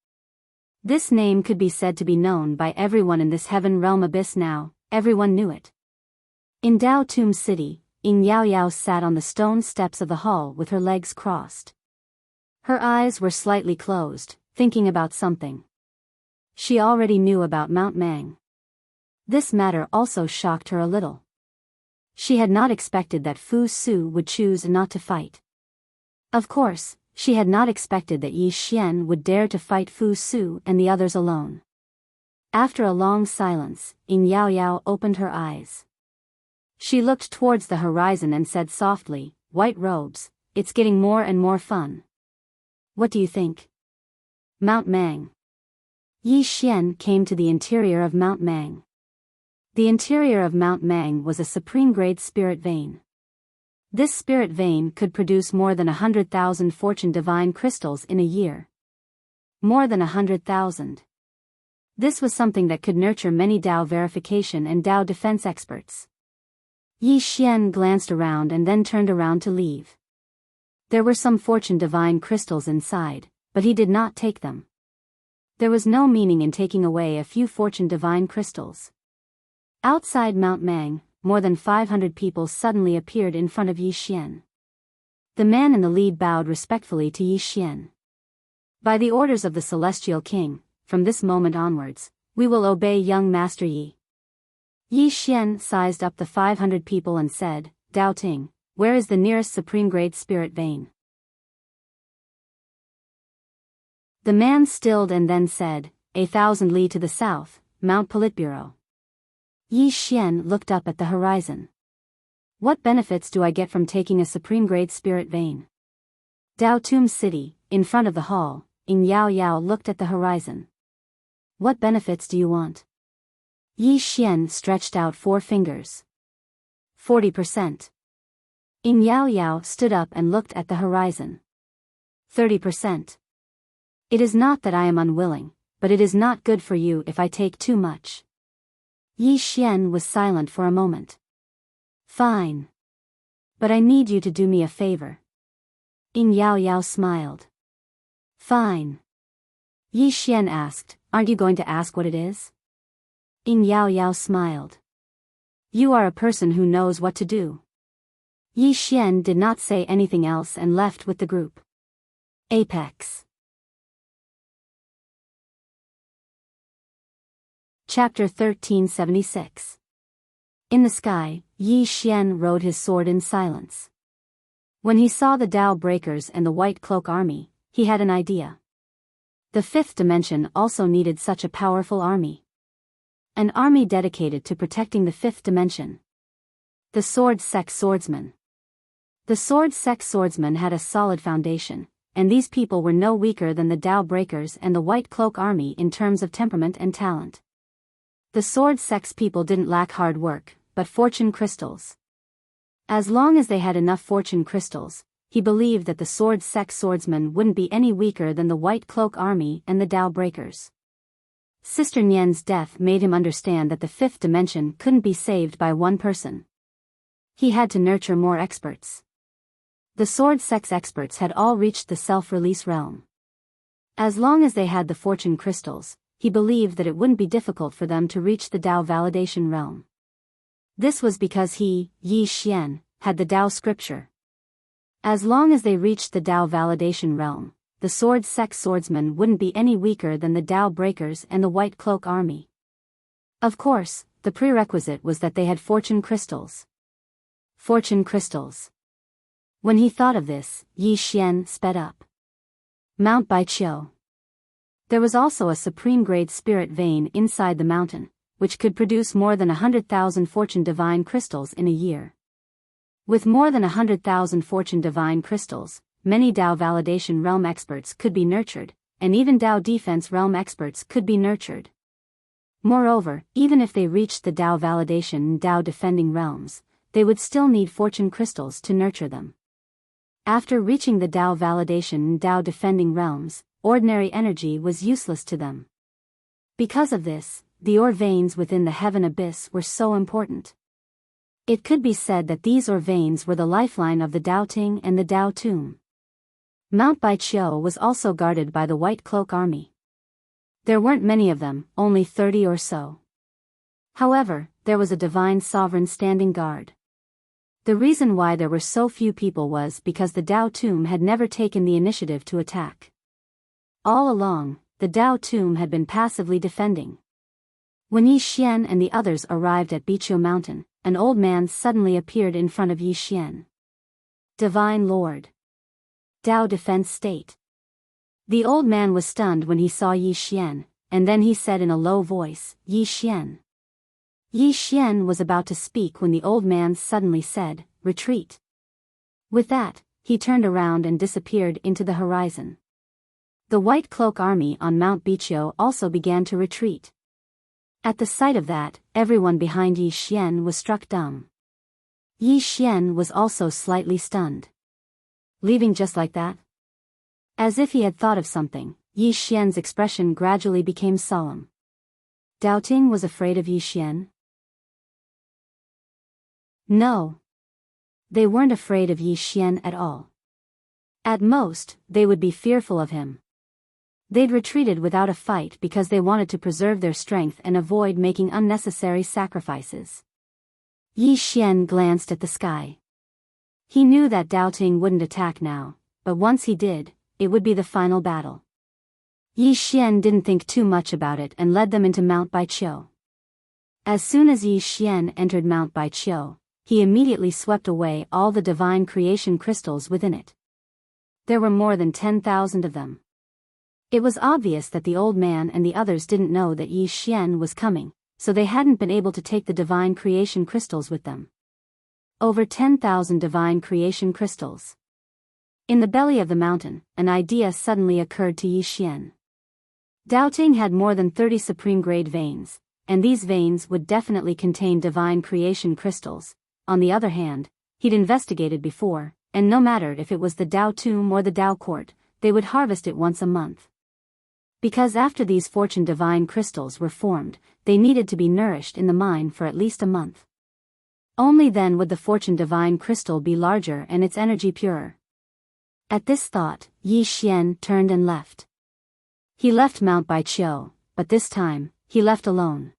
Speaker 1: This name could be said to be known by everyone in this Heaven Realm Abyss now, everyone knew it. In Dao Tomb City, Ying Yao Yao sat on the stone steps of the hall with her legs crossed. Her eyes were slightly closed, thinking about something. She already knew about Mount Mang. This matter also shocked her a little. She had not expected that Fu Su would choose not to fight. Of course, she had not expected that Yi Xian would dare to fight Fu Su and the others alone. After a long silence, Ying Yao Yao opened her eyes. She looked towards the horizon and said softly, White robes, it's getting more and more fun. What do you think? Mount Mang. Yi Xian came to the interior of Mount Mang. The interior of Mount Mang was a supreme-grade spirit vein. This spirit vein could produce more than 100,000 fortune divine crystals in a year. More than 100,000. This was something that could nurture many Dao verification and Dao defense experts. Yi Xian glanced around and then turned around to leave. There were some fortune divine crystals inside, but he did not take them. There was no meaning in taking away a few fortune divine crystals. Outside Mount Mang, more than 500 people suddenly appeared in front of Yi Xian. The man in the lead bowed respectfully to Yi Xian. By the orders of the Celestial King, from this moment onwards, we will obey young Master Yi. Yi Xian sized up the 500 people and said, Dao Ting, where is the nearest supreme-grade spirit vein? The man stilled and then said, 1,000 li to the south, Mount Politburo. Yi Xian looked up at the horizon. What benefits do I get from taking a supreme-grade spirit vein? Dao Tomb City, in front of the hall, Ying Yao Yao looked at the horizon. What benefits do you want? Yi Xian stretched out 4 fingers. 40%. Ying Yao Yao stood up and looked at the horizon. 30%. It is not that I am unwilling, but it is not good for you if I take too much. Yi Xian was silent for a moment. Fine. But I need you to do me a favor. Ying Yao Yao smiled. Fine. Yi Xian asked, aren't you going to ask what it is? Ying Yao Yao smiled. You are a person who knows what to do. Yi Xian did not say anything else and left with the group. Apex. Chapter 1376. In the sky, Yi Xian rode his sword in silence. When he saw the Dao Breakers and the White Cloak Army, he had an idea. The 5th dimension also needed such a powerful army. An army dedicated to protecting the 5th dimension. The Sword Sect Swordsman. The Sword Sect Swordsman had a solid foundation, and these people were no weaker than the Dao Breakers and the White Cloak Army in terms of temperament and talent. The Sword Sect's people didn't lack hard work, but fortune crystals. As long as they had enough fortune crystals, he believed that the Sword Sect Swordsman wouldn't be any weaker than the White Cloak Army and the Dao Breakers. Sister Nian's death made him understand that the fifth dimension couldn't be saved by one person. He had to nurture more experts. The sword sex experts had all reached the self-release realm. As long as they had the fortune crystals, he believed that it wouldn't be difficult for them to reach the Dao validation realm. This was because he, Yi Xian, had the Dao scripture. As long as they reached the Dao validation realm, the sword sex swordsmen wouldn't be any weaker than the Dao breakers and the White Cloak army. Of course, the prerequisite was that they had fortune crystals. Fortune crystals. When he thought of this, Yi Xian sped up. Mount Baiqiu. There was also a supreme-grade spirit vein inside the mountain, which could produce more than 100,000 fortune divine crystals in a year. With more than 100,000 fortune divine crystals, many Dao validation realm experts could be nurtured, and even Dao defense realm experts could be nurtured. Moreover, even if they reached the Dao validation and Dao defending realms, they would still need fortune crystals to nurture them. After reaching the Dao validation and Dao defending realms, ordinary energy was useless to them. Because of this, the ore veins within the heaven abyss were so important. It could be said that these ore veins were the lifeline of the Dao Ting and the Dao Tomb. Mount Baiqiu was also guarded by the White Cloak army. There weren't many of them, only 30 or so. However, there was a divine sovereign standing guard. The reason why there were so few people was because the Dao Tomb had never taken the initiative to attack. All along, the Dao Tomb had been passively defending. When Yi Xian and the others arrived at Baiqiu Mountain, an old man suddenly appeared in front of Yi Xian. Divine Lord. Dao Defense State. The old man was stunned when he saw Yi Xian, and then he said in a low voice, Yi Xian. Yi Xian was about to speak when the old man suddenly said, retreat. With that, he turned around and disappeared into the horizon. The White Cloak army on Mount Baiqiu also began to retreat. At the sight of that, everyone behind Yi Xian was struck dumb. Yi Xian was also slightly stunned. Leaving just like that? As if he had thought of something, Yi Xian's expression gradually became solemn. Dao Ting was afraid of Yi Xian? No. They weren't afraid of Yi Xian at all. At most, they would be fearful of him. They'd retreated without a fight because they wanted to preserve their strength and avoid making unnecessary sacrifices. Yi Xian glanced at the sky. He knew that Dao Ting wouldn't attack now, but once he did, it would be the final battle. Yi Xian didn't think too much about it and led them into Mount Baiqiu. As soon as Yi Xian entered Mount Baiqiu, he immediately swept away all the divine creation crystals within it. There were more than 10,000 of them. It was obvious that the old man and the others didn't know that Yi Xian was coming, so they hadn't been able to take the divine creation crystals with them. Over 10,000 divine creation crystals. In the belly of the mountain, an idea suddenly occurred to Yi Xian. Dao Ting had more than 30 supreme-grade veins, and these veins would definitely contain divine creation crystals. On the other hand, he'd investigated before, and no matter if it was the Dao Tomb or the Dao Court, they would harvest it once a month. Because after these fortune divine crystals were formed, they needed to be nourished in the mine for at least a month. Only then would the fortune divine crystal be larger and its energy purer. At this thought, Yi Xian turned and left. He left Mount Baiqiu, but this time, he left alone.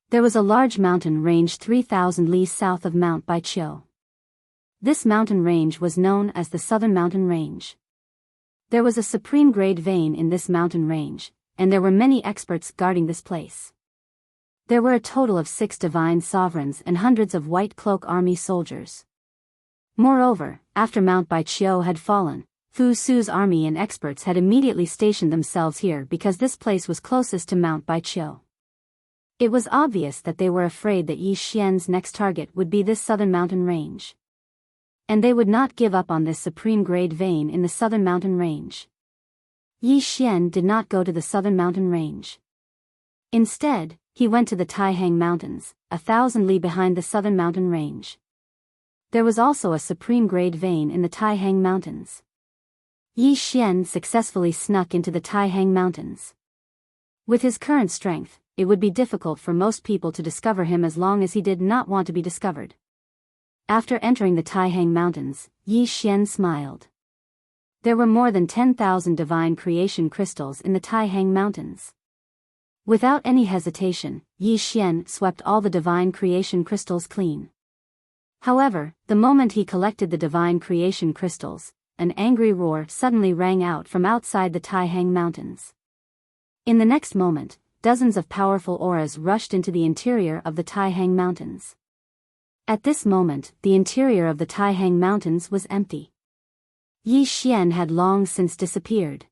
Speaker 1: There was a large mountain range 3,000 li south of Mount Baiqiu. This mountain range was known as the Southern Mountain Range. There was a supreme-grade vein in this mountain range, and there were many experts guarding this place. There were a total of 6 divine sovereigns and hundreds of White Cloak army soldiers. Moreover, after Mount Baiqiu had fallen, Fu Su's army and experts had immediately stationed themselves here because this place was closest to Mount Baiqiu. It was obvious that they were afraid that Yi Xian's next target would be this southern mountain range. And they would not give up on this supreme-grade vein in the southern mountain range. Yi Xian did not go to the southern mountain range. Instead, he went to the Taihang Mountains, 1,000 li behind the southern mountain range. There was also a supreme-grade vein in the Taihang Mountains. Yi Xian successfully snuck into the Taihang Mountains. With his current strength, it would be difficult for most people to discover him as long as he did not want to be discovered. After entering the Taihang Mountains, Yi Xian smiled. There were more than 10,000 divine creation crystals in the Taihang Mountains. Without any hesitation, Yi Xian swept all the divine creation crystals clean. However, the moment he collected the divine creation crystals, an angry roar suddenly rang out from outside the Taihang Mountains. In the next moment, dozens of powerful auras rushed into the interior of the Taihang Mountains. At this moment, the interior of the Taihang Mountains was empty. Yi Xian had long since disappeared.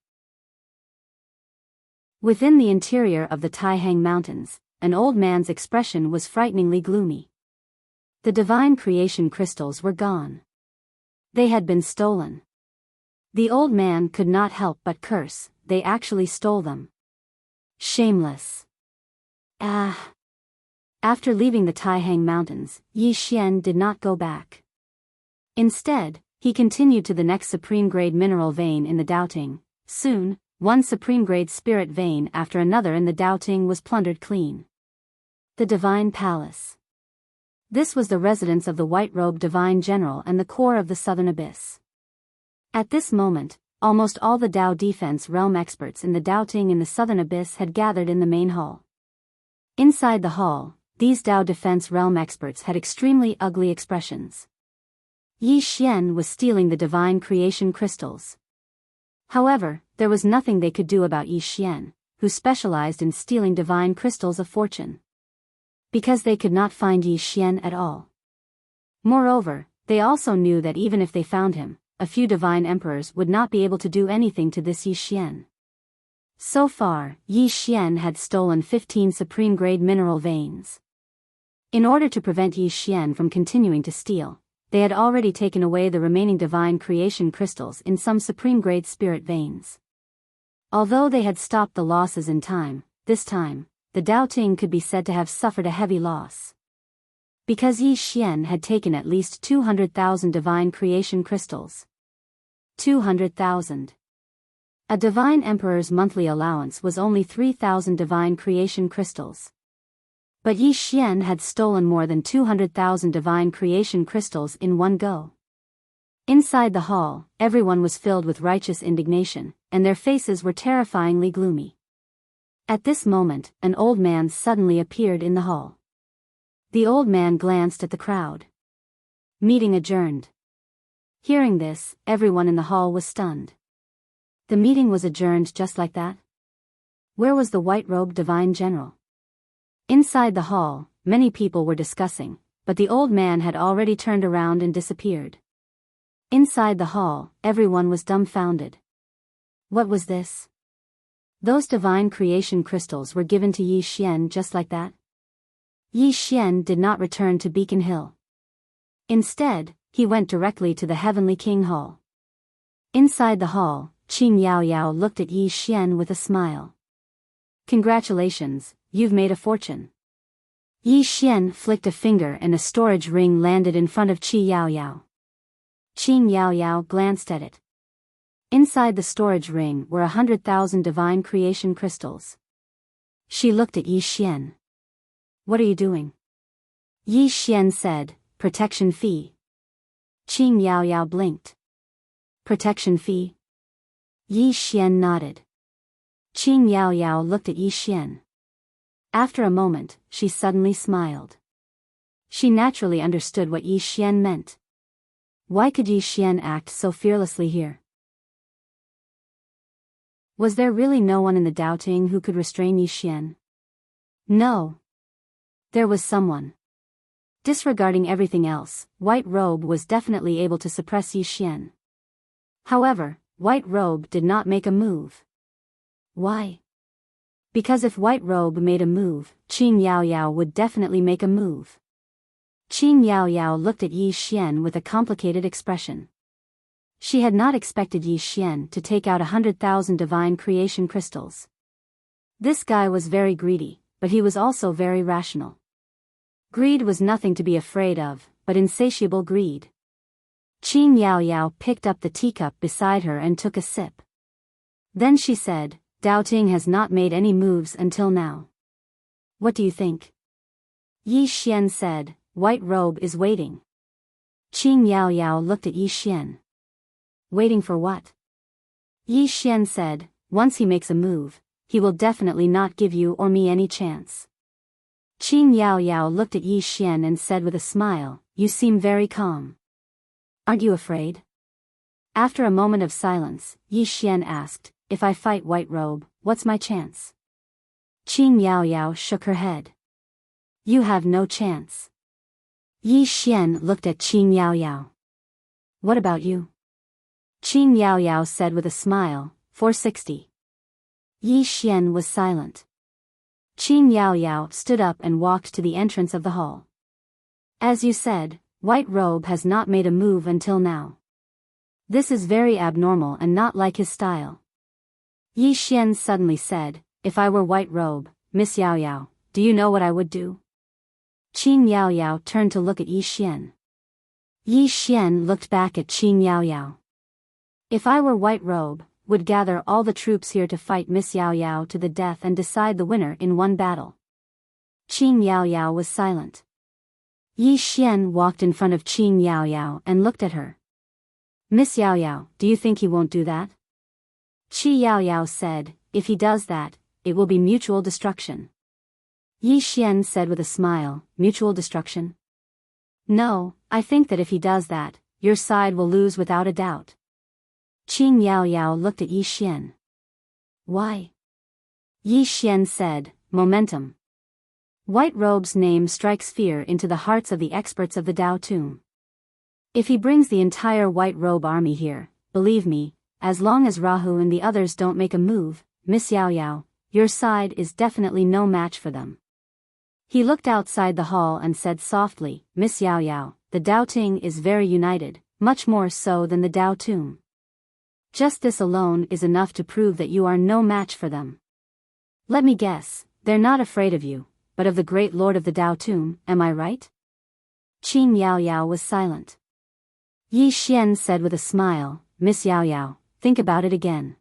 Speaker 1: Within the interior of the Taihang Mountains, an old man's expression was frighteningly gloomy. The divine creation crystals were gone. They had been stolen. The old man could not help but curse, they actually stole them. Shameless. Ah! After leaving the Taihang Mountains, Yi Xian did not go back. Instead, he continued to the next supreme-grade mineral vein in the Doubting. Soon, one supreme-grade spirit vein after another in the Doubting was plundered clean. The Divine Palace. This was the residence of the white-robed Divine General and the core of the Southern Abyss. At this moment, almost all the Dao Defense Realm experts in the Doubting in the Southern Abyss had gathered in the main hall. Inside the hall, these Dao Defense Realm experts had extremely ugly expressions. Yi Xian was stealing the divine creation crystals. However, there was nothing they could do about Yi Xian, who specialized in stealing divine crystals of fortune. Because they could not find Yi Xian at all. Moreover, they also knew that even if they found him, a few divine emperors would not be able to do anything to this Yi Xian. So far, Yi Xian had stolen 15 supreme-grade mineral veins. In order to prevent Yi Xian from continuing to steal, they had already taken away the remaining divine creation crystals in some supreme-grade spirit veins. Although they had stopped the losses in time, this time, the Doubting could be said to have suffered a heavy loss. Because Yi Xian had taken at least 200,000 divine creation crystals. 200,000. A divine emperor's monthly allowance was only 3,000 divine creation crystals. But Yi Xian had stolen more than 200,000 divine creation crystals in one go. Inside the hall, everyone was filled with righteous indignation, and their faces were terrifyingly gloomy. At this moment, an old man suddenly appeared in the hall. The old man glanced at the crowd. Meeting adjourned. Hearing this, everyone in the hall was stunned. The meeting was adjourned just like that? Where was the white-robed divine general? Inside the hall, many people were discussing, but the old man had already turned around and disappeared. Inside the hall, everyone was dumbfounded. What was this? Those divine creation crystals were given to Yi Xian just like that? Yi Xian did not return to Beacon Hill. Instead, he went directly to the Heavenly King Hall. Inside the hall, Qin Yaoyao looked at Yi Xian with a smile. Congratulations, you've made a fortune. Yi Xian flicked a finger and a storage ring landed in front of Qi Yaoyao. Qin Yaoyao glanced at it. Inside the storage ring were 100,000 divine creation crystals. She looked at Yi Xian. What are you doing? Yi Xian said, protection fee. Qin Yaoyao blinked. Protection fee? Yi Xian nodded. Qin Yaoyao looked at Yi Xian. After a moment, she suddenly smiled. She naturally understood what Yi Xian meant. Why could Yi Xian act so fearlessly here? Was there really no one in the Doubting who could restrain Yi Xian? No. There was someone. Disregarding everything else, White Robe was definitely able to suppress Yi Xian. However, White Robe did not make a move. Why? Because if White Robe made a move, Qin Yaoyao would definitely make a move. Qin Yaoyao looked at Yi Xian with a complicated expression. She had not expected Yi Xian to take out 100,000 divine creation crystals. This guy was very greedy, but he was also very rational. Greed was nothing to be afraid of, but insatiable greed. Qin Yaoyao picked up the teacup beside her and took a sip. Then she said, Doubting has not made any moves until now. What do you think? Yi Xian said, White Robe is waiting. Qing Yao Yao looked at Yi Xian. Waiting for what? Yi Xian said, once he makes a move, he will definitely not give you or me any chance. Qing Yao Yao looked at Yi Xian and said with a smile, you seem very calm. Aren't you afraid? After a moment of silence, Yi Xian asked, if I fight White Robe, what's my chance? Qing Yao Yao shook her head. You have no chance. Yi Xian looked at Qing Yao Yao. What about you? Qing Yao Yao said with a smile, 460. Yi Xian was silent. Qing Yao Yao stood up and walked to the entrance of the hall. As you said, White Robe has not made a move until now. This is very abnormal and not like his style. Yi Xian suddenly said, if I were White Robe, Miss Yao Yao, do you know what I would do? Qing Yao Yao turned to look at Yi Xian. Yi Xian looked back at Qing Yao Yao. If I were White Robe, would gather all the troops here to fight Miss Yao Yao to the death and decide the winner in one battle. Qing Yao Yao was silent. Yi Xian walked in front of Qing Yao Yao and looked at her. Miss Yao Yao, do you think he won't do that? Qi Yao Yao said, if he does that, it will be mutual destruction. Yi Xian said with a smile, mutual destruction? No, I think that if he does that, your side will lose without a doubt. Qing Yao Yao looked at Yi Xian. Why? Yi Xian said, momentum. White Robe's name strikes fear into the hearts of the experts of the Dao Tomb. If he brings the entire White Robe army here, believe me, as long as Rahu and the others don't make a move, Miss Yao Yao, your side is definitely no match for them. He looked outside the hall and said softly, Miss Yao Yao, the Dao Ting is very united, much more so than the Dao Tomb. Just this alone is enough to prove that you are no match for them. Let me guess, they're not afraid of you, but of the great lord of the Dao Tomb, am I right? Qing Yao Yao was silent. Yi Xian said with a smile, Miss Yao Yao, think about it again.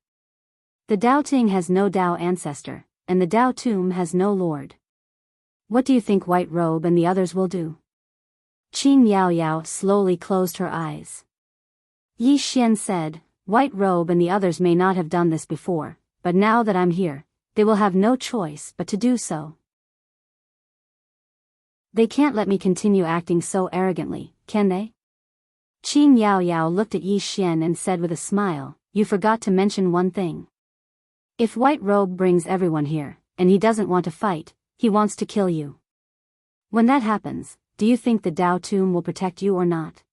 Speaker 1: The Dao Ting has no Dao ancestor, and the Dao Tomb has no lord. What do you think White Robe and the others will do? Qing Yao Yao slowly closed her eyes. Yi Xian said, White Robe and the others may not have done this before, but now that I'm here, they will have no choice but to do so. They can't let me continue acting so arrogantly, can they? Qing Yao Yao looked at Yi Xian and said with a smile, you forgot to mention one thing. If White Robe brings everyone here, and he doesn't want to fight, he wants to kill you. When that happens, do you think the Dao Tomb will protect you or not?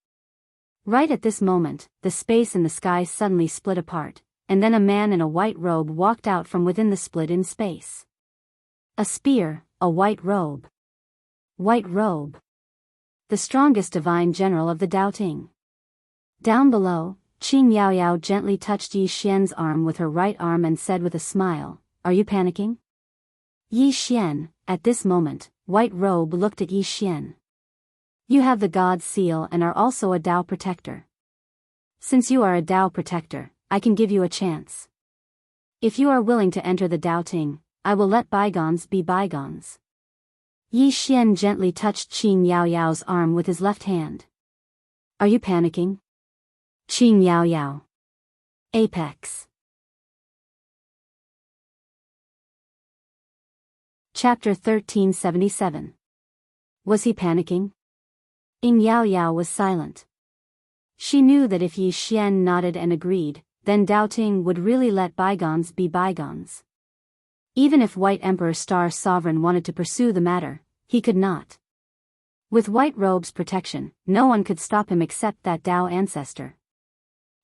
Speaker 1: Right at this moment, the space in the sky suddenly split apart, and then a man in a white robe walked out from within the split in space. A spear, a white robe. White robe. The strongest divine general of the Dao Ting. Down below, Qing Yao Yao gently touched Yi Xian's arm with her right arm and said with a smile, are you panicking? Yi Xian, at this moment, White Robe looked at Yi Xian. You have the God seal and are also a Dao protector. Since you are a Dao protector, I can give you a chance. If you are willing to enter the Dao Ting, I will let bygones be bygones. Yi Xian gently touched Qing Yao Yao's arm with his left hand. Are you panicking? Qing Yao Yao. Apex. Chapter 1377. Was he panicking? Ying Yao Yao was silent. She knew that if Yi Xian nodded and agreed, then Dao Ting would really let bygones be bygones. Even if White Emperor Star Sovereign wanted to pursue the matter, he could not. With White Robe's protection, no one could stop him except that Dao ancestor.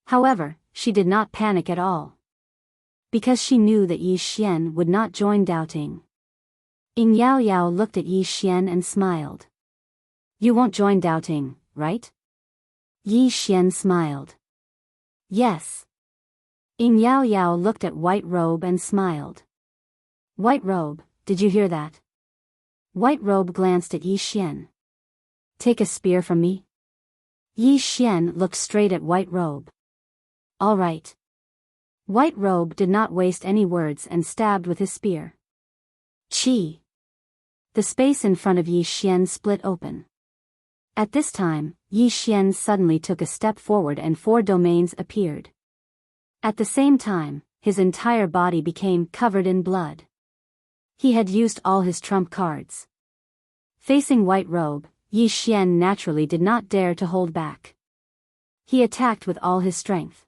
Speaker 1: However, she did not panic at all. Because she knew that Yi Xian would not join Dao Ting. Ying Yao Yao looked at Yi Xian and smiled. You won't join Dao Ting, right? Yi Xian smiled. Yes. Ying Yao Yao looked at White Robe and smiled. White Robe, did you hear that? White Robe glanced at Yi Xian. Take a spear from me? Yi Xian looked straight at White Robe. All right. White Robe did not waste any words and stabbed with his spear. Chi! The space in front of Yi Xian split open. At this time, Yi Xian suddenly took a step forward and 4 domains appeared. At the same time, his entire body became covered in blood. He had used all his trump cards. Facing White Robe, Yi Xian naturally did not dare to hold back. He attacked with all his strength.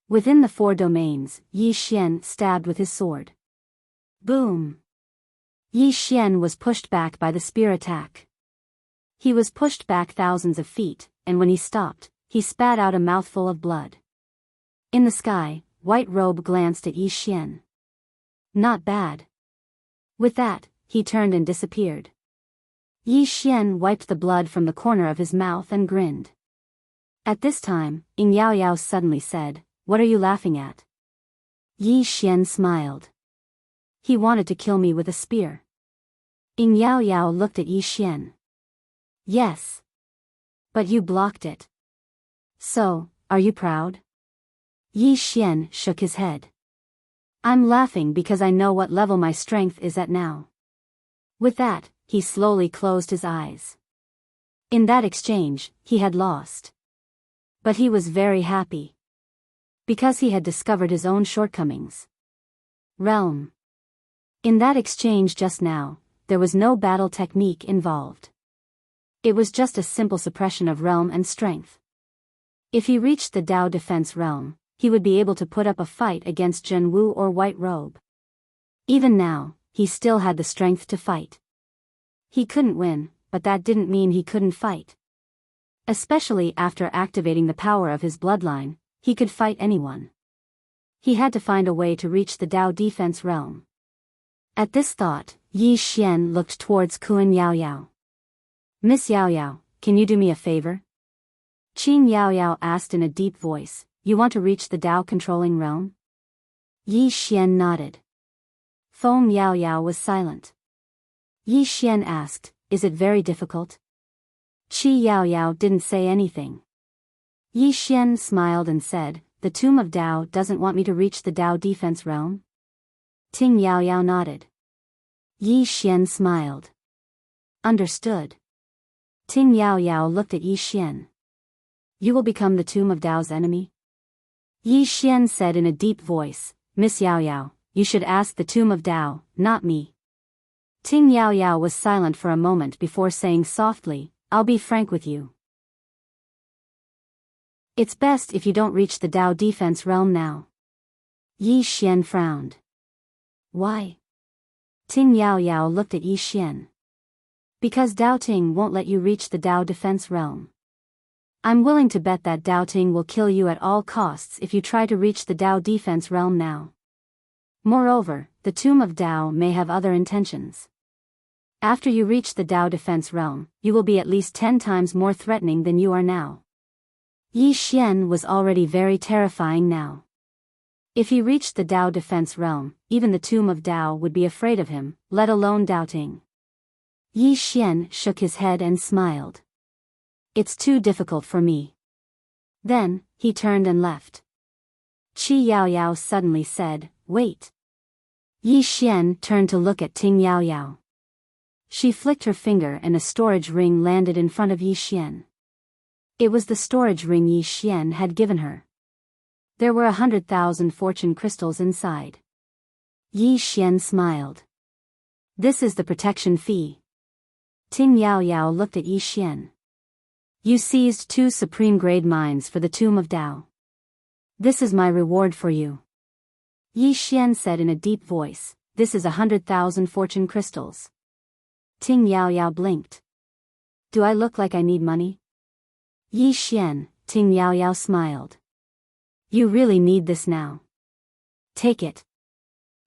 Speaker 1: Within the 4 domains, Yi Xian stabbed with his sword. Boom! Yi Xian was pushed back by the spear attack. He was pushed back thousands of feet, and when he stopped, he spat out a mouthful of blood. In the sky, White Robe glanced at Yi Xian. Not bad. With that, he turned and disappeared. Yi Xian wiped the blood from the corner of his mouth and grinned. At this time, Ying Yao Yao suddenly said, "What are you laughing at?" Yi Xian smiled. He wanted to kill me with a spear. Ying Yao Yao looked at Yi Xian. Yes. But you blocked it. So, are you proud? Yi Xian shook his head. I'm laughing because I know what level my strength is at now. With that, he slowly closed his eyes. In that exchange, he had lost. But he was very happy. Because he had discovered his own shortcomings. Realm. In that exchange just now, there was no battle technique involved. It was just a simple suppression of realm and strength. If he reached the Dao defense realm, he would be able to put up a fight against Zhenwu or White Robe. Even now, he still had the strength to fight. He couldn't win, but that didn't mean he couldn't fight. Especially after activating the power of his bloodline, he could fight anyone. He had to find a way to reach the Dao defense realm. At this thought, Yi Xian looked towards Qin Yao Yao. Miss Yao Yao, can you do me a favor? Qin Yao Yao asked in a deep voice, you want to reach the Dao controlling realm? Yi Xian nodded. Feng Yao Yao was silent. Yi Xian asked, is it very difficult? Qi Yao Yao didn't say anything. Yi Xian smiled and said, the Tomb of Dao doesn't want me to reach the Dao defense realm? Ting Yao Yao nodded. Yi Xian smiled. Understood. Ting Yao Yao looked at Yi Xian. You will become the Tomb of Dao's enemy? Yi Xian said in a deep voice, Miss Yao Yao, you should ask the Tomb of Dao, not me. Ting Yao Yao was silent for a moment before saying softly, I'll be frank with you. It's best if you don't reach the Dao defense realm now. Yi Xian frowned. Why? Ting Yao Yao looked at Yi Xian. Because Dao Ting won't let you reach the Dao defense realm. I'm willing to bet that Dao Ting will kill you at all costs if you try to reach the Dao defense realm now. Moreover, the Tomb of Dao may have other intentions. After you reach the Dao defense realm, you will be at least 10 times more threatening than you are now. Yi Xian was already very terrifying now. If he reached the Dao defense realm, even the Tomb of Dao would be afraid of him, let alone Dao Ting. Yi Xian shook his head and smiled. It's too difficult for me. Then, he turned and left. Qi Yao Yao suddenly said, wait. Yi Xian turned to look at Ting Yao Yao. She flicked her finger and a storage ring landed in front of Yi Xian. It was the storage ring Yi Xian had given her. There were 100,000 fortune crystals inside. Yi Xian smiled. This is the protection fee. Ting Yao Yao looked at Yi Xian. You seized 2 supreme grade mines for the Tomb of Dao. This is my reward for you. Yi Xian said in a deep voice, this is 100,000 fortune crystals. Ting Yao Yao blinked. Do I look like I need money? Yi Xian, Ting Yao Yao smiled. You really need this now. Take it.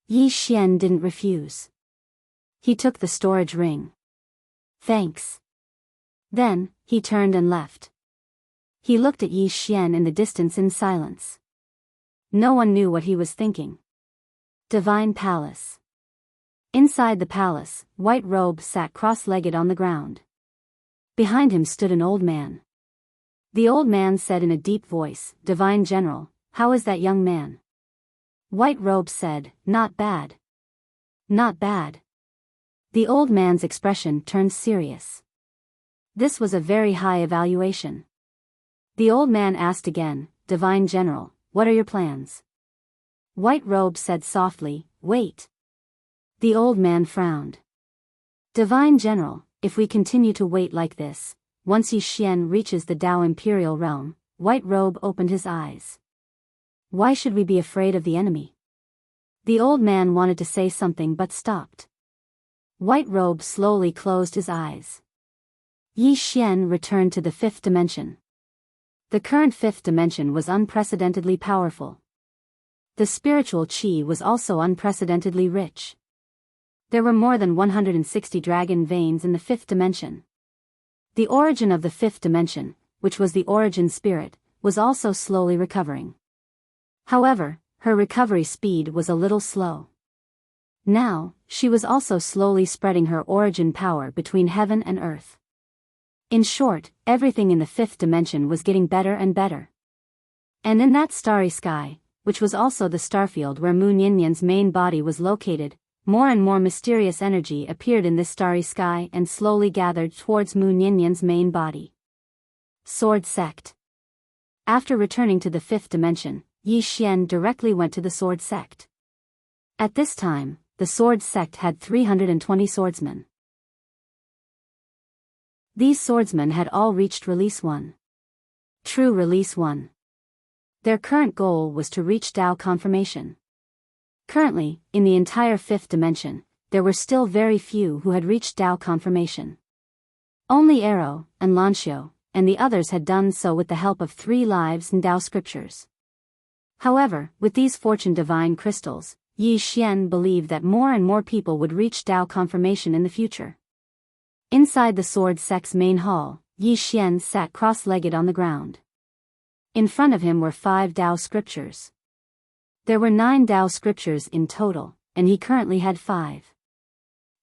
Speaker 1: Yi Xian didn't refuse. He took the storage ring. Thanks. Then, he turned and left. He looked at Yi Xian in the distance in silence. No one knew what he was thinking. Divine Palace. Inside the palace, White Robe sat cross-legged on the ground. Behind him stood an old man. The old man said in a deep voice, Divine General, how is that young man? White Robe said, "Not bad. Not bad." The old man's expression turned serious. This was a very high evaluation. The old man asked again, "Divine General, what are your plans?" White Robe said softly, "Wait." The old man frowned. "Divine General, if we continue to wait like this, once Yi Xian reaches the Dao Imperial Realm," White Robe opened his eyes. "Why should we be afraid of the enemy?" The old man wanted to say something but stopped. White Robe slowly closed his eyes. Yi Xian returned to the fifth dimension. The current fifth dimension was unprecedentedly powerful. The spiritual qi was also unprecedentedly rich. There were more than 160 dragon veins in the fifth dimension. The origin of the fifth dimension, which was the origin spirit, was also slowly recovering. However, her recovery speed was a little slow. Now, she was also slowly spreading her origin power between heaven and earth. In short, everything in the fifth dimension was getting better and better. And in that starry sky, which was also the starfield where Mu Ninian's main body was located, more and more mysterious energy appeared in this starry sky and slowly gathered towards Mu Ninian's main body. Sword Sect. After returning to the fifth dimension, Yi Xian directly went to the Sword Sect. At this time, the Sword Sect had 320 swordsmen. These swordsmen had all reached Release 1. True Release 1. Their current goal was to reach Dao confirmation. Currently, in the entire fifth dimension, there were still very few who had reached Dao confirmation. Only Arrow, and Lanxiu, and the others had done so with the help of 3 lives and Dao scriptures. However, with these fortune divine crystals, Yi Xian believed that more and more people would reach Dao confirmation in the future. Inside the Sword Sect's main hall, Yi Xian sat cross-legged on the ground. In front of him were 5 Dao scriptures. There were 9 Dao scriptures in total, and he currently had 5.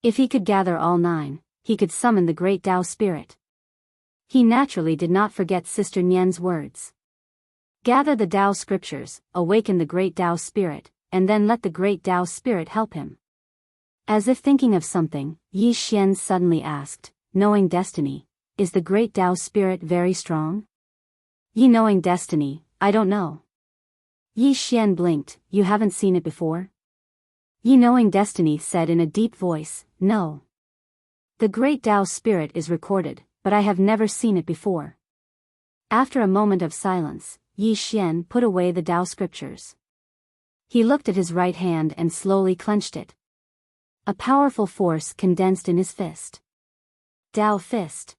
Speaker 1: If he could gather all 9, he could summon the great Dao spirit. He naturally did not forget Sister Nian's words. Gather the Dao scriptures, awaken the great Dao spirit, and then let the great Dao spirit help him. As if thinking of something, Yi Xian suddenly asked, "Knowing destiny, is the great Dao spirit very strong?" "Yi knowing destiny, I don't know." Yi Xian blinked, "You haven't seen it before?" Yi knowing destiny said in a deep voice, "No. The great Dao spirit is recorded, but I have never seen it before." After a moment of silence, Yi Xian put away the Dao scriptures. He looked at his right hand and slowly clenched it. A powerful force condensed in his fist. Dao fist.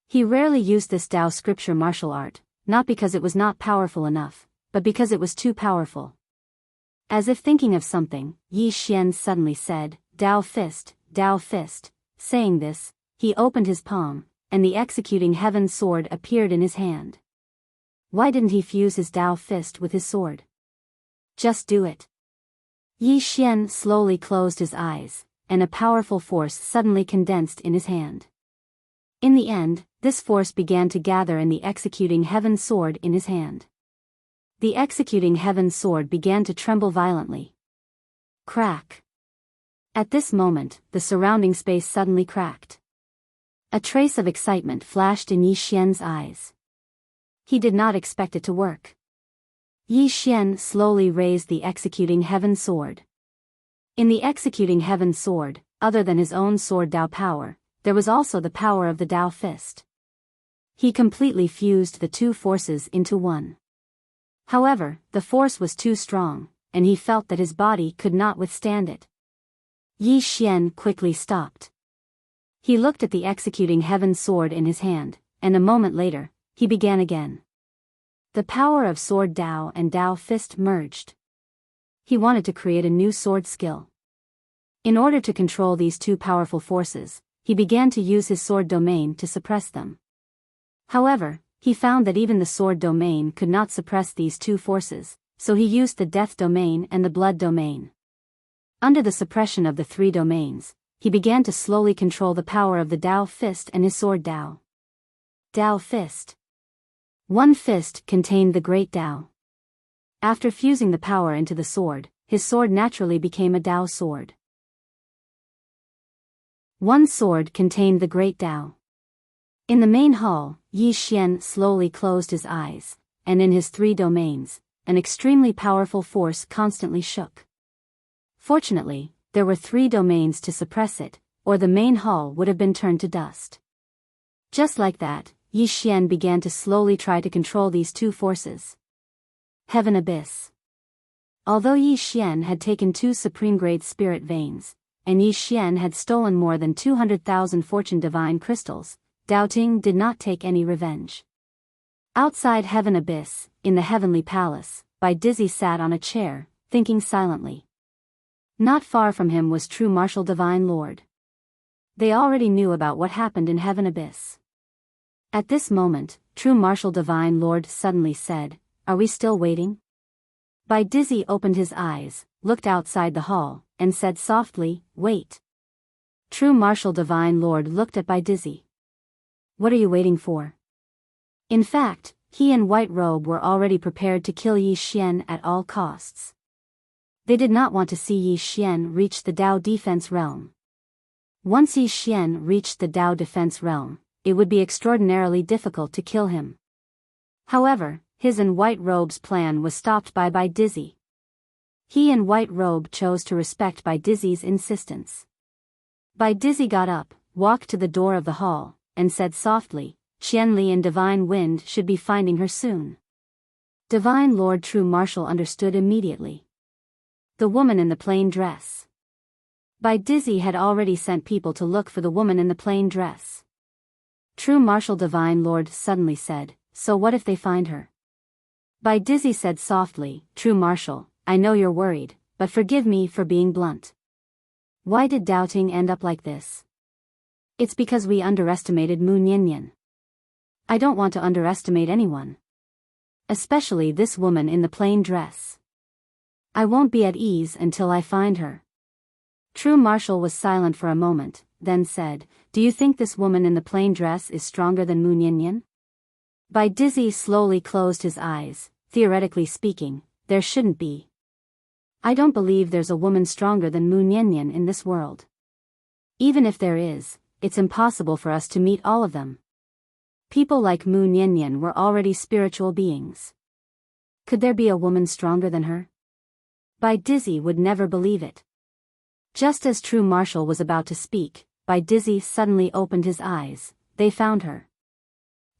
Speaker 1: He rarely used this Dao scripture martial art, not because it was not powerful enough, but because it was too powerful. As if thinking of something, Yi Xian suddenly said, "Dao fist, Dao fist." Saying this, he opened his palm, and the executing heaven sword appeared in his hand. Why didn't he fuse his Dao fist with his sword? Just do it. Yi Xian slowly closed his eyes, and a powerful force suddenly condensed in his hand. In the end, this force began to gather in the executing heaven sword in his hand. The executing heaven sword began to tremble violently. Crack. At this moment, the surrounding space suddenly cracked. A trace of excitement flashed in Yi Xian's eyes. He did not expect it to work. Yi Xian slowly raised the executing heaven sword. In the executing heaven sword, other than his own sword Dao power, there was also the power of the Dao fist. He completely fused the 2 forces into one. However, the force was too strong, and he felt that his body could not withstand it. Yi Xian quickly stopped. He looked at the executing heaven sword in his hand, and a moment later, he began again. The power of Sword Dao and Dao Fist merged. He wanted to create a new sword skill. In order to control these 2 powerful forces, he began to use his sword domain to suppress them. However, he found that even the sword domain could not suppress these 2 forces, so he used the death domain and the blood domain. Under the suppression of the 3 domains, he began to slowly control the power of the Dao Fist and his sword Dao. Dao Fist. One fist contained the great Dao. After fusing the power into the sword, his sword naturally became a Tao sword. One sword contained the great Tao. In the main hall, Yi Xian slowly closed his eyes, and in his 3 domains, an extremely powerful force constantly shook. Fortunately, there were 3 domains to suppress it, or the main hall would have been turned to dust. Just like that, Yi Xian began to slowly try to control these 2 forces. Heaven Abyss. Although Yi Xian had taken 2 supreme-grade spirit veins, and Yi Xian had stolen more than 200,000 fortune divine crystals, Doubting did not take any revenge. Outside Heaven Abyss, in the Heavenly Palace, Bai Dizzy sat on a chair, thinking silently. Not far from him was True Martial Divine Lord. They already knew about what happened in Heaven Abyss. At this moment, True Martial Divine Lord suddenly said, "Are we still waiting?" Bai Dizzy opened his eyes, looked outside the hall, and said softly, "Wait." True Martial Divine Lord looked at Bai Dizzy. "What are you waiting for?" In fact, he and White Robe were already prepared to kill Yi Xian at all costs. They did not want to see Yi Xian reach the Dao defense realm. Once Yi Xian reached the Dao defense realm, it would be extraordinarily difficult to kill him. However, his and White Robe's plan was stopped by Bai Dizzy. He and White Robe chose to respect Bai Dizzy's insistence. Bai Dizzy got up, walked to the door of the hall, and said softly, "Qianli and Divine Wind should be finding her soon." Divine Lord True Martial understood immediately. The woman in the plain dress. Bai Dizzy had already sent people to look for the woman in the plain dress. True Martial Divine Lord suddenly said, "So what if they find her?" Bai Dizzy said softly, "True Martial, I know you're worried, but forgive me for being blunt. Why did Doubting end up like this? It's because we underestimated Mu Nianyan. I don't want to underestimate anyone. Especially this woman in the plain dress. I won't be at ease until I find her." True Martial was silent for a moment, then said, "Do you think this woman in the plain dress is stronger than Mu Nianyan?" Bai Dizzy slowly closed his eyes. Theoretically speaking, there shouldn't be. I don't believe there's a woman stronger than Mu Nianyan in this world. Even if there is, it's impossible for us to meet all of them. People like Mu Nianyan were already spiritual beings. Could there be a woman stronger than her? Bai Dizzy would never believe it. Just as True Martial was about to speak, Bai Dizzy suddenly opened his eyes. They found her.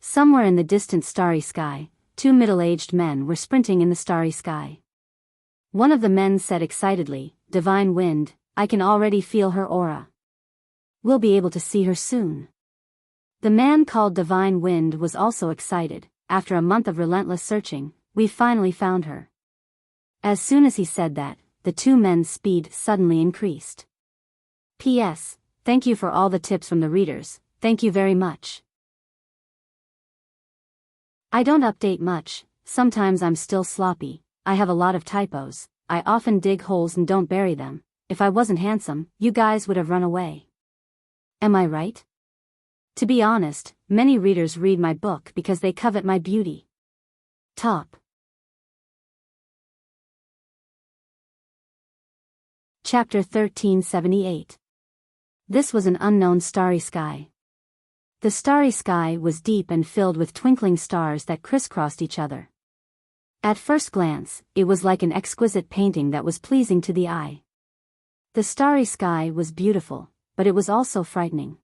Speaker 1: Somewhere in the distant starry sky, 2 middle-aged men were sprinting in the starry sky. One of the men said excitedly, "Divine Wind, I can already feel her aura. We'll be able to see her soon." The man called Divine Wind was also excited. "After a month of relentless searching, we finally found her." As soon as he said that, the 2 men's speed suddenly increased. P.S. Thank you for all the tips from the readers, thank you very much. I don't update much, sometimes I'm still sloppy, I have a lot of typos, I often dig holes and don't bury them. If I wasn't handsome, you guys would have run away. Am I right? To be honest, many readers read my book because they covet my beauty. Top. Chapter 1378. This was an unknown starry sky. The starry sky was deep and filled with twinkling stars that crisscrossed each other. At first glance, it was like an exquisite painting that was pleasing to the eye. The starry sky was beautiful, but it was also frightening.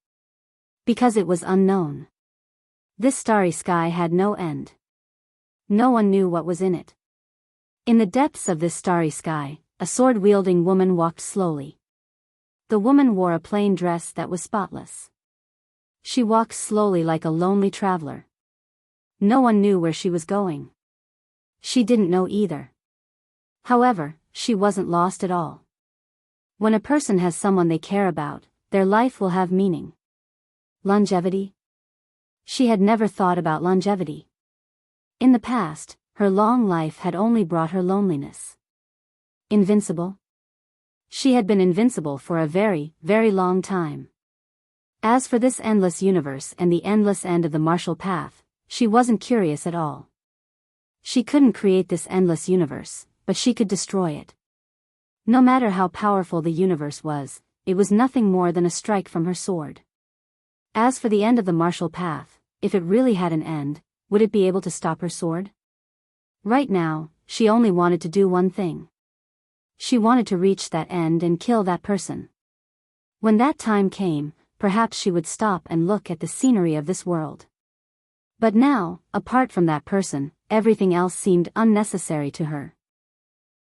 Speaker 1: Because it was unknown. This starry sky had no end. No one knew what was in it. In the depths of this starry sky, a sword-wielding woman walked slowly. The woman wore a plain dress that was spotless. She walked slowly like a lonely traveler. No one knew where she was going. She didn't know either. However, she wasn't lost at all. When a person has someone they care about, their life will have meaning. Longevity? She had never thought about longevity. In the past, her long life had only brought her loneliness. Invincible? She had been invincible for a very, very long time. As for this endless universe and the endless end of the martial path, she wasn't curious at all. She couldn't create this endless universe, but she could destroy it. No matter how powerful the universe was, it was nothing more than a strike from her sword. As for the end of the martial path, if it really had an end, would it be able to stop her sword? Right now, she only wanted to do one thing. She wanted to reach that end and kill that person. When that time came, perhaps she would stop and look at the scenery of this world. But now, apart from that person, everything else seemed unnecessary to her.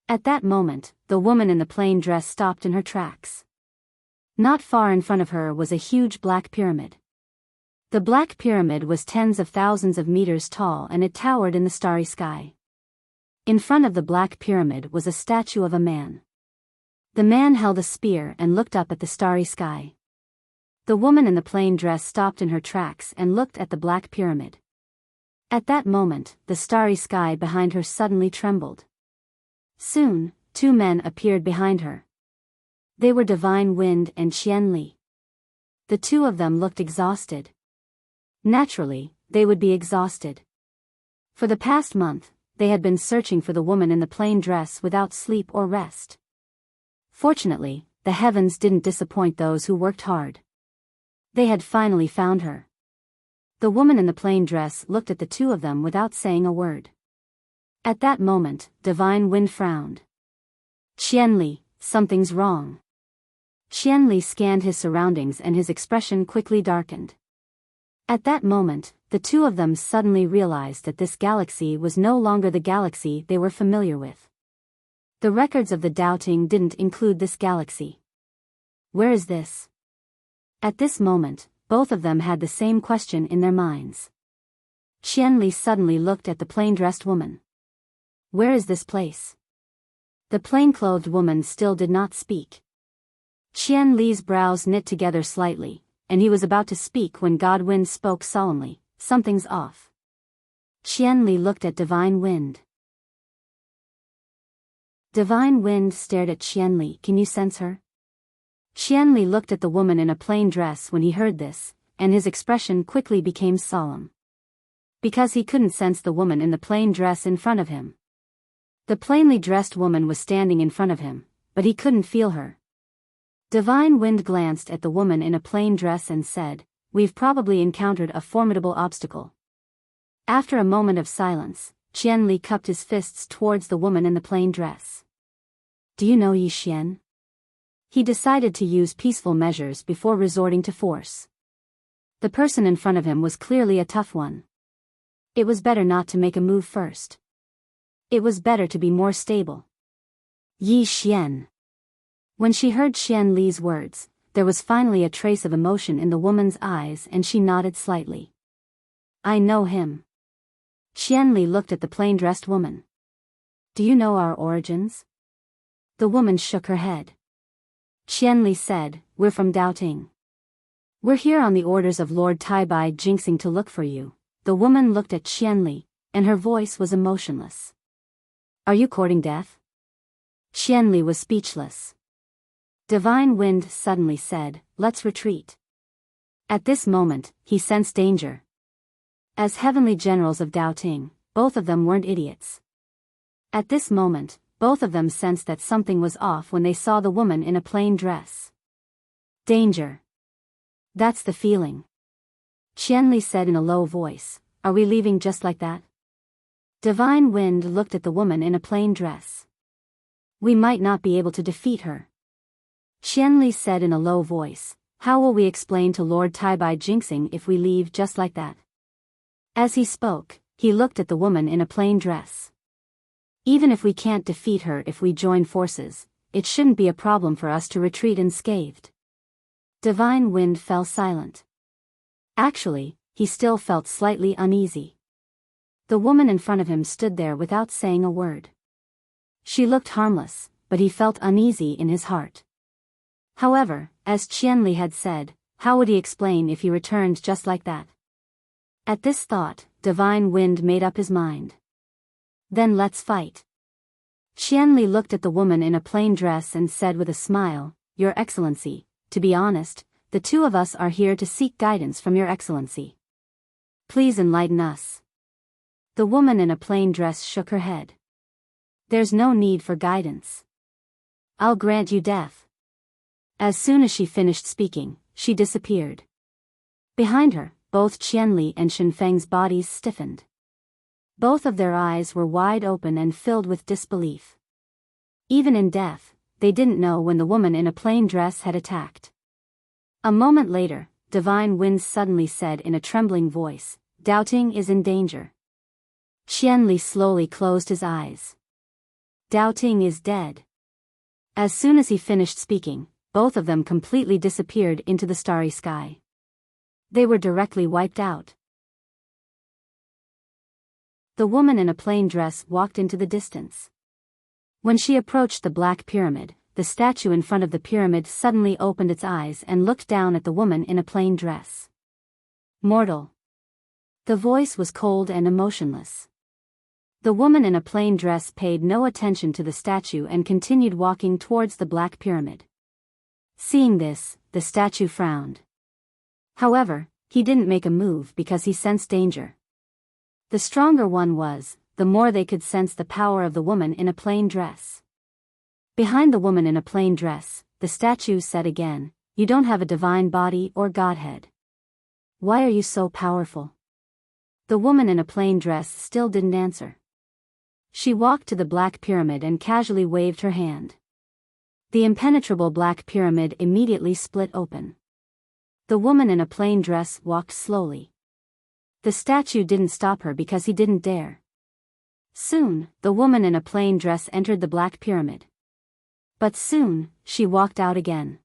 Speaker 1: At that moment, the woman in the plain dress stopped in her tracks. Not far in front of her was a huge black pyramid. The black pyramid was tens of thousands of meters tall and it towered in the starry sky. In front of the black pyramid was a statue of a man. The man held a spear and looked up at the starry sky. The woman in the plain dress stopped in her tracks and looked at the black pyramid. At that moment, the starry sky behind her suddenly trembled. Soon, two men appeared behind her. They were Divine Wind and Qian Li. The two of them looked exhausted. Naturally, they would be exhausted. For the past month, they had been searching for the woman in the plain dress without sleep or rest. Fortunately, the heavens didn't disappoint those who worked hard. They had finally found her. The woman in the plain dress looked at the two of them without saying a word. At that moment, Divine Wind frowned. Qian Li, something's wrong. Qian Li scanned his surroundings and his expression quickly darkened. At that moment, the two of them suddenly realized that this galaxy was no longer the galaxy they were familiar with. The records of the doubting didn't include this galaxy. Where is this? At this moment, both of them had the same question in their minds. Qian Li suddenly looked at the plain-dressed woman. Where is this place? The plain-clothed woman still did not speak. Qian Li's brows knit together slightly, and he was about to speak when God Wind spoke solemnly, something's off. Qian Li looked at Divine Wind. Divine Wind stared at Qian Li. Can you sense her? Qian Li looked at the woman in a plain dress when he heard this, and his expression quickly became solemn. Because he couldn't sense the woman in the plain dress in front of him. The plainly dressed woman was standing in front of him, but he couldn't feel her. Divine Wind glanced at the woman in a plain dress and said, "We've probably encountered a formidable obstacle." After a moment of silence, Qian Li cupped his fists towards the woman in the plain dress. Do you know Yi Xian? He decided to use peaceful measures before resorting to force. The person in front of him was clearly a tough one. It was better not to make a move first. It was better to be more stable. Yi Xian. When she heard Qian Li's words, there was finally a trace of emotion in the woman's eyes and she nodded slightly. I know him. Qian Li looked at the plain-dressed woman. Do you know our origins? The woman shook her head. Qian Li said, We're from Doubting. We're here on the orders of Lord Taibai Jinxing to look for you. The woman looked at Qian Li, and her voice was emotionless. Are you courting death? Qian Li was speechless. Divine Wind suddenly said, Let's retreat. At this moment, he sensed danger. As heavenly generals of Doubting, both of them weren't idiots. At this moment, both of them sensed that something was off when they saw the woman in a plain dress. Danger. That's the feeling. Qian Li said in a low voice, Are we leaving just like that? Divine Wind looked at the woman in a plain dress. We might not be able to defeat her. Qian Li said in a low voice, How will we explain to Lord Taibai Jinxing if we leave just like that? As he spoke, he looked at the woman in a plain dress. Even if we can't defeat her if we join forces, it shouldn't be a problem for us to retreat unscathed. Divine Wind fell silent. Actually, he still felt slightly uneasy. The woman in front of him stood there without saying a word. She looked harmless, but he felt uneasy in his heart. However, as Qian Li had said, how would he explain if he returned just like that? At this thought, Divine Wind made up his mind. Then let's fight. Qian Li looked at the woman in a plain dress and said with a smile, Your Excellency, to be honest, the two of us are here to seek guidance from Your Excellency. Please enlighten us. The woman in a plain dress shook her head. There's no need for guidance. I'll grant you death. As soon as she finished speaking, she disappeared. Behind her, both Qianli and Shenfeng's bodies stiffened. Both of their eyes were wide open and filled with disbelief. Even in death, they didn't know when the woman in a plain dress had attacked. A moment later, Divine Winds suddenly said in a trembling voice, "Doubting is in danger." Qianli slowly closed his eyes. Doubting is dead. As soon as he finished speaking, both of them completely disappeared into the starry sky. They were directly wiped out. The woman in a plain dress walked into the distance. When she approached the Black Pyramid, the statue in front of the pyramid suddenly opened its eyes and looked down at the woman in a plain dress. Mortal. The voice was cold and emotionless. The woman in a plain dress paid no attention to the statue and continued walking towards the Black Pyramid. Seeing this, the statue frowned. However, he didn't make a move because he sensed danger. The stronger one was, the more they could sense the power of the woman in a plain dress. Behind the woman in a plain dress, the statue said again, "You don't have a divine body or godhead. Why are you so powerful?" The woman in a plain dress still didn't answer. She walked to the Black Pyramid and casually waved her hand. The impenetrable Black Pyramid immediately split open. The woman in a plain dress walked slowly. The statue didn't stop her because he didn't dare. Soon, the woman in a plain dress entered the Black Pyramid. But soon, she walked out again.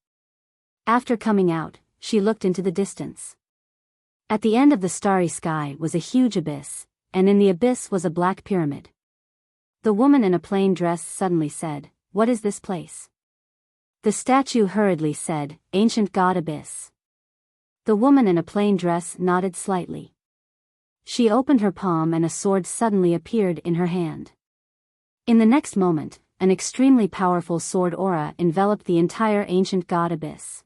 Speaker 1: After coming out, she looked into the distance. At the end of the starry sky was a huge abyss, and in the abyss was a Black Pyramid. The woman in a plain dress suddenly said, "What is this place?" The statue hurriedly said, "Ancient God Abyss." The woman in a plain dress nodded slightly. She opened her palm and a sword suddenly appeared in her hand. In the next moment, an extremely powerful sword aura enveloped the entire Ancient God Abyss.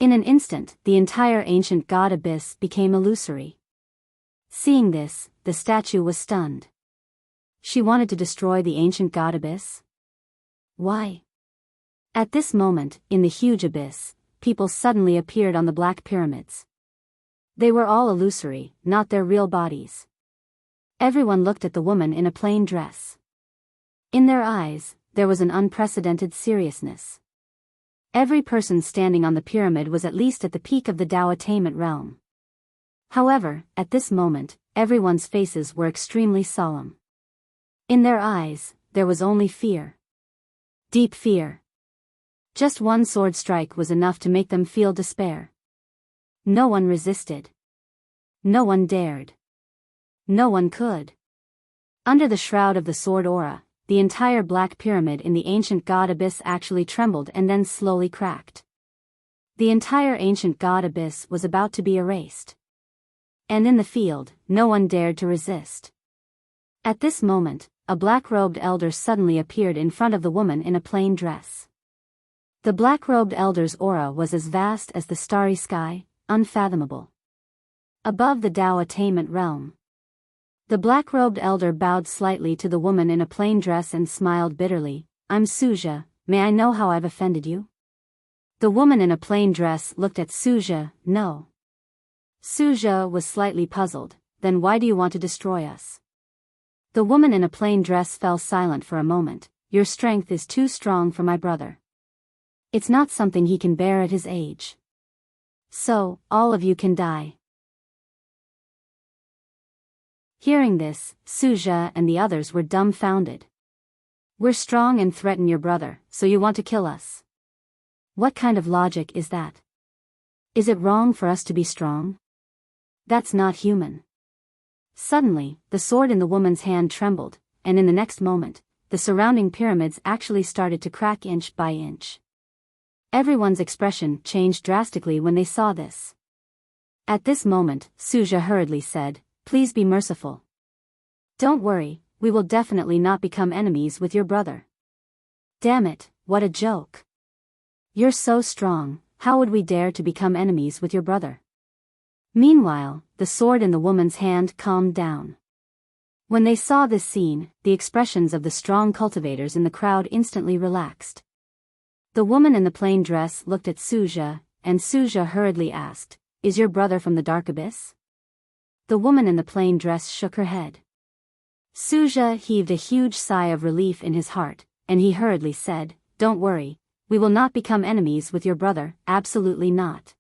Speaker 1: In an instant, the entire Ancient God Abyss became illusory. Seeing this, the statue was stunned. She wanted to destroy the Ancient God Abyss? Why? At this moment, in the huge abyss, people suddenly appeared on the Black Pyramids. They were all illusory, not their real bodies. Everyone looked at the woman in a plain dress. In their eyes, there was an unprecedented seriousness. Every person standing on the pyramid was at least at the peak of the Tao attainment realm. However, at this moment, everyone's faces were extremely solemn. In their eyes, there was only fear. Deep fear. Just one sword strike was enough to make them feel despair. No one resisted. No one dared. No one could. Under the shroud of the sword aura, the entire Black Pyramid in the Ancient God Abyss actually trembled and then slowly cracked. The entire Ancient God Abyss was about to be erased. And in the field, no one dared to resist. At this moment, a black-robed elder suddenly appeared in front of the woman in a plain dress. The black-robed elder's aura was as vast as the starry sky, unfathomable. Above the Tao attainment realm. The black-robed elder bowed slightly to the woman in a plain dress and smiled bitterly. "I'm Suja, may I know how I've offended you?" The woman in a plain dress looked at Suja. "No." Suja was slightly puzzled. "Then why do you want to destroy us?" The woman in a plain dress fell silent for a moment. "Your strength is too strong for my brother. It's not something he can bear at his age. So, all of you can die." Hearing this, Suja and the others were dumbfounded. "We're strong and threaten your brother, so you want to kill us? What kind of logic is that? Is it wrong for us to be strong? That's not human." Suddenly, the sword in the woman's hand trembled, and in the next moment, the surrounding pyramids actually started to crack inch by inch. Everyone's expression changed drastically when they saw this. At this moment, Suja hurriedly said, "Please be merciful. Don't worry, we will definitely not become enemies with your brother." "Damn it, what a joke. You're so strong, how would we dare to become enemies with your brother?" Meanwhile, the sword in the woman's hand calmed down. When they saw this scene, the expressions of the strong cultivators in the crowd instantly relaxed. The woman in the plain dress looked at Suja, and Suja hurriedly asked, "Is your brother from the dark abyss?" The woman in the plain dress shook her head. Suja heaved a huge sigh of relief in his heart, and he hurriedly said, "Don't worry, we will not become enemies with your brother, absolutely not."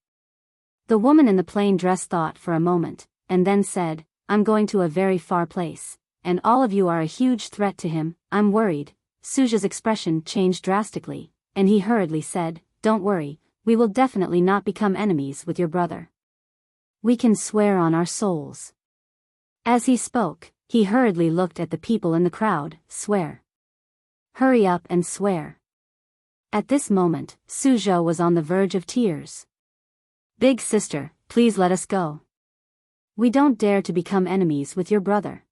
Speaker 1: The woman in the plain dress thought for a moment, and then said, "I'm going to a very far place, and all of you are a huge threat to him, I'm worried." Suja's expression changed drastically, and he hurriedly said, "Don't worry, we will definitely not become enemies with your brother. We can swear on our souls." As he spoke, he hurriedly looked at the people in the crowd. "Swear. Hurry up and swear." At this moment, Suja was on the verge of tears. "Big sister, please let us go. We don't dare to become enemies with your brother."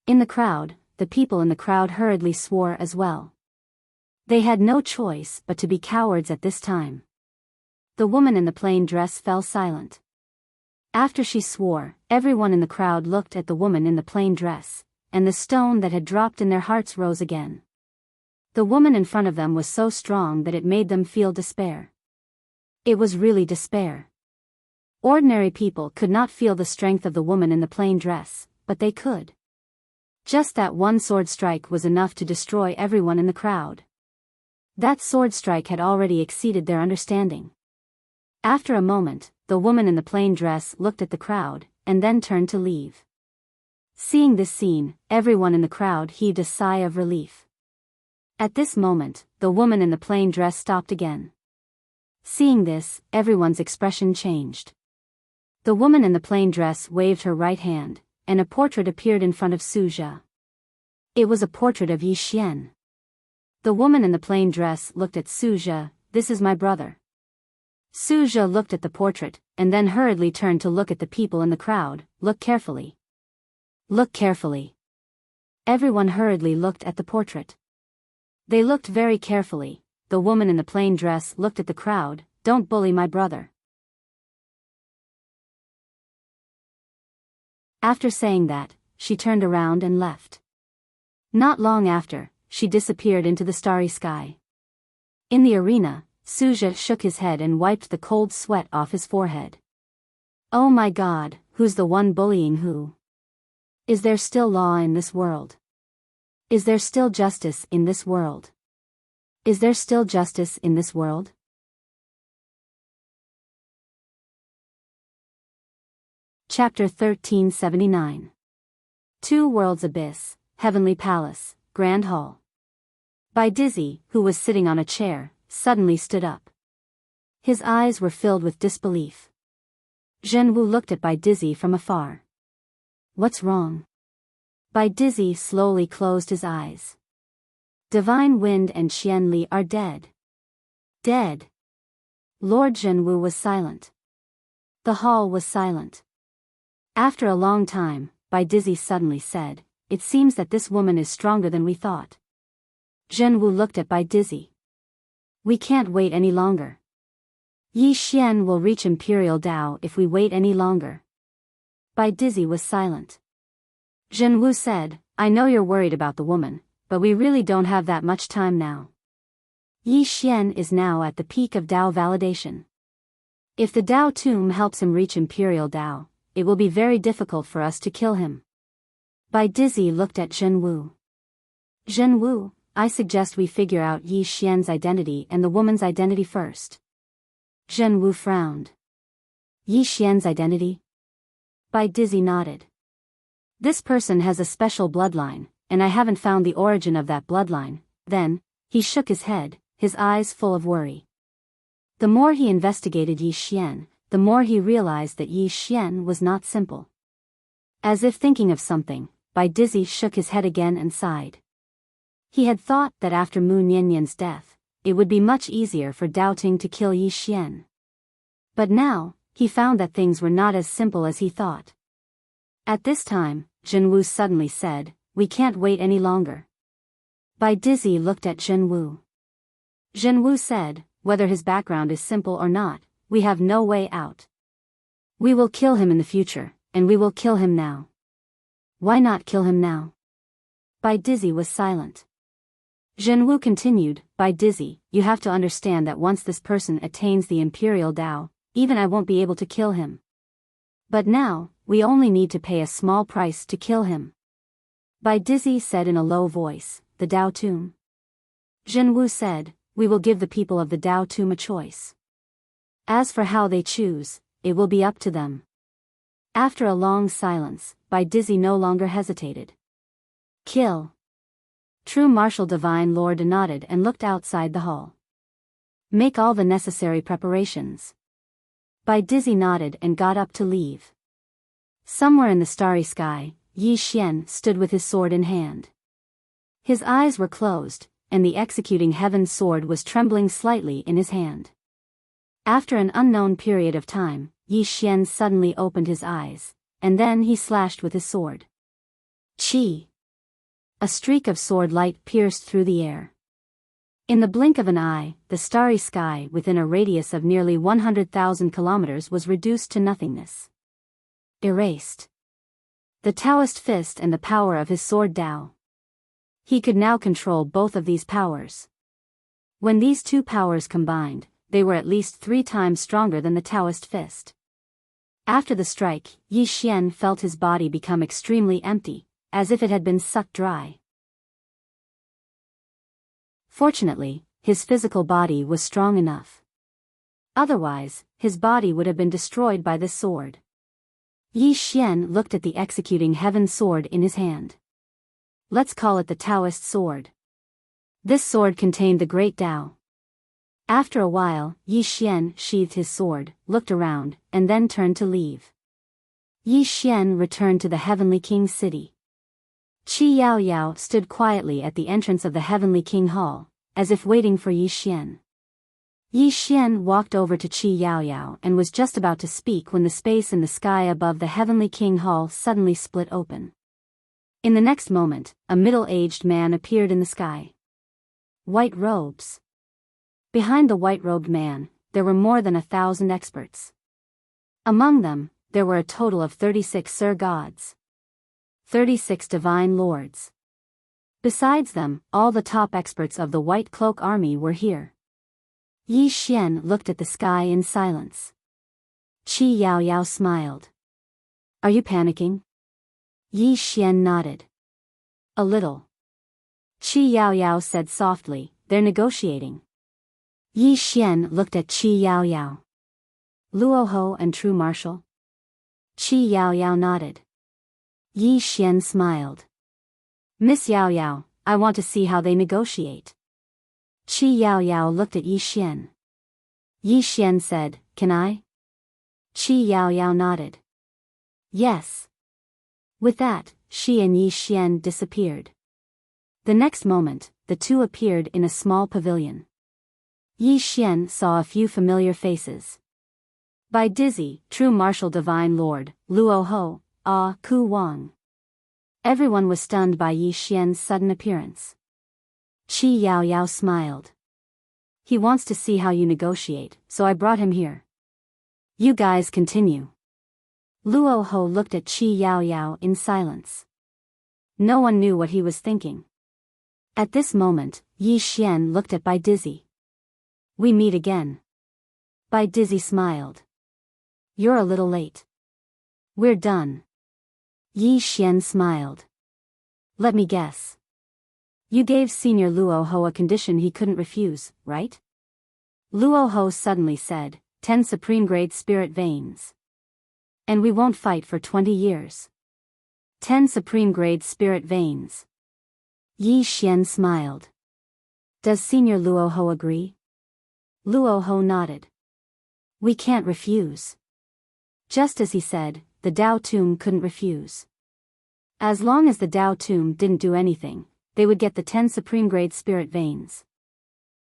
Speaker 1: In the crowd, the people in the crowd hurriedly swore as well. They had no choice but to be cowards at this time. The woman in the plain dress fell silent. After she swore, everyone in the crowd looked at the woman in the plain dress, and the stone that had dropped in their hearts rose again. The woman in front of them was so strong that it made them feel despair. It was really despair. Ordinary people could not feel the strength of the woman in the plain dress, but they could. Just that one sword strike was enough to destroy everyone in the crowd. That sword strike had already exceeded their understanding. After a moment, the woman in the plain dress looked at the crowd, and then turned to leave. Seeing this scene, everyone in the crowd heaved a sigh of relief. At this moment, the woman in the plain dress stopped again. Seeing this, everyone's expression changed. The woman in the plain dress waved her right hand, and a portrait appeared in front of Suja. It was a portrait of Yi Xian. The woman in the plain dress looked at Suja. "This is my brother." Suja looked at the portrait, and then hurriedly turned to look at the people in the crowd. "Look carefully. Look carefully." Everyone hurriedly looked at the portrait. They looked very carefully. The woman in the plain dress looked at the crowd. "Don't bully my brother." After saying that, she turned around and left. Not long after, she disappeared into the starry sky. In the arena, Suja shook his head and wiped the cold sweat off his forehead. "Oh my God, who's the one bullying who? Is there still law in this world? Is there still justice in this world? Is there still justice in this world?" Chapter 1379. Two Worlds Abyss, Heavenly Palace, Grand Hall. Bai Dizzy, who was sitting on a chair, suddenly stood up. His eyes were filled with disbelief. Zhenwu looked at Bai Dizzy from afar. "What's wrong?" Bai Dizzy slowly closed his eyes. "Divine Wind and Qian Li are dead." "Dead?" Lord Zhenwu was silent. The hall was silent. After a long time, Bai Dizzy suddenly said, "It seems that this woman is stronger than we thought." Zhenwu looked at Bai Dizzy. "We can't wait any longer. Yi Xian will reach Imperial Dao if we wait any longer." Bai Dizzy was silent. Zhenwu said, "I know you're worried about the woman, but we really don't have that much time now. Yi Xian is now at the peak of Dao validation. If the Dao tomb helps him reach Imperial Dao, it will be very difficult for us to kill him." Bai Dizzy looked at Zhenwu. "Zhenwu, I suggest we figure out Yi Xian's identity and the woman's identity first." Zhenwu frowned. "Yi Xian's identity?" Bai Dizzy nodded. "This person has a special bloodline, and I haven't found the origin of that bloodline." Then, he shook his head, his eyes full of worry. The more he investigated Yi Xian, the more he realized that Yi Xian was not simple. As if thinking of something, Bai Dizzy shook his head again and sighed. He had thought that after Mu Nianyan's death, it would be much easier for Dao Ting to kill Yi Xian. But now, he found that things were not as simple as he thought. At this time, Zhenwu suddenly said, "We can't wait any longer." Bai Dizzy looked at Zhenwu. Zhenwu said, "Whether his background is simple or not, we have no way out. We will kill him in the future, and we will kill him now." Why not kill him now? Bai Dizzy was silent. Zhenwu continued, Bai Dizzy, you have to understand that once this person attains the Imperial Tao, even I won't be able to kill him. But now, we only need to pay a small price to kill him. Bai Dizzy said in a low voice, the Tao Tomb. Zhenwu said, we will give the people of the Tao Tomb a choice. As for how they choose, it will be up to them. After a long silence, Bai Dizzy no longer hesitated. Kill. True Martial Divine Lord nodded and looked outside the hall. Make all the necessary preparations. Bai Dizzy nodded and got up to leave. Somewhere in the starry sky, Yi Xian stood with his sword in hand. His eyes were closed, and the executing heaven sword was trembling slightly in his hand. After an unknown period of time, Yi Xian suddenly opened his eyes, and then he slashed with his sword. Chi! A streak of sword light pierced through the air. In the blink of an eye, the starry sky within a radius of nearly 100,000 kilometers was reduced to nothingness. Erased. The Taoist fist and the power of his sword Tao. He could now control both of these powers. When these two powers combined, they were at least 3 times stronger than the Taoist fist. After the strike, Yi Xian felt his body become extremely empty, as if it had been sucked dry. Fortunately, his physical body was strong enough. Otherwise, his body would have been destroyed by this sword. Yi Xian looked at the executing heaven sword in his hand. Let's call it the Taoist sword. This sword contained the great Tao. After a while, Yi Xian sheathed his sword, looked around, and then turned to leave. Yi Xian returned to the Heavenly King's city. Qi Yao Yao stood quietly at the entrance of the Heavenly King Hall, as if waiting for Yi Xian. Yi Xian walked over to Qi Yao Yao and was just about to speak when the space in the sky above the Heavenly King Hall suddenly split open. In the next moment, a middle-aged man appeared in the sky. White robes. Behind the white-robed man, there were more than 1,000 experts. Among them, there were a total of 36 Sir Gods. 36 Divine Lords. Besides them, all the top experts of the White Cloak Army were here. Yi Xian looked at the sky in silence. Qi Yao Yao smiled. Are you panicking? Yi Xian nodded. A little. Qi Yao Yao said softly, they're negotiating. Yi Xian looked at Qi Yao Yao. Luoho and True Martial? Qi Yao Yao nodded. Yi Xian smiled. Miss Yao Yao, I want to see how they negotiate. Qi Yao Yao looked at Yi Xian. Yi Xian said, can I? Qi Yao Yao nodded. Yes. With that, she and Yi Xian disappeared. The next moment, the two appeared in a small pavilion. Yi Xian saw a few familiar faces. Bai Dizzy, True Martial Divine Lord, Luo Ho, Ku Wang. Everyone was stunned by Yi Xian's sudden appearance. Qi Yao Yao smiled. He wants to see how you negotiate, so I brought him here. You guys continue. Luo Ho looked at Qi Yao Yao in silence. No one knew what he was thinking. At this moment, Yi Xian looked at Bai Dizzy. We meet again. Bai Dizzy smiled. You're a little late. We're done. Yi Xian smiled. Let me guess. You gave Senior Luo Ho a condition he couldn't refuse, right? Luo Ho suddenly said, 10 Supreme Grade Spirit Veins. And we won't fight for 20 years. 10 Supreme Grade Spirit Veins. Yi Xian smiled. Does Senior Luo Ho agree? Luo Ho nodded. We can't refuse. Just as he said, the Tao Tomb couldn't refuse. As long as the Tao Tomb didn't do anything, they would get the 10 Supreme Grade Spirit Veins.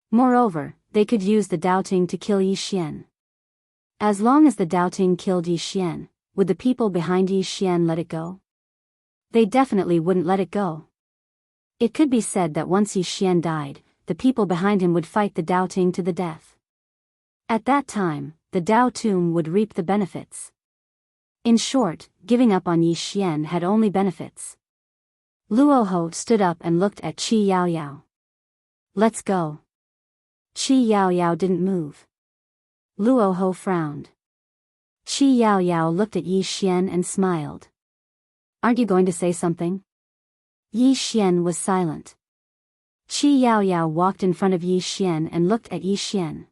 Speaker 1: Moreover, they could use the Doubting to kill Yi Xian. As long as the Doubting killed Yi Xian, would the people behind Yi Xian let it go? They definitely wouldn't let it go. It could be said that once Yi Xian died, the people behind him would fight the Doubting to the death. At that time, the Tao Tomb would reap the benefits. In short, giving up on Yi Xian had only benefits. Luoho stood up and looked at Qi Yaoyao. Let's go. Qi Yaoyao didn't move. Luoho frowned. Qi Yaoyao looked at Yi Xian and smiled. Aren't you going to say something? Yi Xian was silent. Qi Yaoyao walked in front of Yi Xian and looked at Yi Xian.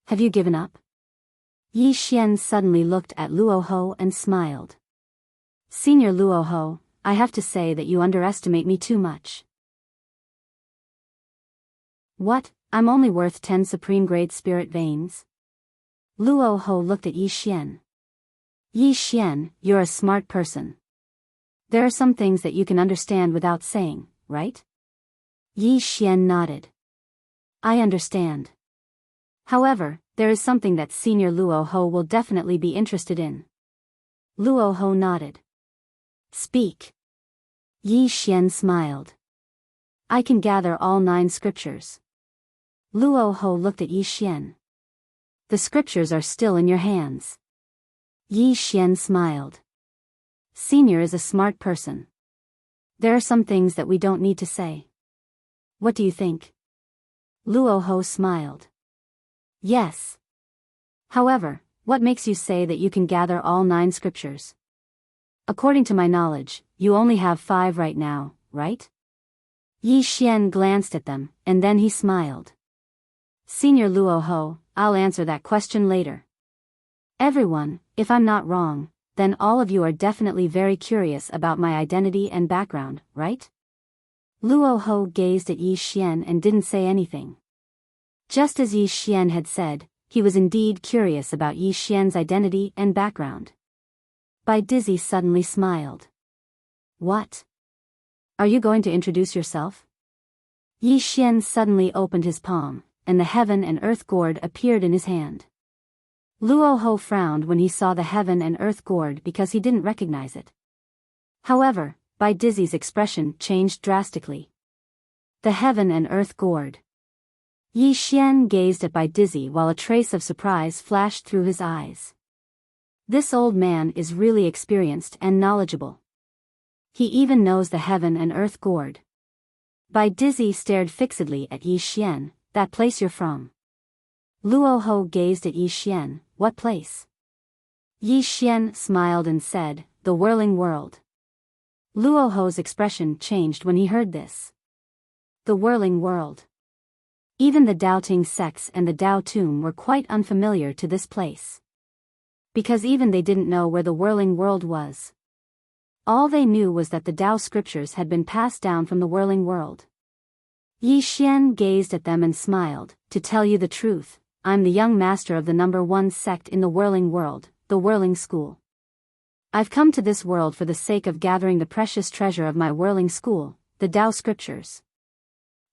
Speaker 1: Have you given up? Yi Xian suddenly looked at Luoho and smiled. Senior Luoho, I have to say that you underestimate me too much. What, I'm only worth 10 supreme grade spirit veins? Luoho looked at Yi Xian. Yi Xian, you're a smart person. There are some things that you can understand without saying, right? Yi Xian nodded. I understand. However, there is something that Senior Luoho will definitely be interested in. Luoho nodded. Speak. Yi Xian smiled. I can gather all 9 scriptures. Luoho looked at Yi Xian. The scriptures are still in your hands. Yi Xian smiled. Senior is a smart person. There are some things that we don't need to say. What do you think? Luoho smiled. Yes. However, what makes you say that you can gather all 9 scriptures? According to my knowledge, you only have 5 right now, right? Yi Xian glanced at them, and then he smiled. Senior Luoho, I'll answer that question later. Everyone, if I'm not wrong, then all of you are definitely very curious about my identity and background, right? Luoho gazed at Yi Xian and didn't say anything. Just as Yi Xian had said, he was indeed curious about Yi Xian's identity and background. Bai Dizzy suddenly smiled. What? Are you going to introduce yourself? Yi Xian suddenly opened his palm, and the heaven and earth gourd appeared in his hand. Luoho frowned when he saw the heaven and earth gourd because he didn't recognize it. However, Bai Dizzy's expression changed drastically. The heaven and earth gourd. Yi Xian gazed at Bai Dizzy while a trace of surprise flashed through his eyes. This old man is really experienced and knowledgeable. He even knows the heaven and earth gourd. Bai Dizzy stared fixedly at Yi Xian. That place you're from. Luoho gazed at Yi Xian. What place? Yi Xian smiled and said, the whirling world. Luoho's expression changed when he heard this. The whirling world. Even the doubting sects and the Dao tomb were quite unfamiliar to this place. Because even they didn't know where the whirling world was. All they knew was that the Dao scriptures had been passed down from the whirling world. Yi Xian gazed at them and smiled. To tell you the truth, I'm the young master of the number 1 sect in the whirling world, the whirling school. I've come to this world for the sake of gathering the precious treasure of my whirling school, the Dao scriptures.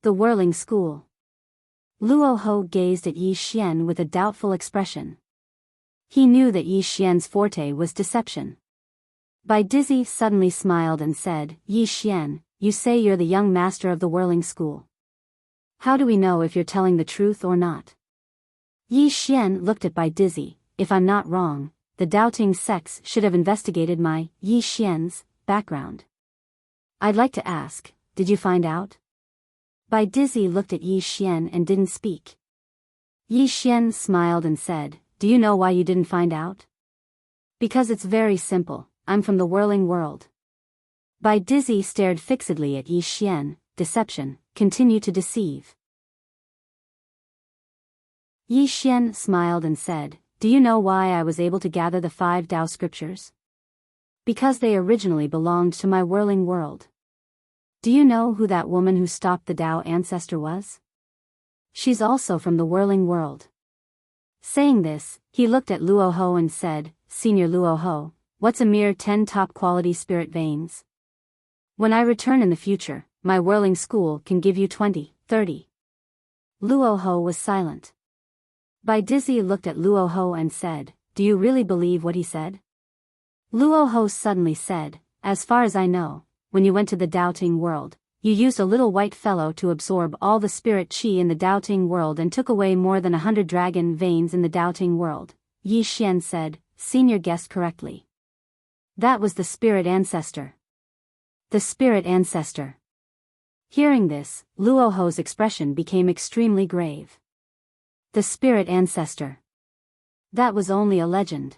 Speaker 1: The whirling school. Luoho gazed at Yi Xian with a doubtful expression. He knew that Yi Xian's forte was deception. Bai Dizzy suddenly smiled and said, Yi Xian, you say you're the young master of the whirling school. How do we know if you're telling the truth or not? Yi Xian looked at Bai Dizzy. If I'm not wrong, the doubting sects should have investigated my, Yi Xian's, background. I'd like to ask, did you find out? Bai Dizzy looked at Yi Xian and didn't speak. Yi Xian smiled and said, do you know why you didn't find out? Because it's very simple, I'm from the whirling world. Bai Dizzy stared fixedly at Yi Xian. Deception, continue to deceive. Yi Xian smiled and said, do you know why I was able to gather the 5 Dao scriptures? Because they originally belonged to my whirling world. Do you know who that woman who stopped the Dao ancestor was? She's also from the whirling world. Saying this, he looked at Luoho and said, Senior Luoho, what's a mere 10 top-quality spirit veins? When I return in the future, my whirling school can give you 20, 30. Luoho was silent. Bai Dizzy looked at Luoho and said, do you really believe what he said? Luoho suddenly said, as far as I know, when you went to the doubting world, you used a little white fellow to absorb all the spirit qi in the doubting world and took away more than 100 dragon veins in the doubting world. Yi Xian said, Senior guessed correctly. That was the spirit ancestor. The spirit ancestor. Hearing this, Luoho's expression became extremely grave. The spirit ancestor. That was only a legend.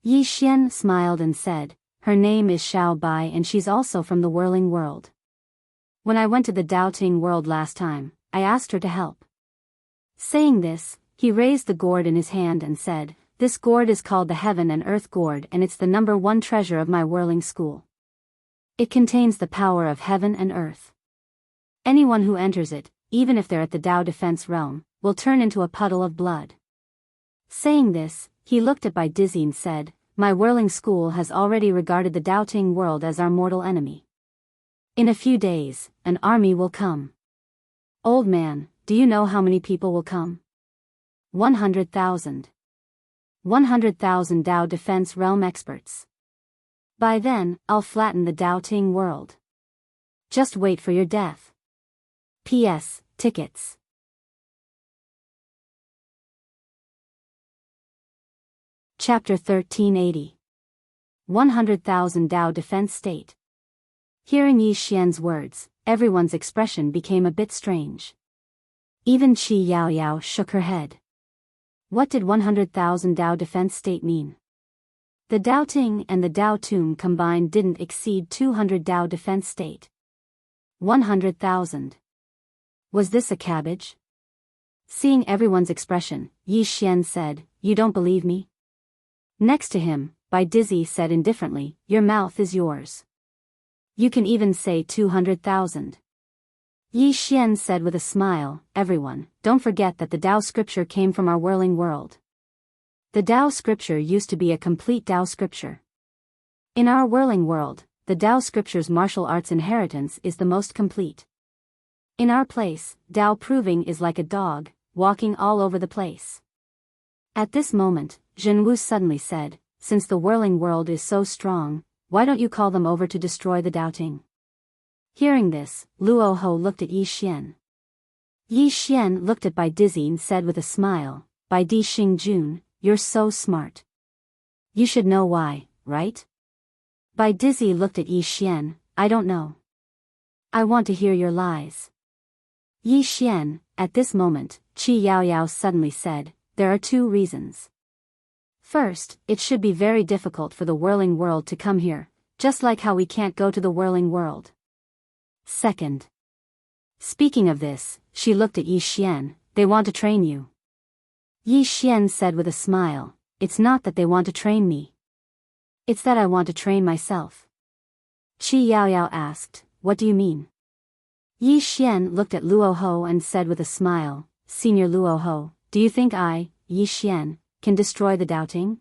Speaker 1: Yi Xian smiled and said, her name is Xiao Bai and she's also from the whirling world. When I went to the doubting world last time, I asked her to help. Saying this, he raised the gourd in his hand and said, this gourd is called the Heaven and Earth Gourd and it's the #1 treasure of my whirling school. It contains the power of heaven and earth. Anyone who enters it, even if they're at the Dao defense realm, will turn into a puddle of blood. Saying this, he looked at Bai Dizzy and said, my whirling school has already regarded the doubting world as our mortal enemy. In a few days, an army will come. Old man, do you know how many people will come? 100,000. 100,000 Dao defense realm experts. By then, I'll flatten the doubting world. Just wait for your death. P.S. Tickets. Chapter 1380. 100,000 Dao Defense State. Hearing Yi Xian's words, everyone's expression became a bit strange. Even Qi Yaoyao shook her head. What did 100,000 Dao Defense State mean? The Dao Ting and the Dao Tomb combined didn't exceed 200 Dao Defense State. 100,000. Was this a cabbage? Seeing everyone's expression, Yi Xian said, you don't believe me? Next to him, Bai Dizzy said indifferently, your mouth is yours. You can even say 200,000. Yi Xian said with a smile, everyone, don't forget that the Dao scripture came from our whirling world. The Dao scripture used to be a complete Dao scripture. In our whirling world, the Dao scripture's martial arts inheritance is the most complete. In our place, Dao proving is like a dog, walking all over the place. At this moment, Zhenwu suddenly said, since the whirling world is so strong, why don't you call them over to destroy the doubting? Hearing this, Luoho looked at Yi Xian. Yi Xian looked at Bai Dizzy and said with a smile, Bai Di Xingjun, you're so smart. You should know why, right? Bai Dizzy looked at Yi Xian, I don't know. I want to hear your lies. Yi Xian, at this moment, Qi Yaoyao suddenly said, there are 2 reasons. First, it should be very difficult for the whirling world to come here, just like how we can't go to the whirling world. Second. Speaking of this, she looked at Yi Xian, they want to train you. Yi Xian said with a smile, it's not that they want to train me. It's that I want to train myself. Qi Yaoyao asked, what do you mean? Yi Xian looked at Luoho and said with a smile, Senior Luoho, do you think I, Yi Xian, can destroy the doubting?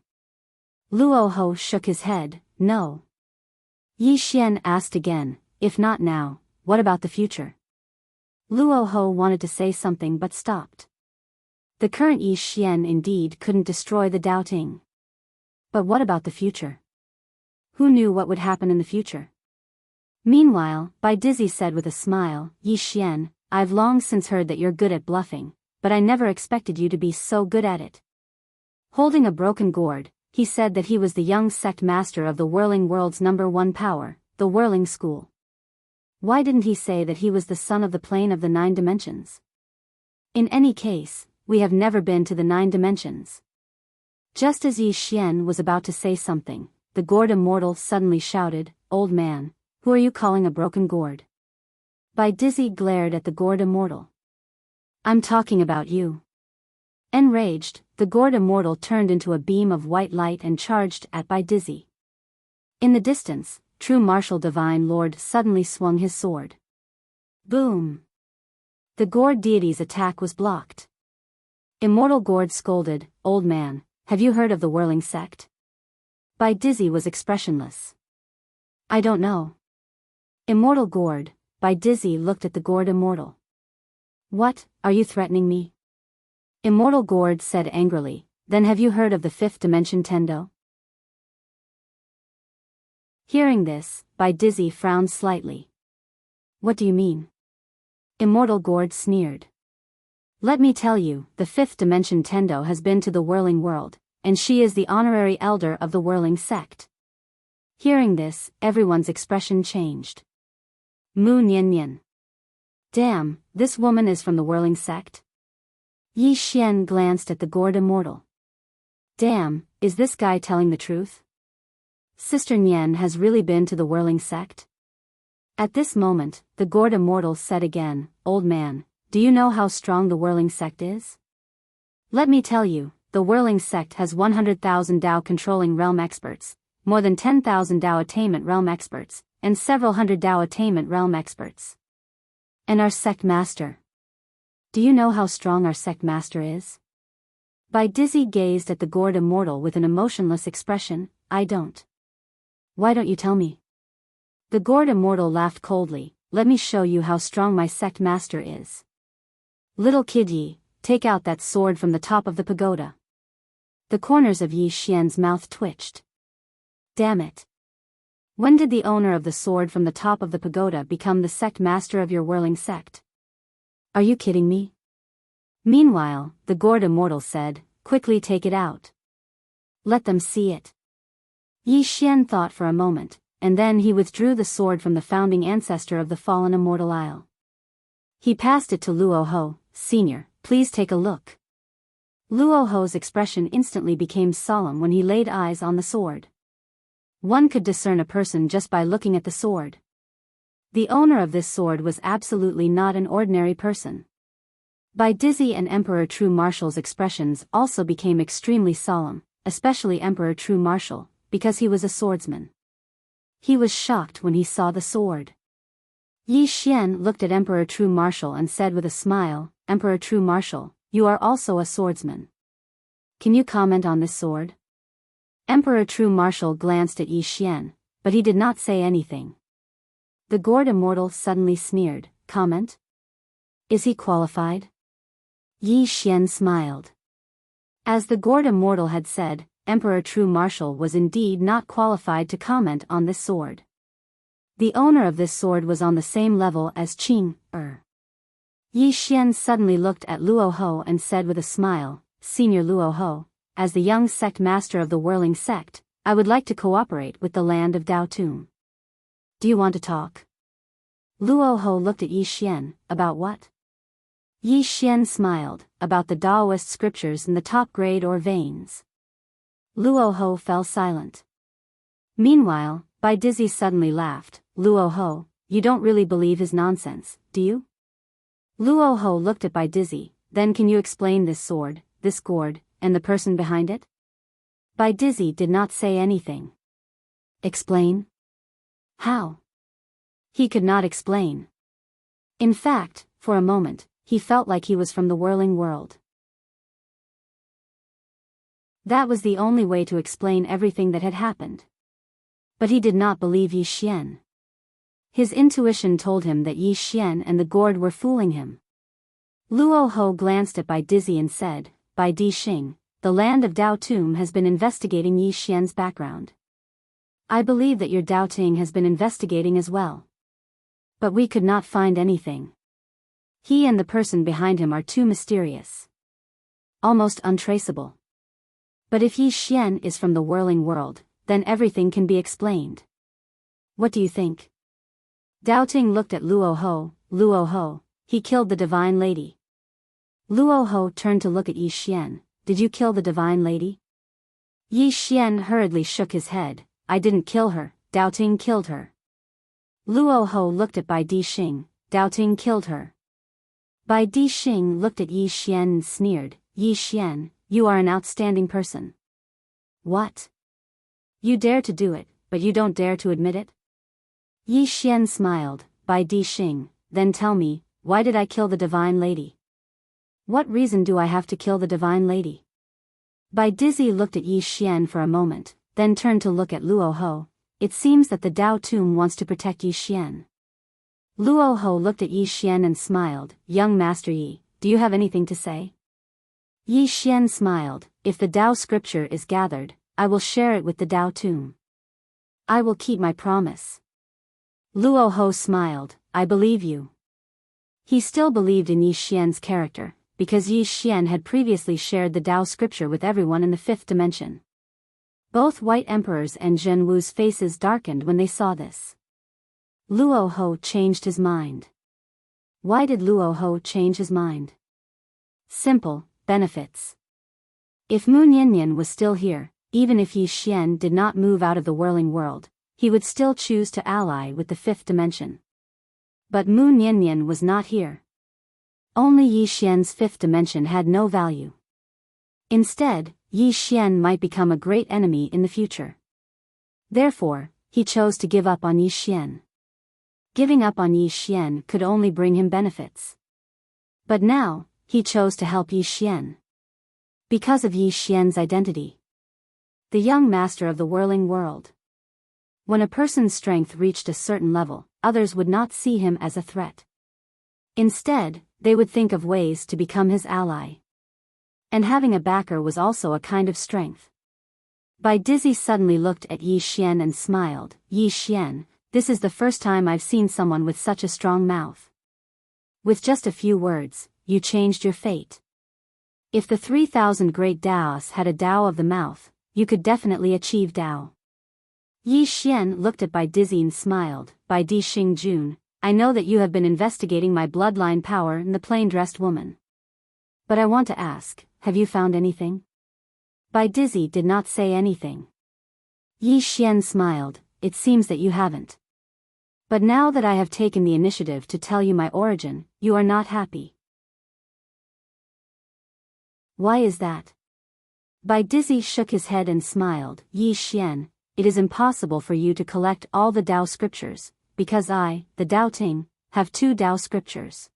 Speaker 1: Luoho shook his head, no. Yi Xian asked again, if not now, what about the future? Luoho wanted to say something but stopped. The current Yi Xian indeed couldn't destroy the doubting. But what about the future? Who knew what would happen in the future? Meanwhile, Bai Dizzy said with a smile, Yi Xian, I've long since heard that you're good at bluffing, but I never expected you to be so good at it. Holding a broken gourd, he said that he was the young sect master of the whirling world's #1 power, the whirling school. Why didn't he say that he was the son of the plane of the 9 dimensions? In any case, we have never been to the 9 dimensions. Just as Yi Xian was about to say something, the gourd immortal suddenly shouted, old man, who are you calling a broken gourd? Bai Dizzy glared at the gourd immortal. I'm talking about you. Enraged, the gourd immortal turned into a beam of white light and charged at Bai Dizzy. In the distance, True Martial Divine Lord suddenly swung his sword. Boom! The gourd deity's attack was blocked. Immortal Gourd scolded, old man, have you heard of the whirling sect? Bai Dizzy was expressionless. I don't know. Immortal Gourd, Bai Dizzy looked at the gourd immortal. What, are you threatening me? Immortal Gourd said angrily, then have you heard of the 5th dimension Tendo? Hearing this, Bai Dizzy frowned slightly. What do you mean? Immortal Gourd sneered. Let me tell you, the 5th dimension Tendo has been to the whirling world, and she is the honorary elder of the whirling sect. Hearing this, everyone's expression changed. Mu Nian Nian. Damn, this woman is from the whirling sect? Yi Xian glanced at the gourd immortal. Damn, is this guy telling the truth? Sister Nian has really been to the whirling sect? At this moment, the gourd immortal said again, Old man, do you know how strong the whirling sect is? Let me tell you, the whirling sect has 100,000 Dao controlling realm experts, more than 10,000 Dao attainment realm experts, and several hundred Dao attainment realm experts. And our sect master. Do you know how strong our sect master is? Bai Dizzy gazed at the gourd immortal with an emotionless expression. I don't. Why don't you tell me? The gourd immortal laughed coldly. Let me show you how strong my sect master is. Little kid Yi, take out that sword from the top of the pagoda. The corners of Yi Xian's mouth twitched. Damn it. When did the owner of the sword from the top of the pagoda become the sect master of your whirling sect? Are you kidding me? Meanwhile, the gourd immortal said, quickly take it out. Let them see it. Yi Xian thought for a moment, and then he withdrew the sword from the founding ancestor of the fallen immortal isle. He passed it to Luo Ho. Senior, please take a look. Luo Ho's expression instantly became solemn when he laid eyes on the sword. One could discern a person just by looking at the sword. The owner of this sword was absolutely not an ordinary person. Bai Dizzy and Emperor True Martial's expressions also became extremely solemn, especially Emperor True Martial, because he was a swordsman. He was shocked when he saw the sword. Yi Xian looked at Emperor True Martial and said with a smile, Emperor True Martial, you are also a swordsman. Can you comment on this sword? Emperor True Martial glanced at Yi Xian, but he did not say anything. The gourd immortal suddenly sneered, comment? Is he qualified? Yi Xian smiled. As the gourd immortal had said, Emperor True Martial was indeed not qualified to comment on this sword. The owner of this sword was on the same level as Qing Er. Yi Xian suddenly looked at Luo Ho and said with a smile, Senior Luo Ho, as the young sect master of the whirling sect, I would like to cooperate with the land of Dao Tomb. Do you want to talk? Luo Ho looked at Yi Xian, about what? Yi Xian smiled, about the Daoist scriptures in the top grade or veins. Luo Ho fell silent. Meanwhile, Bai Dizzy suddenly laughed, Luo Ho, you don't really believe his nonsense, do you? Luo Ho looked at Bai Dizzy, then can you explain this sword, this gourd, and the person behind it? Bai Dizzy did not say anything. Explain? How? He could not explain. In fact, for a moment, he felt like he was from the whirling world. That was the only way to explain everything that had happened. But he did not believe Yi Xian. His intuition told him that Yi Xian and the gourd were fooling him. Luo Ho glanced at Bai Dizzy and said, Bai Di Xing, the land of Dao Tomb has been investigating Yi Xian's background. I believe that your Dao Ting has been investigating as well. But we could not find anything. He and the person behind him are too mysterious. Almost untraceable. But if Yi Xian is from the whirling world, then everything can be explained. What do you think? Dao Ting looked at Luo Ho, he killed the divine lady. Luo Ho turned to look at Yi Xian, did you kill the divine lady? Yi Xian hurriedly shook his head, I didn't kill her, Dao Ting killed her. Luo Ho looked at Bai Di Xing, Dao Ting killed her. Bai Di Xing looked at Yi Xian and sneered, Yi Xian, you are an outstanding person. What? You dare to do it, but you don't dare to admit it? Yi Xian smiled, Bai Di Xing, then tell me, why did I kill the divine lady? What reason do I have to kill the divine lady? Bai Dizzy looked at Yi Xian for a moment, then turned to look at Luo Ho. It seems that the Dao Tomb wants to protect Yi Xian. Luo Ho looked at Yi Xian and smiled, young Master Yi, do you have anything to say? Yi Xian smiled, if the Dao scripture is gathered, I will share it with the Dao Tomb. I will keep my promise. Luo Ho smiled, I believe you. He still believed in Yi Xian's character, because Yi Xian had previously shared the Dao scripture with everyone in the fifth dimension. Both White Emperor's and Zhen Wu's faces darkened when they saw this. Luo Ho changed his mind. Why did Luo Ho change his mind? Simple, benefits. If Mu Niannian was still here, even if Yi Xian did not move out of the whirling world, he would still choose to ally with the fifth dimension. But Mu Niannian was not here. Only Yi Xian's fifth dimension had no value. Instead, Yi Xian might become a great enemy in the future. Therefore, he chose to give up on Yi Xian. Giving up on Yi Xian could only bring him benefits. But now, he chose to help Yi Xian. Because of Yi Xian's identity. The young master of the whirling world. When a person's strength reached a certain level, others would not see him as a threat. Instead, they would think of ways to become his ally. And having a backer was also a kind of strength. Bai Dizzy suddenly looked at Yi Xian and smiled. Yi Xian, this is the first time I've seen someone with such a strong mouth. With just a few words, you changed your fate. If the 3,000 great Daos had a Dao of the mouth, you could definitely achieve Dao. Yi Xian looked at Bai Dizzy and smiled. Bai Di Xing Jun, I know that you have been investigating my bloodline power in the plain-dressed woman. But I want to ask, have you found anything? Bai Dizzy did not say anything. Yi Xian smiled, it seems that you haven't. But now that I have taken the initiative to tell you my origin, you are not happy. Why is that? Bai Dizzy shook his head and smiled. Yi Xian, it is impossible for you to collect all the Dao scriptures, because I, the Dao Ting, have 2 Dao scriptures.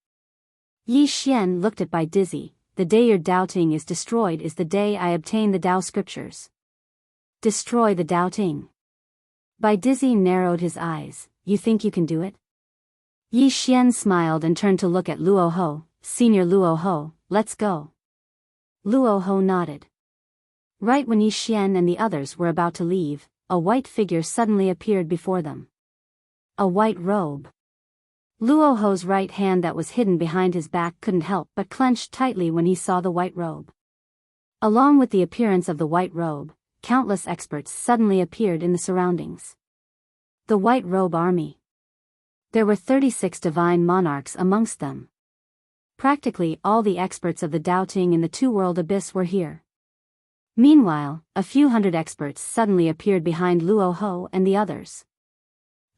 Speaker 1: Yi Xian looked at Bai Dizzy. The day your Dao Ting is destroyed is the day I obtain the Dao scriptures. Destroy the Dao Ting. Bai Dizzy narrowed his eyes. You think you can do it? Yi Xian smiled and turned to look at Luo Ho. Senior Luo Ho, let's go. Luo Ho nodded. Right when Yi Xian and the others were about to leave, a white figure suddenly appeared before them. A white robe. Luo Ho's right hand that was hidden behind his back couldn't help but clenched tightly when he saw the white robe. Along with the appearance of the white robe, countless experts suddenly appeared in the surroundings. The White Robe Army. There were 36 divine monarchs amongst them. Practically all the experts of the Dao Ting in the two-world abyss were here. Meanwhile, a few hundred experts suddenly appeared behind Luo Ho and the others.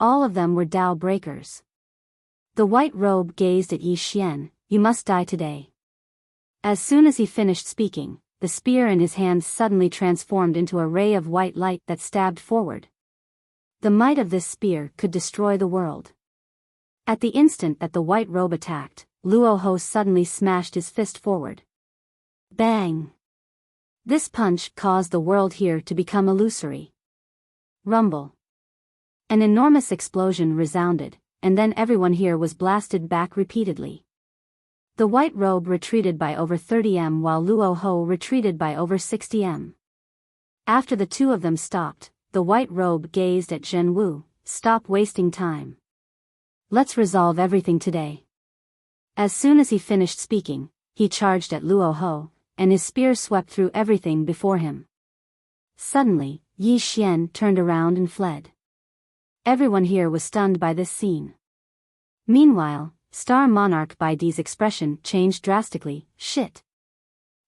Speaker 1: All of them were Dao breakers. The white robe gazed at Yi Xian. You must die today. As soon as he finished speaking, the spear in his hand suddenly transformed into a ray of white light that stabbed forward. The might of this spear could destroy the world. At the instant that the white robe attacked, Luo Ho suddenly smashed his fist forward. Bang! This punch caused the world here to become illusory. Rumble. An enormous explosion resounded, and then everyone here was blasted back repeatedly. The white robe retreated by over 30 m while Luo Ho retreated by over 60 m. After the two of them stopped, the white robe gazed at Zhen Wu. Stop wasting time. Let's resolve everything today. As soon as he finished speaking, he charged at Luo Ho, and his spear swept through everything before him. Suddenly, Yi Xian turned around and fled. Everyone here was stunned by this scene. Meanwhile, Star Monarch Bai Di's expression changed drastically. Shit.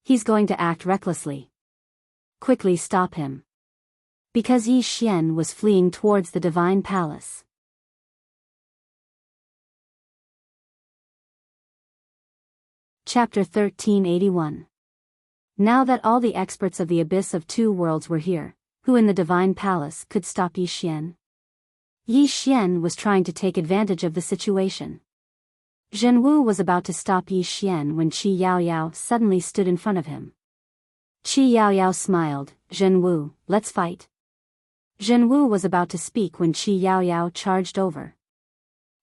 Speaker 1: He's going to act recklessly. Quickly stop him. Because Yi Xian was fleeing towards the Divine Palace. Chapter 1381. Now that all the experts of the Abyss of Two Worlds were here, who in the Divine Palace could stop Yi Xian? Yi Xian was trying to take advantage of the situation. Zhen Wu was about to stop Yi Xian when Qi Yaoyao suddenly stood in front of him. Qi Yaoyao smiled. Zhen Wu, let's fight. Zhen Wu was about to speak when Qi Yaoyao charged over.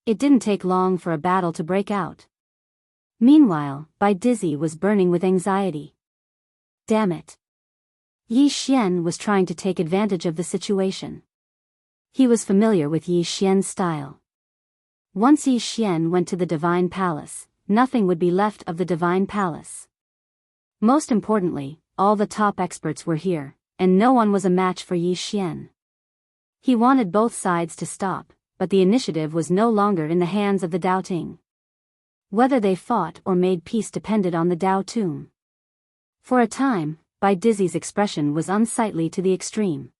Speaker 1: It didn't take long for a battle to break out. Meanwhile, Bai Dizzy was burning with anxiety. Damn it. Yi Xian was trying to take advantage of the situation. He was familiar with Yi Xian's style. Once Yi Xian went to the Divine Palace, nothing would be left of the Divine Palace. Most importantly, all the top experts were here, and no one was a match for Yi Xian. He wanted both sides to stop, but the initiative was no longer in the hands of the doubting. Whether they fought or made peace depended on the Dao tomb. For a time, Bai Dizzy's expression was unsightly to the extreme.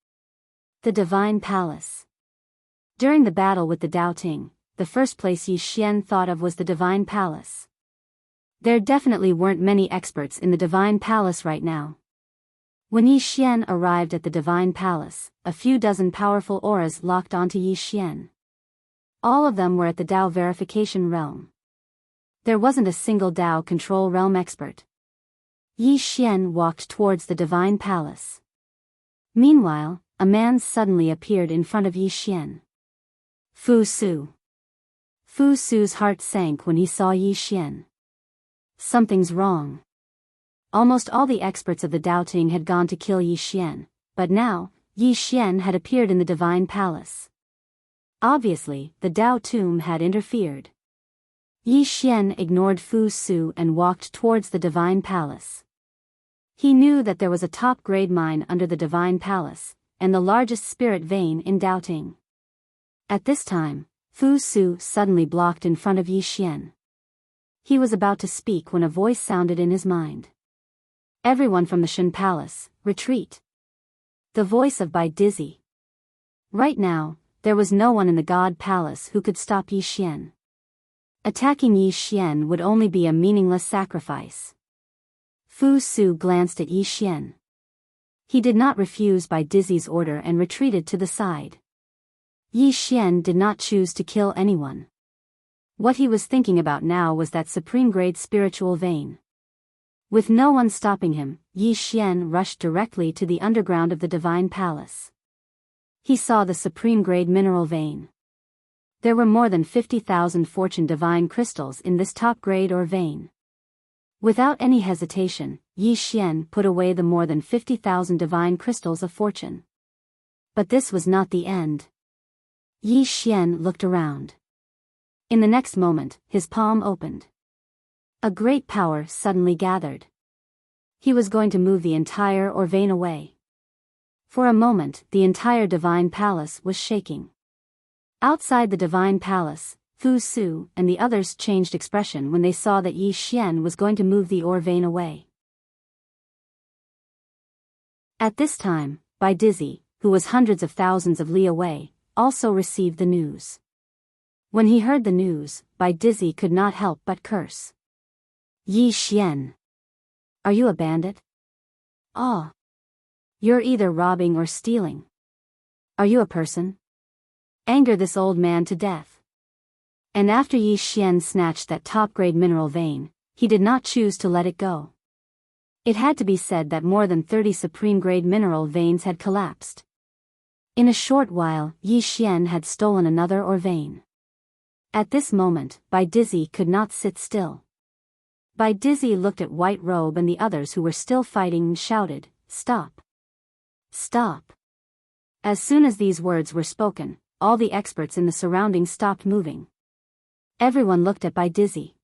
Speaker 1: The Divine Palace. During the battle with the doubting, the first place Yi Xian thought of was the Divine Palace. There definitely weren't many experts in the Divine Palace right now. When Yi Xian arrived at the Divine Palace, a few dozen powerful auras locked onto Yi Xian. All of them were at the Dao verification realm. There wasn't a single Dao control realm expert. Yi Xian walked towards the Divine Palace. Meanwhile, a man suddenly appeared in front of Yi Xian. Fu Su. Fu Su's heart sank when he saw Yi Xian. Something's wrong. Almost all the experts of the doubting had gone to kill Yi Xian, but now, Yi Xian had appeared in the Divine Palace. Obviously, the Dao tomb had interfered. Yi Xian ignored Fu Su and walked towards the Divine Palace. He knew that there was a top-grade mine under the Divine Palace, and the largest spirit vein in doubting. At this time, Fu Su suddenly blocked in front of Yi Xian. He was about to speak when a voice sounded in his mind. Everyone from the Shen Palace, retreat. The voice of Bai Dizzy. Right now, there was no one in the God Palace who could stop Yi Xian. Attacking Yi Xian would only be a meaningless sacrifice. Fu Su glanced at Yi Xian. He did not refuse Bai Dizzy's order and retreated to the side. Yi Xian did not choose to kill anyone. What he was thinking about now was that supreme-grade spiritual vein. With no one stopping him, Yi Xian rushed directly to the underground of the Divine Palace. He saw the supreme-grade mineral vein. There were more than 50,000 fortune divine crystals in this top-grade ore vein. Without any hesitation, Yi Xian put away the more than 50,000 divine crystals of fortune. But this was not the end. Yi Xian looked around. In the next moment, his palm opened. A great power suddenly gathered. He was going to move the entire ore vein away. For a moment, the entire Divine Palace was shaking. Outside the Divine Palace, Fu Su and the others changed expression when they saw that Yi Xian was going to move the ore vein away. At this time, Bai Dizzy, who was hundreds of thousands of li away, also received the news. When he heard the news, Bai Dizzy could not help but curse. Yi Xian. Are you a bandit? Ah. You're either robbing or stealing. Are you a person? Anger this old man to death. And after Yi Xian snatched that top-grade mineral vein, he did not choose to let it go. It had to be said that more than 30 supreme-grade mineral veins had collapsed. In a short while, Yi Xian had stolen another ore vein. At this moment, Bai Dizzy could not sit still. Bai Dizzy looked at White Robe and the others who were still fighting and shouted, "Stop! Stop!" As soon as these words were spoken, all the experts in the surroundings stopped moving. Everyone looked at Bai Dizzy.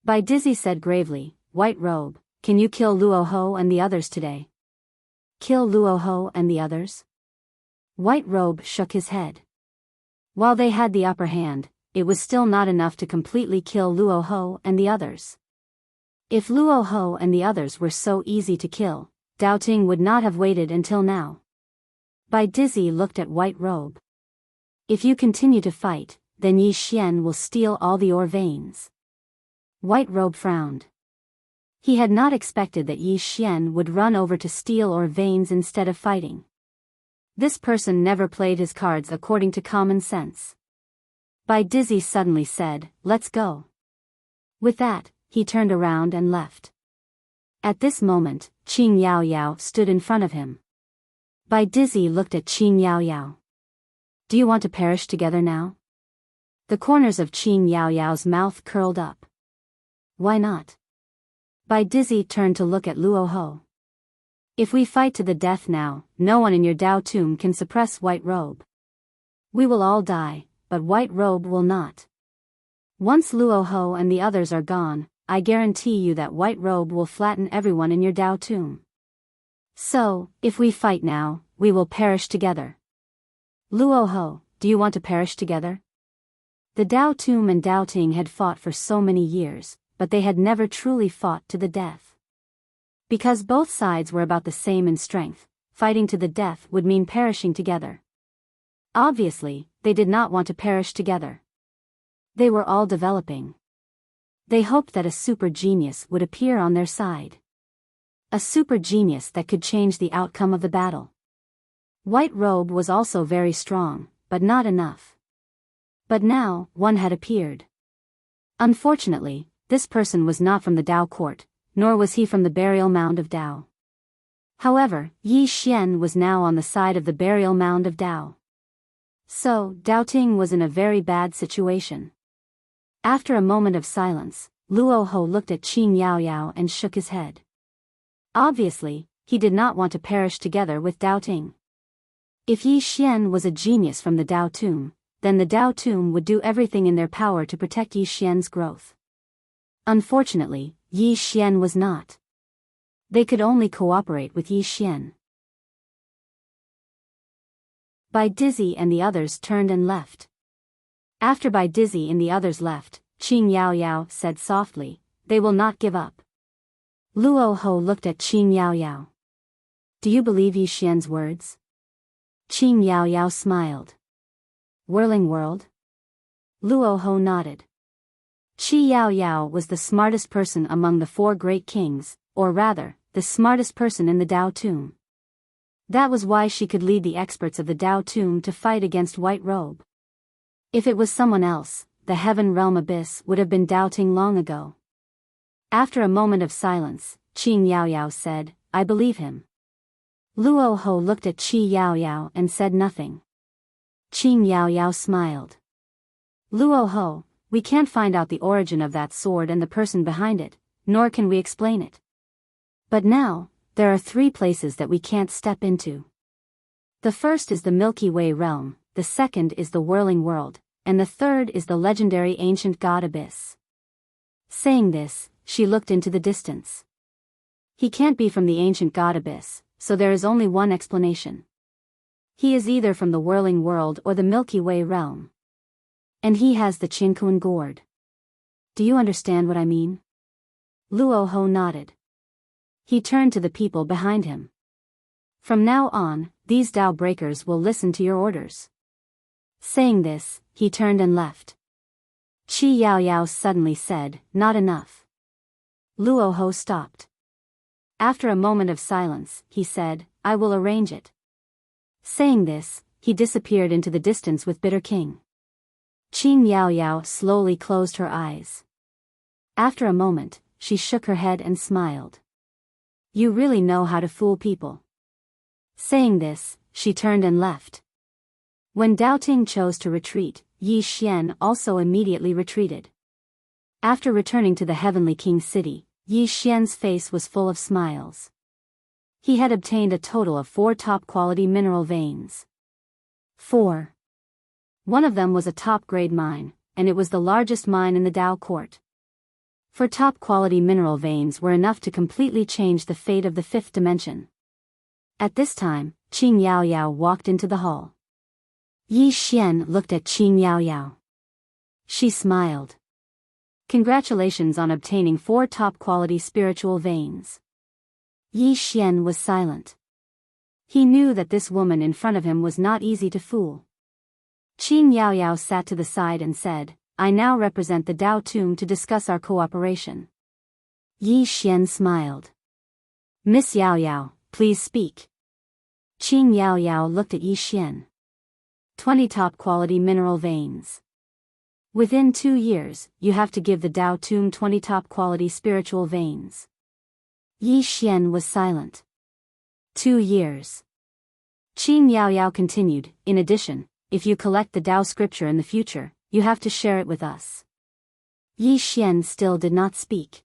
Speaker 1: Bai Dizzy said gravely, "White Robe, can you kill Luo Ho and the others today?" Kill Luo Ho and the others? White Robe shook his head. While they had the upper hand, it was still not enough to completely kill Luo Ho and the others. If Luo Ho and the others were so easy to kill, Doubting would not have waited until now. Bai Dizzy looked at White Robe. If you continue to fight, then Yi Xian will steal all the ore veins. White Robe frowned. He had not expected that Yi Xian would run over to steal ore veins instead of fighting. This person never played his cards according to common sense. Bai Dizzy suddenly said, "Let's go." With that, he turned around and left. At this moment, Qing Yao Yao stood in front of him. Bai Dizzy looked at Qing Yao Yao. "Do you want to perish together now?" The corners of Qing Yao Yao's mouth curled up. "Why not?" Bai Dizzy turned to look at Luo Ho. "If we fight to the death now, no one in your Dao tomb can suppress White Robe. We will all die, but White Robe will not. Once Luo Ho and the others are gone, I guarantee you that White Robe will flatten everyone in your Dao tomb." So, if we fight now, we will perish together. Luo Ho, do you want to perish together? The Dao Tum and Dao Ting had fought for so many years, but they had never truly fought to the death. Because both sides were about the same in strength, fighting to the death would mean perishing together. Obviously, they did not want to perish together. They were all developing. They hoped that a super genius would appear on their side. A super genius that could change the outcome of the battle. White Robe was also very strong, but not enough. But now, one had appeared. Unfortunately, this person was not from the Dao court, nor was he from the burial mound of Dao. However, Yi Xian was now on the side of the burial mound of Dao. So, Dao Ting was in a very bad situation. After a moment of silence, Luo Ho looked at Qin Yao Yao and shook his head. Obviously, he did not want to perish together with Dao Ting. If Yi Xian was a genius from the Dao Tum, then the Dao Tum would do everything in their power to protect Yi Xian's growth. Unfortunately, Yi Xian was not. They could only cooperate with Yi Xian. Bai Dizzy and the others turned and left. After Bai Dizzy and the others left, Qin Yao Yao said softly, "They will not give up." Luo Ho looked at Qin Yao Yao. "Do you believe Yi Xian's words?" Qin Yao Yao smiled. "Whirling world?" Luo Ho nodded. Qi Yao Yao was the smartest person among the four great kings, or rather, the smartest person in the Dao Tum. That was why she could lead the experts of the Dao Tum to fight against White Robe. If it was someone else, the Heaven Realm Abyss would have been doubting long ago. After a moment of silence, Qin Yao Yao said, "I believe him." Luo Ho looked at Qi Yao Yao and said nothing. Qin Yao Yao smiled. "Luo Ho, we can't find out the origin of that sword and the person behind it, nor can we explain it. But now, there are 3 places that we can't step into. The first is the Milky Way realm, the second is the Whirling World, and the third is the legendary ancient god Abyss." Saying this, she looked into the distance. He can't be from the ancient god Abyss, so there is only one explanation. He is either from the Whirling World or the Milky Way realm. And he has the Qinkuan gourd. Do you understand what I mean? Luo Ho nodded. He turned to the people behind him. "From now on, these Dao breakers will listen to your orders." Saying this, he turned and left. Qi Yao Yao suddenly said, "Not enough." Luo Ho stopped. After a moment of silence, he said, "I will arrange it." Saying this, he disappeared into the distance with Bitter King. Qin Yao Yao slowly closed her eyes. After a moment, she shook her head and smiled. "You really know how to fool people." Saying this, she turned and left. When Dao Ting chose to retreat, Yi Xian also immediately retreated. After returning to the Heavenly King's city, Yi Xian's face was full of smiles. He had obtained a total of 4 top-quality mineral veins. 4. One of them was a top-grade mine, and it was the largest mine in the Dao court. 4 top-quality mineral veins were enough to completely change the fate of the 5th dimension. At this time, Qin Yao Yao walked into the hall. Yi Xian looked at Qin Yao Yao. She smiled. "Congratulations on obtaining 4 top-quality spiritual veins." Yi Xian was silent. He knew that this woman in front of him was not easy to fool. Qin Yao Yao sat to the side and said, "I now represent the Dao Tum to discuss our cooperation." Yi Xian smiled. "Miss Yao Yao, please speak." Qin Yao Yao looked at Yi Xian. 20 top-quality mineral veins. Within 2 years, you have to give the Dao Tum 20 top-quality spiritual veins. Yi Xian was silent. 2 years. Qin Yao Yao continued, "In addition, if you collect the Dao scripture in the future, you have to share it with us." Yi Xian still did not speak.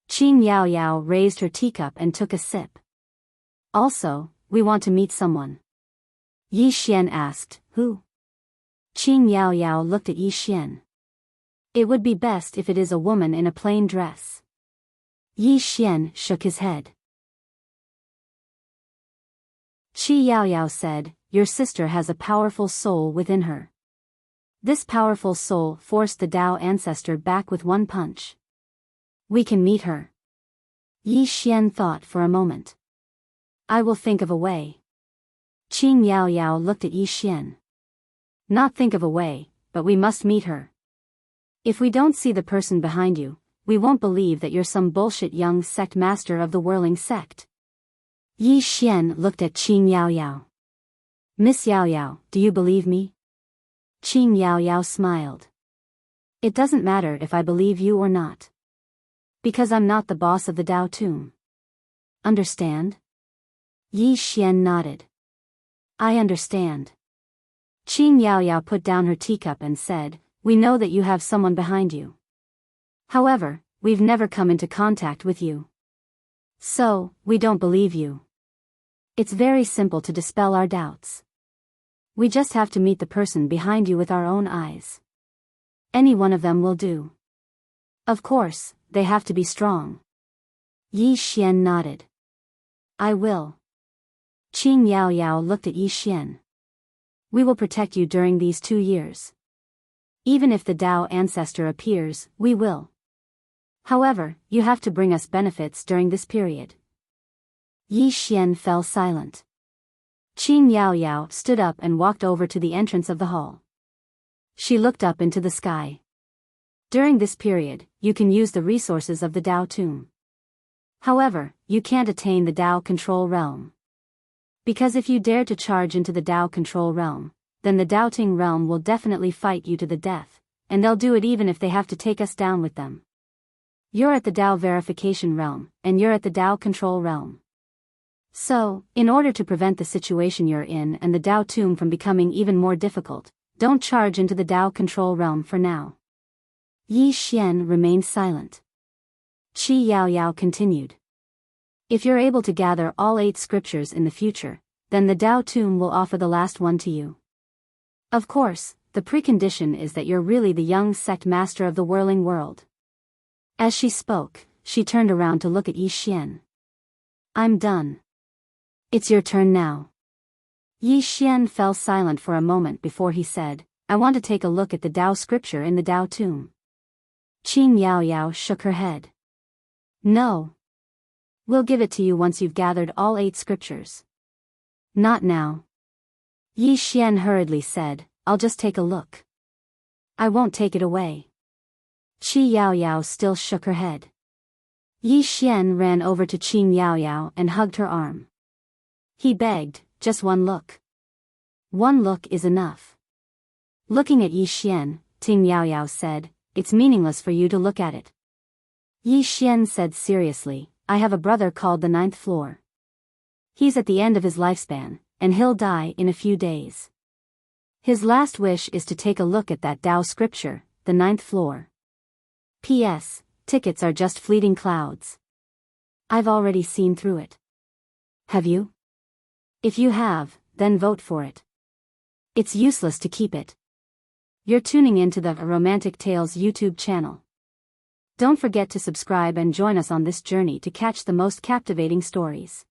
Speaker 1: Qin Yao Yao raised her teacup and took a sip. "Also, we want to meet someone." Yi Xian asked, "Who?" Qin Yao Yao looked at Yi Xian. "It would be best if it is a woman in a plain dress." Yi Xian shook his head. Qi Yaoyao said, your sister has a powerful soul within her. This powerful soul forced the Tao ancestor back with one punch. We can meet her. Yi Xian thought for a moment. I will think of a way. Qing Yaoyao looked at Yi Xian. Not think of a way, but we must meet her. If we don't see the person behind you, we won't believe that you're some bullshit young sect master of the whirling sect. Yi Xian looked at Qing Yaoyao. Miss Yaoyao, do you believe me? Qing Yaoyao smiled. It doesn't matter if I believe you or not. Because I'm not the boss of the Tao tomb. Understand? Yi Xian nodded. I understand. Qing Yaoyao put down her teacup and said, we know that you have someone behind you. However, we've never come into contact with you. So, we don't believe you. It's very simple to dispel our doubts. We just have to meet the person behind you with our own eyes. Any one of them will do. Of course, they have to be strong. Yi Xian nodded. I will. Qing Yaoyao looked at Yi Xian. We will protect you during these 2 years. Even if the Tao ancestor appears, we will. However, you have to bring us benefits during this period. Yi Xian fell silent. Qing Yaoyao stood up and walked over to the entrance of the hall. She looked up into the sky. During this period, you can use the resources of the Tao tomb. However, you can't attain the Tao control realm. Because if you dare to charge into the Tao control realm, then the doubting realm will definitely fight you to the death, and they'll do it even if they have to take us down with them. You're at the Tao verification realm, and you're at the Tao control realm. So, in order to prevent the situation you're in and the Tao tomb from becoming even more difficult, don't charge into the Tao control realm for now. Yi Xian remained silent. Qi Yaoyao continued. If you're able to gather all 8 scriptures in the future, then the Tao tomb will offer the last one to you. Of course, the precondition is that you're really the young sect master of the whirling world. As she spoke, she turned around to look at Yi Xian. I'm done. It's your turn now. Yi Xian fell silent for a moment before he said, I want to take a look at the Tao scripture in the Tao tomb. Qing Yaoyao shook her head. No. We'll give it to you once you've gathered all 8 scriptures. Not now. Yi Xian hurriedly said, I'll just take a look. I won't take it away. Qi Yaoyao still shook her head. Yi Xian ran over to Qing Yaoyao and hugged her arm. He begged, just one look. One look is enough. Looking at Yi Xian, Ting Yaoyao said, it's meaningless for you to look at it. Yi Xian said seriously, I have a brother called the 9th floor. He's at the end of his lifespan, and he'll die in a few days. His last wish is to take a look at that Tao scripture, the 9th floor. P.S. Tickets are just fleeting clouds. I've already seen through it. Have you? If you have, then vote for it. It's useless to keep it. You're tuning into the Romantic Tales YouTube channel. Don't forget to subscribe and join us on this journey to catch the most captivating stories.